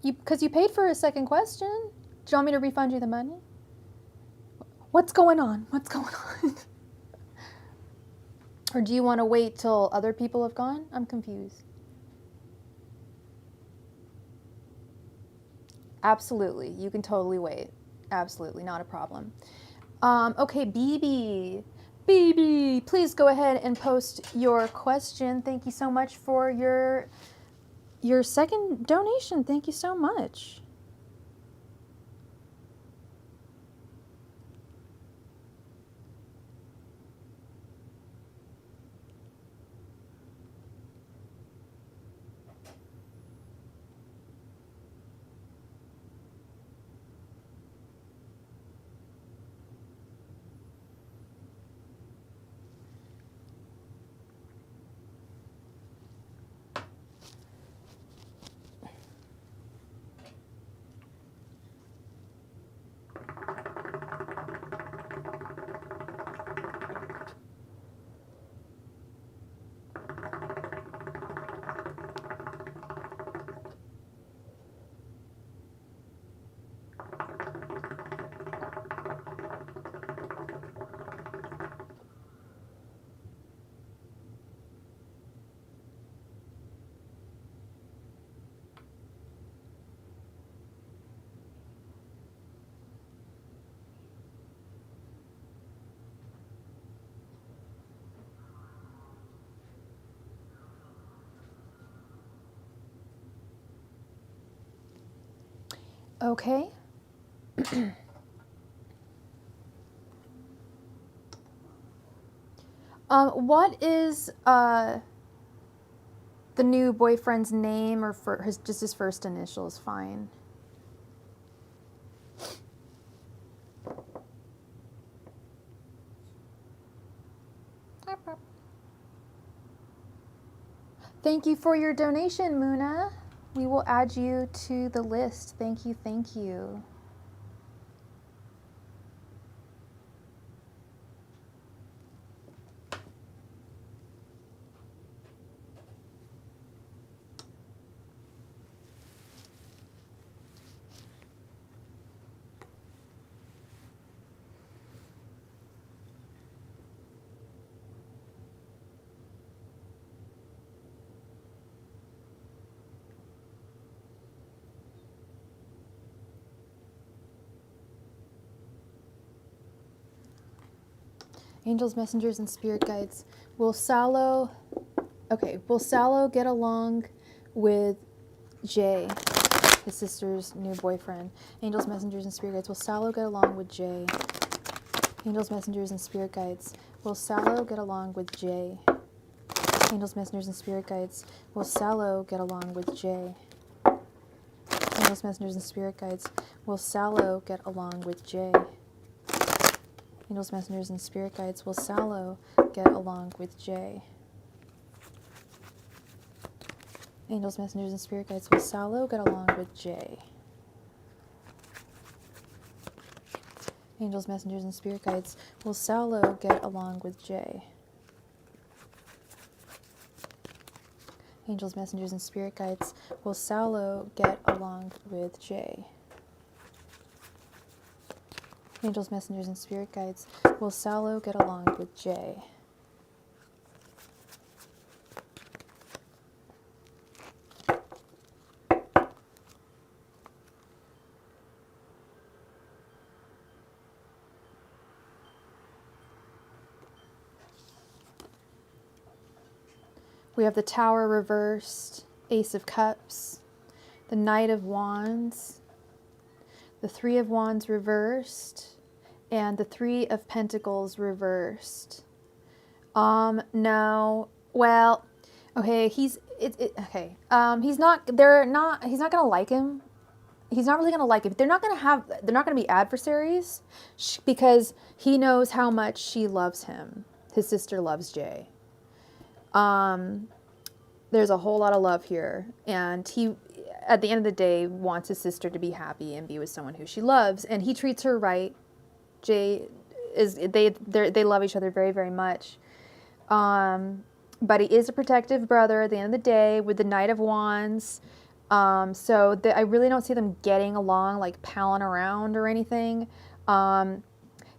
Because you paid for a second question. Do you want me to refund you the money? What's going on? What's going on? Or do you want to wait till other people have gone? I'm confused. Absolutely. You can totally wait. Absolutely. Not a problem. Okay, BB. BB, please go ahead and post your question. Thank you so much for your second donation. Thank you so much. Okay. What is The new boyfriend's name or just his first initial is fine. Thank you for your donation, Muna. We will add you to the list. Thank you, thank you. Angels, messengers, and spirit guides. Will Salo get along with Jay, his sister's new boyfriend? Angels, messengers, and spirit guides. Will Salo get along with Jay? Angels, messengers, and spirit guides. Will Salo get along with Jay? Angels, messengers, and spirit guides. Will Salo get along with Jay? Angels, messengers, and spirit guides. Will Salo get along with Jay? Angels, messengers, and spirit guides. Will Salo get along with Jay? Angels, messengers, and spirit guides. Will Salo get along with Jay? Angels, messengers, and spirit guides. Will Salo get along with Jay? Angels, messengers, and spirit guides. Will Salo get along with Jay? Angels, messengers, and spirit guides. Will Salo get along with Jay? We have the Tower reversed, Ace of Cups, the Knight of Wands, the Three of Wands reversed, and the Three of Pentacles reversed. No, well, okay, he's not gonna like him. He's not really gonna like it. They're not gonna be adversaries because he knows how much she loves him. His sister loves Jay. There's a whole lot of love here, and he, at the end of the day, wants his sister to be happy and be with someone who she loves, and he treats her right. Jay they love each other very, very much. But he is a protective brother at the end of the day with the Knight of Wands. I really don't see them getting along, like palling around or anything.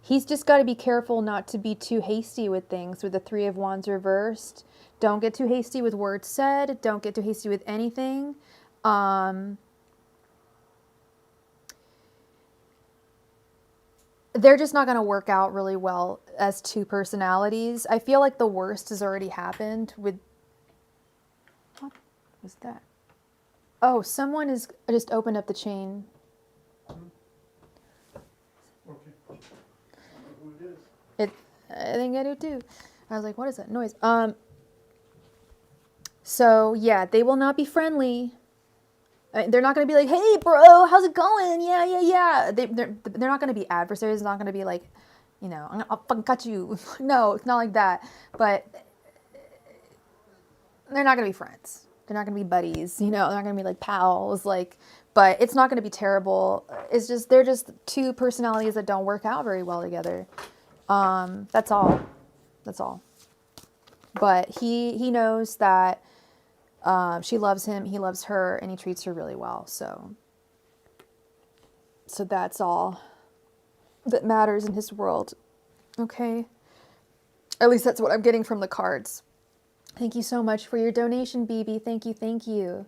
He's just got to be careful not to be too hasty with things with the Three of Wands reversed. Don't get too hasty with words said. Don't get too hasty with anything. They're just not going to work out really well as two personalities. I feel like the worst has already happened with... What was that? Oh, someone has just opened up the chain. Okay. I don't know who it is. I think I do too. I was like, what is that noise? So yeah, they will not be friendly. They're not going to be like, hey bro, how's it going? Yeah. They're not going to be adversaries. It's not going to be like, I'll fucking cut you. No, it's not like that. But they're not going to be friends. They're not going to be buddies. They're not going to be like pals. But it's not going to be terrible. It's just, they're just two personalities that don't work out very well together. That's all. But he knows that she loves him, he loves her, and he treats her really well. So that's all that matters in his world. Okay? At least that's what I'm getting from the cards. Thank you so much for your donation, BB. Thank you.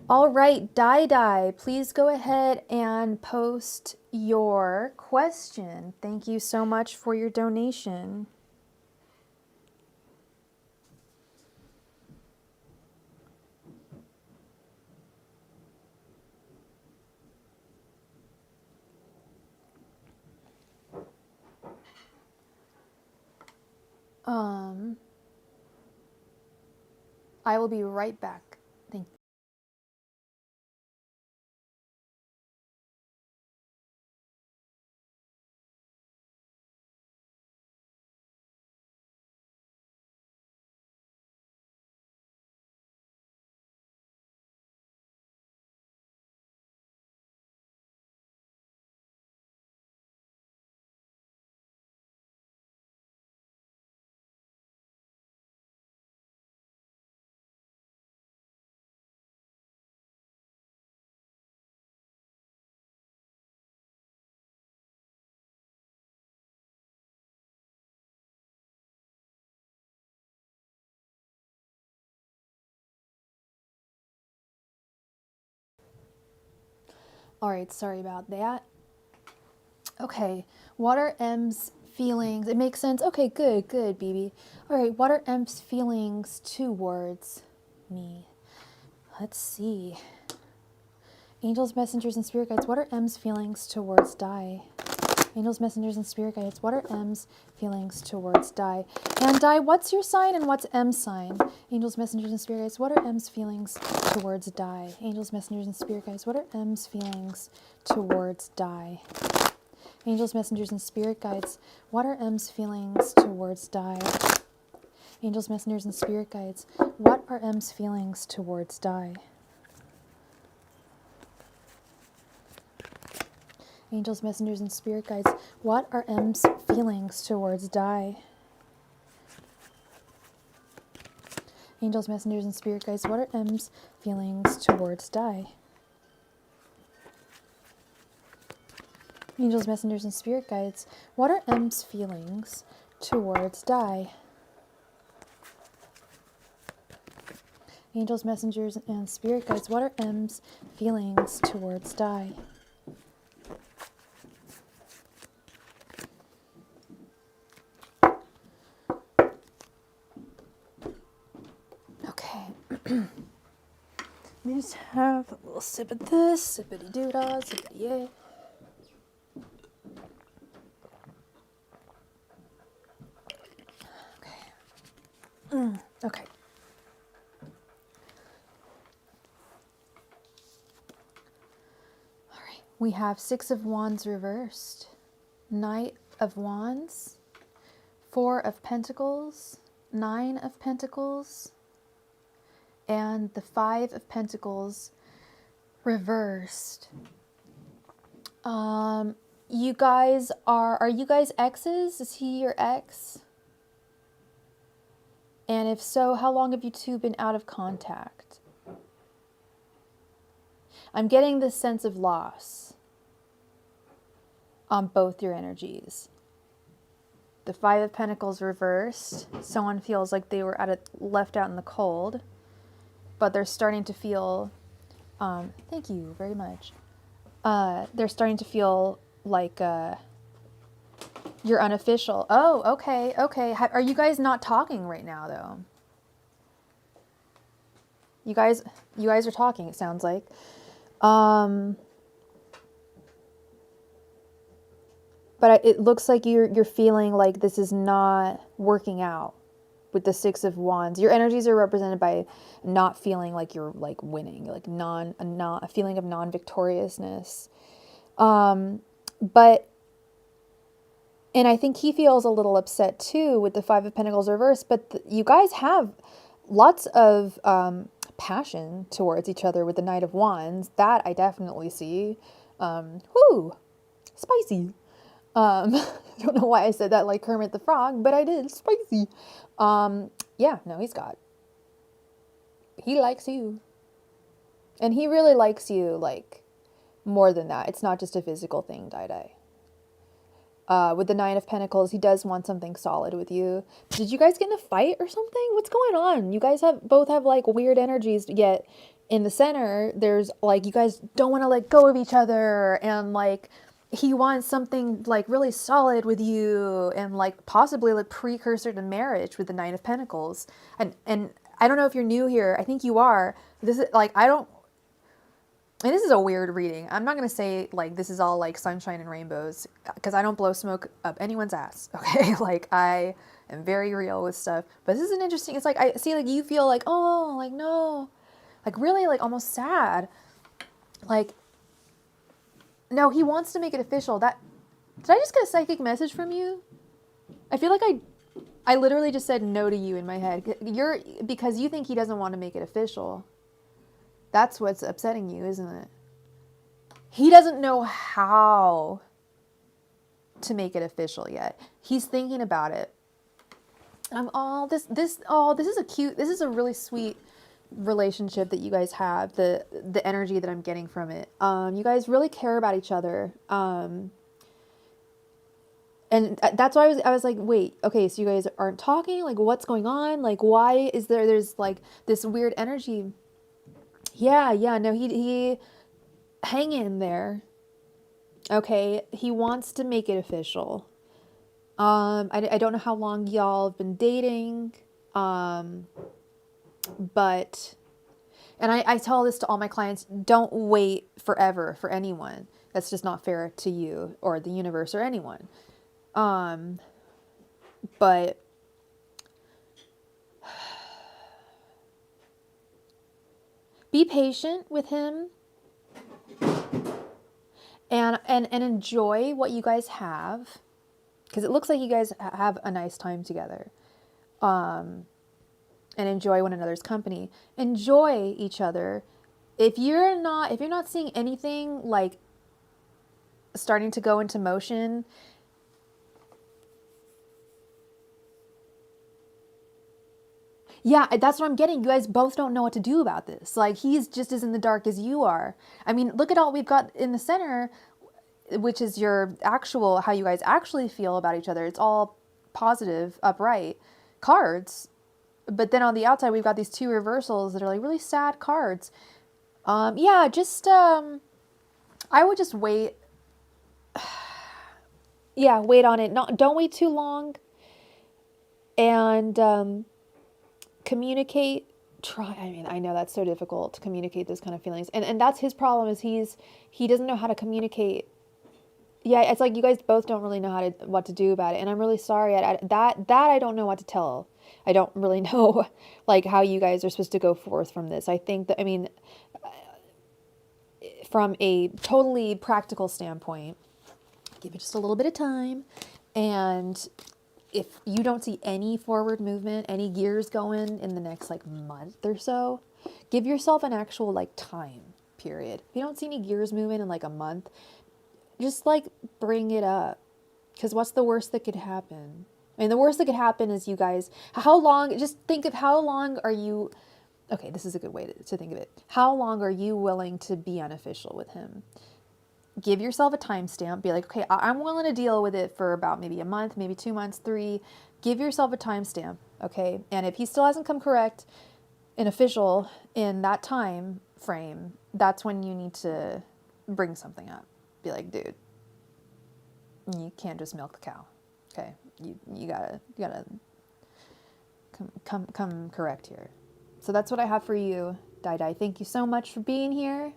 All right, Dai, please go ahead and post your question. Thank you so much for your donation. I will be right back. Thank you. All right, sorry about that. Okay, what are M's feelings? It makes sense. Okay, good, BB. All right, what are M's feelings towards me? Let's see. Angels, messengers, and spirit guides, what are M's feelings towards Di? Angels, messengers, and spirit guides, what are M's feelings towards Di? And Di, what's your sign and what's M's sign? Angels, messengers, and spirit guides, what are M's feelings towards Di? Angels, messengers, and spirit guides, what are M's feelings towards Di? Angels, messengers, and spirit guides, what are M's feelings towards Di? Angels, messengers, and spirit guides, what are M's feelings towards Di? Angels, messengers, and spirit guides, what are M's feelings towards Di? Angels, messengers, and spirit guides, what are M's feelings towards Di? Angels, messengers, and spirit guides, what are M's feelings towards Di? Angels, messengers, and spirit guides, what are M's feelings towards Di? Okay. Let me just have a little sip of this, sippity doo-dah, sippity yay. Okay. Okay. All right. We have Six of Wands reversed, Knight of Wands, Four of Pentacles, Nine of Pentacles, and the Five of Pentacles reversed. You guys are you guys exes? Is he your ex? And if so, how long have you two been out of contact? I'm getting this sense of loss on both your energies. The Five of Pentacles reversed. Someone feels like they were left out in the cold, but they're starting to feel, thank you very much. They're starting to feel like you're unofficial. Oh, okay. Are you guys not talking right now, though? You guys are talking, it sounds like. But it looks like you're feeling like this is not working out with the Six of Wands. Your energies are represented by not feeling like you're like winning, like a feeling of non-victoriousness. But and I think he feels a little upset too with the Five of Pentacles reversed, but you guys have lots of passion towards each other with the Knight of Wands. That I definitely see. Whoo, spicy. I don't know why I said that like Kermit the Frog, but I did. Spicy. Yeah, no, he likes you. And he really likes you, like, more than that. It's not just a physical thing, Dai. With the Nine of Pentacles, he does want something solid with you. Did you guys get in a fight or something? What's going on? You guys both have like weird energies, yet in the center, there's like, you guys don't want to let go of each other, and like, he wants something like really solid with you, and like possibly like precursor to marriage with the Nine of Pentacles. And I don't know if you're new here. I think you are. This is like, and this is a weird reading. I'm not going to say like this is all like sunshine and rainbows because I don't blow smoke up anyone's ass. Okay. Like I am very real with stuff, but this is an interesting, it's like, I see like you feel like, oh, like no, like really like almost sad. Like, no, he wants to make it official. That, did I just get a psychic message from you? I feel like I literally just said no to you in my head. Because you think he doesn't want to make it official. That's what's upsetting you, isn't it? He doesn't know how to make it official yet. He's thinking about it. This is a really sweet relationship that you guys have. The energy that I'm getting from it. You guys really care about each other. And that's why I was like, wait, okay, so you guys aren't talking? Like, what's going on? Like, why is there's like this weird energy? Yeah, no, he hang in there. Okay, he wants to make it official. I don't know how long y'all have been dating, but, and I tell this to all my clients, don't wait forever for anyone. That's just not fair to you or the universe or anyone. But be patient with him and enjoy what you guys have, because it looks like you guys have a nice time together. And enjoy one another's company. Enjoy each other. If you're not seeing anything like starting to go into motion, yeah, that's what I'm getting. You guys both don't know what to do about this. Like, he's just as in the dark as you are. I mean, look at all we've got in the center, which is your actual, how you guys actually feel about each other. It's all positive, upright cards. But then on the outside, we've got these two reversals that are like really sad cards. Yeah, just, I would just wait. Yeah, wait on it. Don't wait too long. And, communicate. I know that's so difficult to communicate those kind of feelings. And that's his problem, is he doesn't know how to communicate. Yeah, it's like you guys both don't really know what to do about it. And I'm really sorry. That I don't know what to tell. I don't really know like how you guys are supposed to go forth from this. I think that, I mean, from a totally practical standpoint, give it just a little bit of time. And if you don't see any forward movement, any gears going in the next like month or so, give yourself an actual like time period. If you don't see any gears moving in like a month, just like bring it up. Because what's the worst that could happen? I mean, the worst that could happen is you guys, just think of how long are you, okay, this is a good way to think of it. How long are you willing to be unofficial with him? Give yourself a timestamp. Be like, okay, I'm willing to deal with it for about maybe a month, maybe 2 months, 3. Give yourself a timestamp, okay? And if he still hasn't come correct and official in that time frame, that's when you need to bring something up. Be like, dude, you can't just milk the cow, okay? You gotta come correct here. So that's what I have for you, Dai. Thank you so much for being here.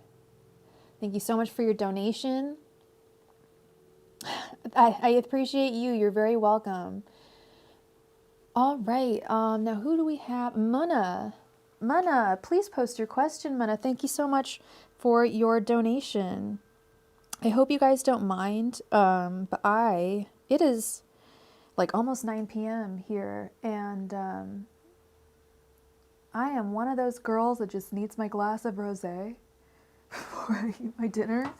Thank you so much for your donation. I appreciate you. You're very welcome. All right. Now who do we have? Mana, please post your question, Mana. Thank you so much for your donation. I hope you guys don't mind. But it is like almost 9 p.m. here, and I am one of those girls that just needs my glass of rosé before I eat my dinner.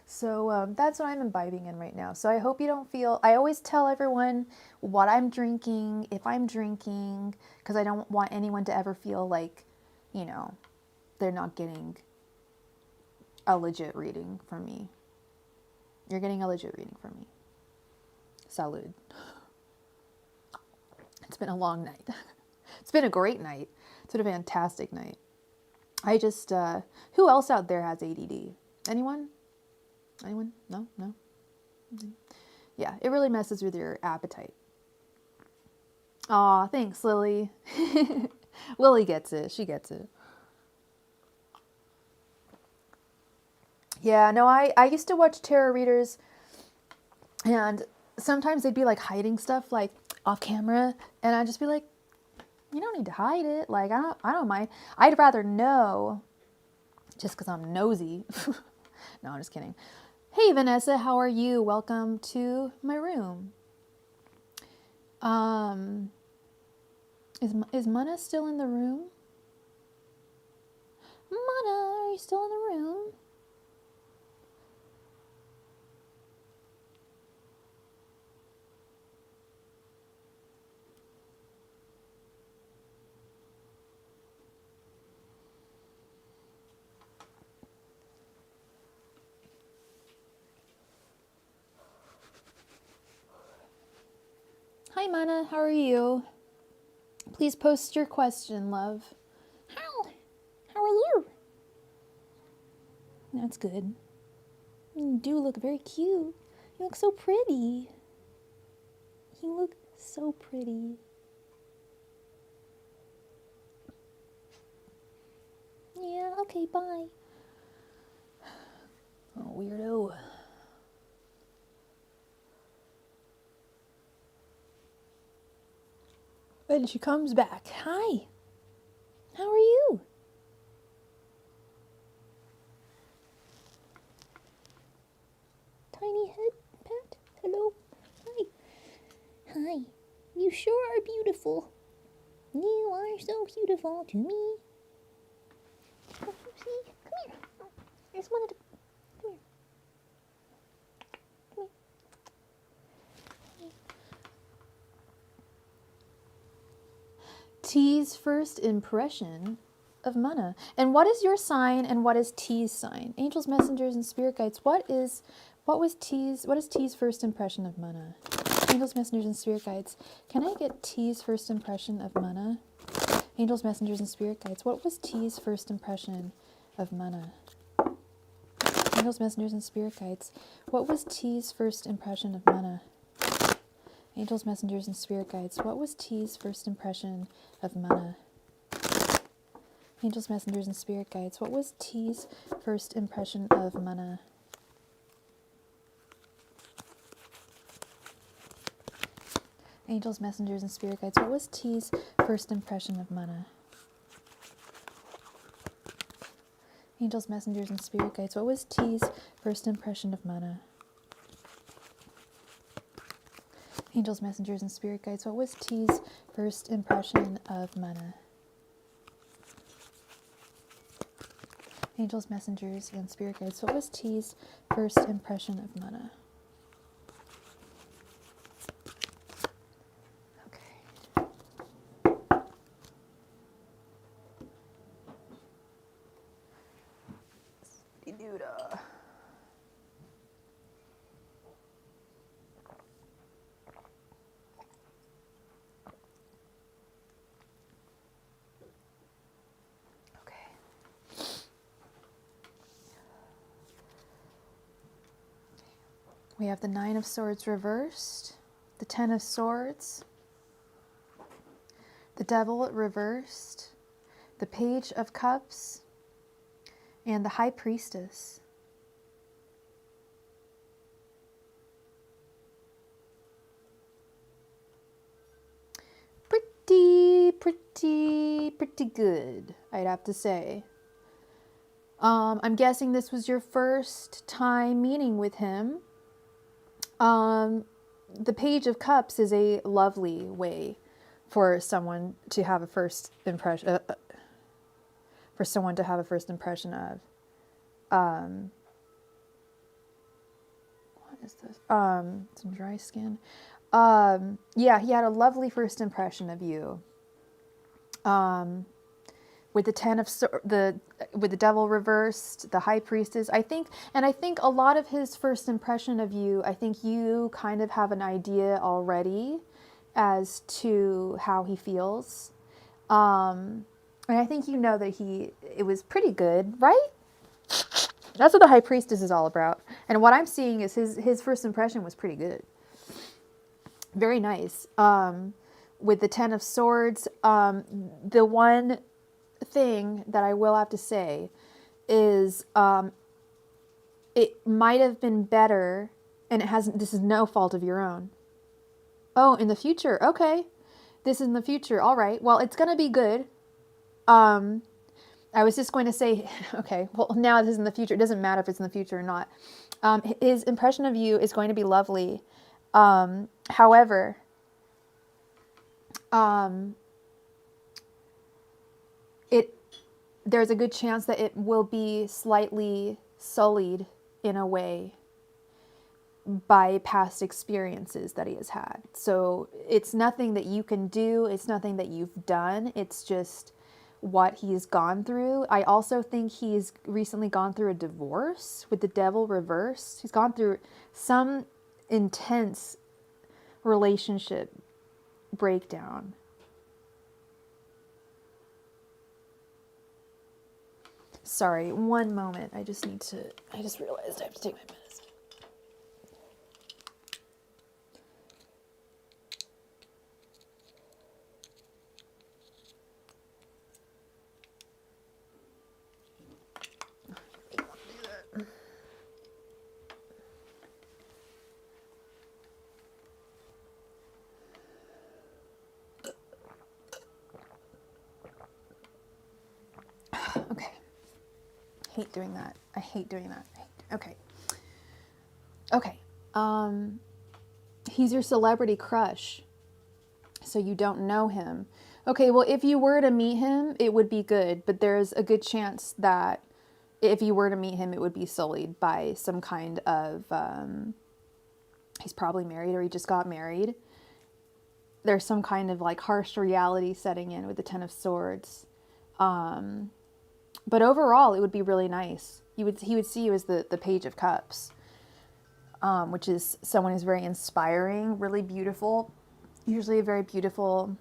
So that's what I'm imbibing in right now. So I hope you don't feel, I always tell everyone what I'm drinking, if I'm drinking, because I don't want anyone to ever feel like, you know, they're not getting a legit reading from me. You're getting a legit reading from me. Salud. It's been a long night. It's been a great night. It's been a fantastic night. I just, who else out there has ADD? Anyone? Anyone? No? Yeah, it really messes with your appetite. Aw, thanks, Lily. Lily gets it. She gets it. Yeah, no, I used to watch tarot readers, and sometimes they'd be like hiding stuff like off camera, and I'd just be like, you don't need to hide it. Like, I don't mind. I'd rather know just because I'm nosy. No, I'm just kidding. Hey, Vanessa, how are you? Welcome to my room. Is Mana still in the room? Mana, are you still in the room? Hi, Mana, how are you? Please post your question, love. How are you? That's good. You do look very cute. You look so pretty. You look so pretty. Yeah, okay, bye. Oh, weirdo. And she comes back. Hi. How are you? Tiny head pat. Hello. Hi. Hi. You sure are beautiful. You are so beautiful to me. Oh, see? Come here. I just wanted to... Come here. Come here. T's first impression of Mana. And what is your sign and what is T's sign? Angels, messengers, and spirit guides. What is T's first impression of Mana? Angels, messengers, and spirit guides. Can I get T's first impression of Mana? Angels, messengers, and spirit guides. What was T's first impression of Mana? Angels, messengers, and spirit guides. What was T's first impression of Mana? Angels, messengers, and spirit guides. What was T's first impression of Mana? Angels, messengers, and spirit guides. What was T's first impression of Mana? Angels, messengers, and spirit guides. What was T's first impression of Mana? Angels, messengers, and spirit guides. What was T's first impression of Mana? Angels, messengers, and spirit guides. What was T's first impression of Mana? Angels, messengers, and spirit guides. What was T's first impression of Mana? Okay. Duda. We have the Nine of Swords reversed, the Ten of Swords, the Devil reversed, the Page of Cups, and the High Priestess. Pretty good, I'd have to say. I'm guessing this was your first time meeting with him. The Page of Cups is a lovely way for someone to have a first impression of. What is this? Some dry skin. Yeah, he had a lovely first impression of you. With the with the Devil reversed, the High Priestess. I think a lot of his first impression of you, I think you kind of have an idea already as to how he feels. And I think you know that it was pretty good, right? That's what the High Priestess is all about. And what I'm seeing is his first impression was pretty good. Very nice. With the Ten of Swords, the one thing that I will have to say is it might have been better, and it hasn't, this is no fault of your own. Oh, in the future. Okay. This is in the future. All right. Well, it's going to be good. I was just going to say, okay, well, now this is in the future. It doesn't matter if it's in the future or not. His impression of you is going to be lovely. However, there's a good chance that it will be slightly sullied in a way by past experiences that he has had. So it's nothing that you can do. It's nothing that you've done. It's just what he's gone through. I also think he's recently gone through a divorce with the devil reversed. He's gone through some intense relationship breakdown. Sorry, one moment. I just realized I have to take my medicine. Okay. Hate doing that. I hate doing that. Okay. Okay. He's your celebrity crush. So you don't know him. Okay, well, if you were to meet him, it would be good. But there's a good chance that if you were to meet him, it would be sullied by some kind of, he's probably married or he just got married. There's some kind of like harsh reality setting in with the Ten of Swords. But overall, it would be really nice. He would see you as the Page of Cups, which is someone who's very inspiring, really beautiful, usually a very beautiful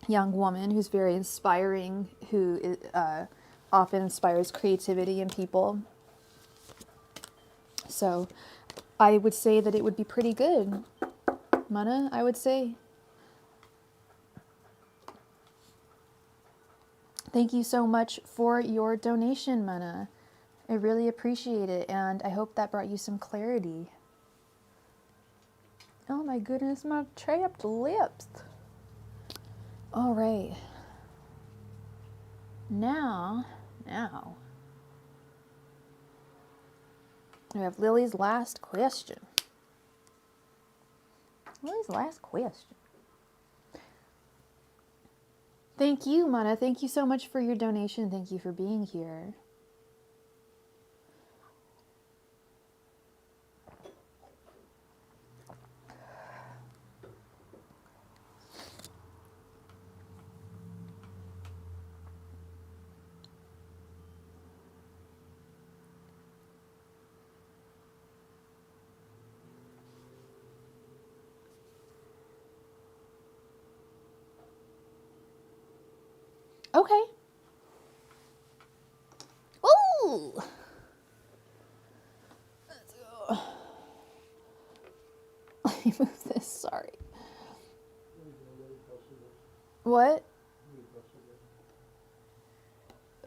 young woman who's very inspiring, who often inspires creativity in people. So I would say that it would be pretty good, Mana, I would say. Thank you so much for your donation, Mana. I really appreciate it, and I hope that brought you some clarity. Oh my goodness, my chapped lips. All right. Now, we have Lily's last question. Lily's last question. Thank you, Mana. Thank you so much for your donation. Thank you for being here. Okay. Ooh. Let's go. Let me move this. Sorry. What?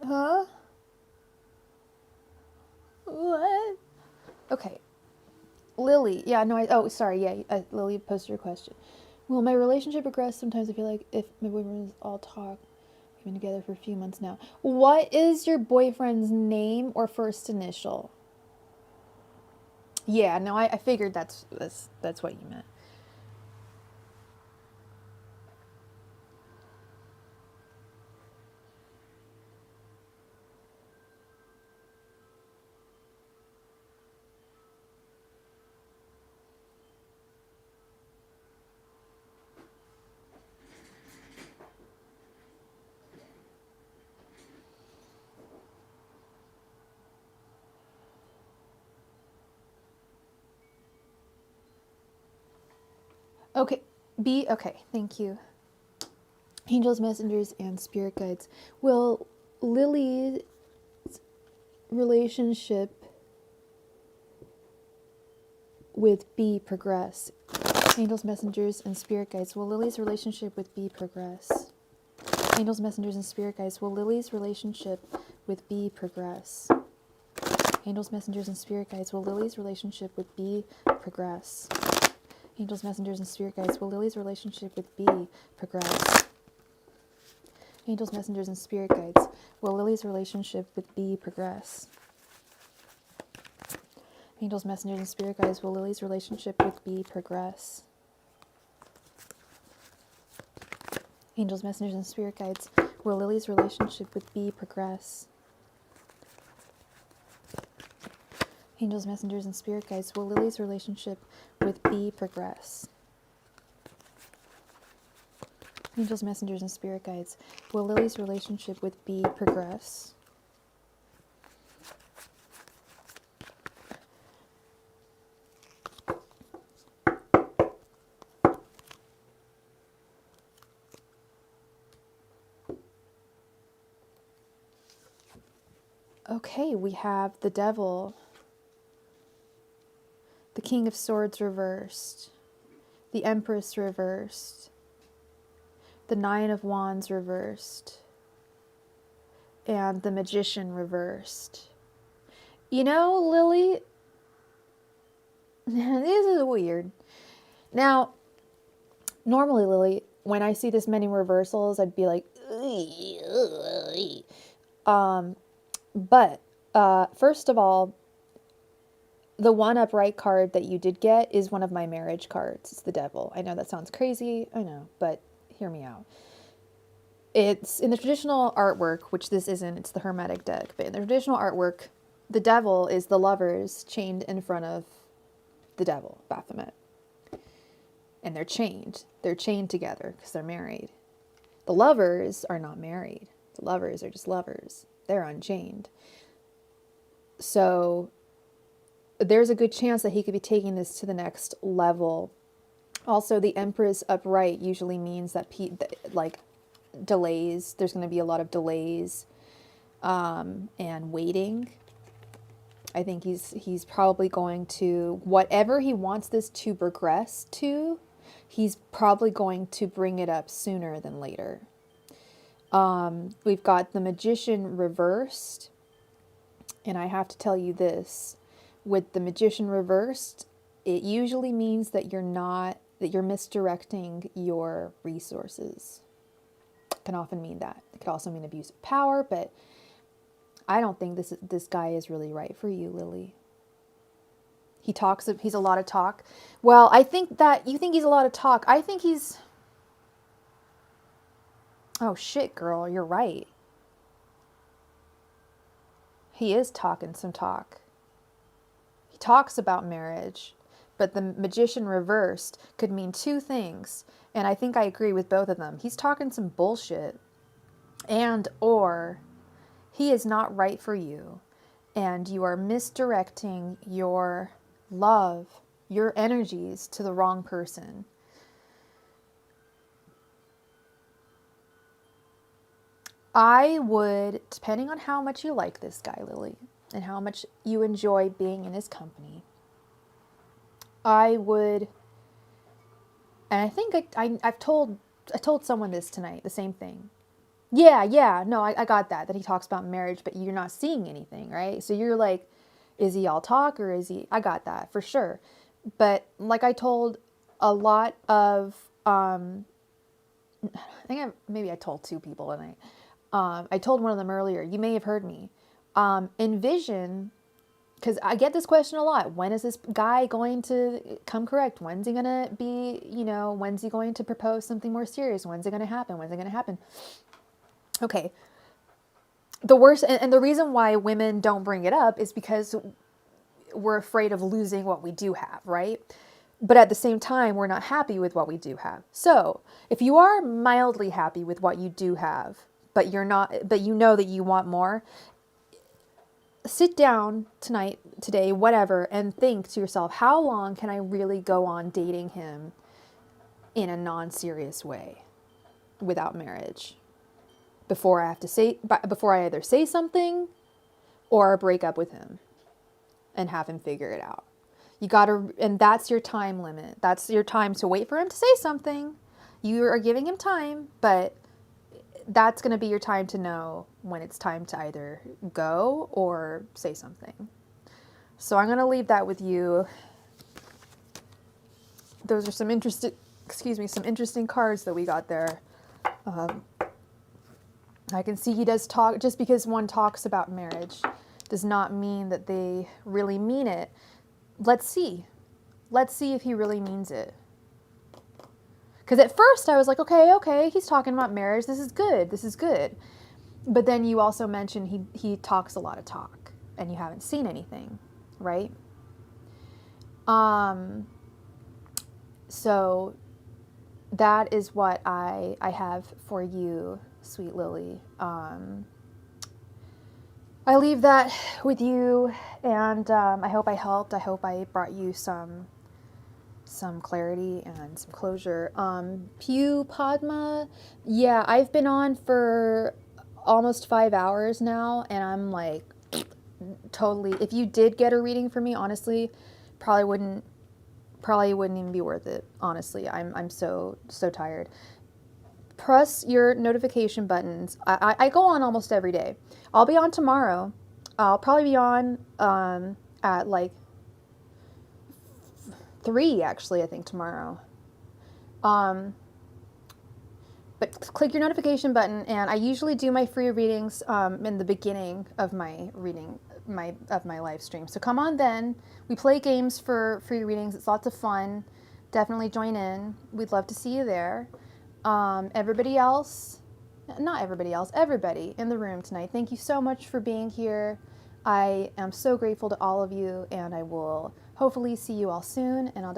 Huh? What? Okay. Lily. Yeah, no, sorry. Yeah, Lily posted your question. Will my relationship progress? Sometimes I feel like if my boyfriend is all talk, we've been together for a few months now. What is your boyfriend's name or first initial? Yeah, no, I figured that's what you meant. Okay, okay, thank you. Angels, messengers, and spirit guides. Will Lily's relationship with B progress? Angels, messengers, and spirit guides. Will Lily's relationship with B progress? Angels, messengers, and spirit guides. Will Lily's relationship with B progress? Angels, messengers, and spirit guides, will Lily's relationship with B progress? Angels, messengers, and spirit guides, will Lily's relationship with B progress? Angels, messengers, and spirit guides, will Lily's relationship with B progress? Angels, messengers, and spirit guides, will Lily's relationship with B progress? Angels, messengers, and spirit guides, will Lily's relationship with B progress? Angels, messengers, and spirit guides, will Lily's relationship with B progress? Angels, messengers, and spirit guides, will Lily's relationship with B progress? Okay, we have the Devil, the King of Swords reversed, the Empress reversed, the Nine of Wands reversed, and the Magician reversed. You know, Lily, this is weird. Now, normally, Lily, when I see this many reversals, I'd be like, but first of all, the one upright card that you did get is one of my marriage cards. It's the Devil. I know that sounds crazy. I know, but hear me out. It's in the traditional artwork, which this isn't, it's the Hermetic deck, but in the traditional artwork, the Devil is the lovers chained in front of the Devil, Baphomet. And they're chained. They're chained together because they're married. The lovers are not married. The lovers are just lovers. They're unchained. So there's a good chance that he could be taking this to the next level. Also, the Empress upright usually means that like delays. There's going to be a lot of delays and waiting. I think he's probably going to, whatever he wants this to progress to, he's probably going to bring it up sooner than later. We've got the Magician reversed. And I have to tell you this, with the Magician reversed, it usually means that you're misdirecting your resources. It can often mean that. It could also mean abuse of power, but I don't think this guy is really right for you, Lily. He's a lot of talk. Well, I think that you think he's a lot of talk. I think he's... Oh shit, girl, you're right. He is talking some talk. He talks about marriage, but the Magician reversed could mean two things, and I think I agree with both of them. He's talking some bullshit, and or he is not right for you, and you are misdirecting your love, your energies to the wrong person. I would, depending on how much you like this guy, Lily, and how much you enjoy being in his company, I would, and I think I told someone this tonight, the same thing. Yeah, no, I got that he talks about marriage, but you're not seeing anything, right? So you're like, is he all talk or is he, I got that for sure. But like I told a lot of, maybe I told two people tonight. I told one of them earlier, you may have heard me, envision, because I get this question a lot. When is this guy going to come correct? When's he going to be, when's he going to propose something more serious? When's it going to happen? When's it going to happen? Okay. The worst, and the reason why women don't bring it up is because we're afraid of losing what we do have, right? But at the same time, we're not happy with what we do have. So if you are mildly happy with what you do have, but you're not, but you know that you want more, sit down tonight, today, whatever, and think to yourself, how long can I really go on dating him in a non-serious way without marriage before I either say something or break up with him and have him figure it out. And that's your time limit. That's your time to wait for him to say something. You are giving him time, but that's going to be your time to know when it's time to either go or say something. So I'm going to leave that with you. Those are some interesting cards that we got there. I can see he does talk, just because one talks about marriage does not mean that they really mean it. Let's see. Let's see if he really means it. Because at first I was like, okay, he's talking about marriage. This is good. This is good. But then you also mentioned he talks a lot of talk and you haven't seen anything, right? So that is what I have for you, sweet Lily. I leave that with you, and I hope I helped. I hope I brought you some clarity and some closure. Pew Padma, yeah, I've been on for almost 5 hours now, and I'm like totally. If you did get a reading for me, honestly, probably wouldn't even be worth it. Honestly, I'm so tired. Press your notification buttons. I go on almost every day. I'll be on tomorrow. I'll probably be on at like 3, actually, I think, tomorrow. But click your notification button, and I usually do my free readings in the beginning of my live stream. So come on then. We play games for free readings. It's lots of fun. Definitely join in. We'd love to see you there. Everybody in the room tonight, thank you so much for being here. I am so grateful to all of you, and I will hopefully see you all soon, and I'll definitely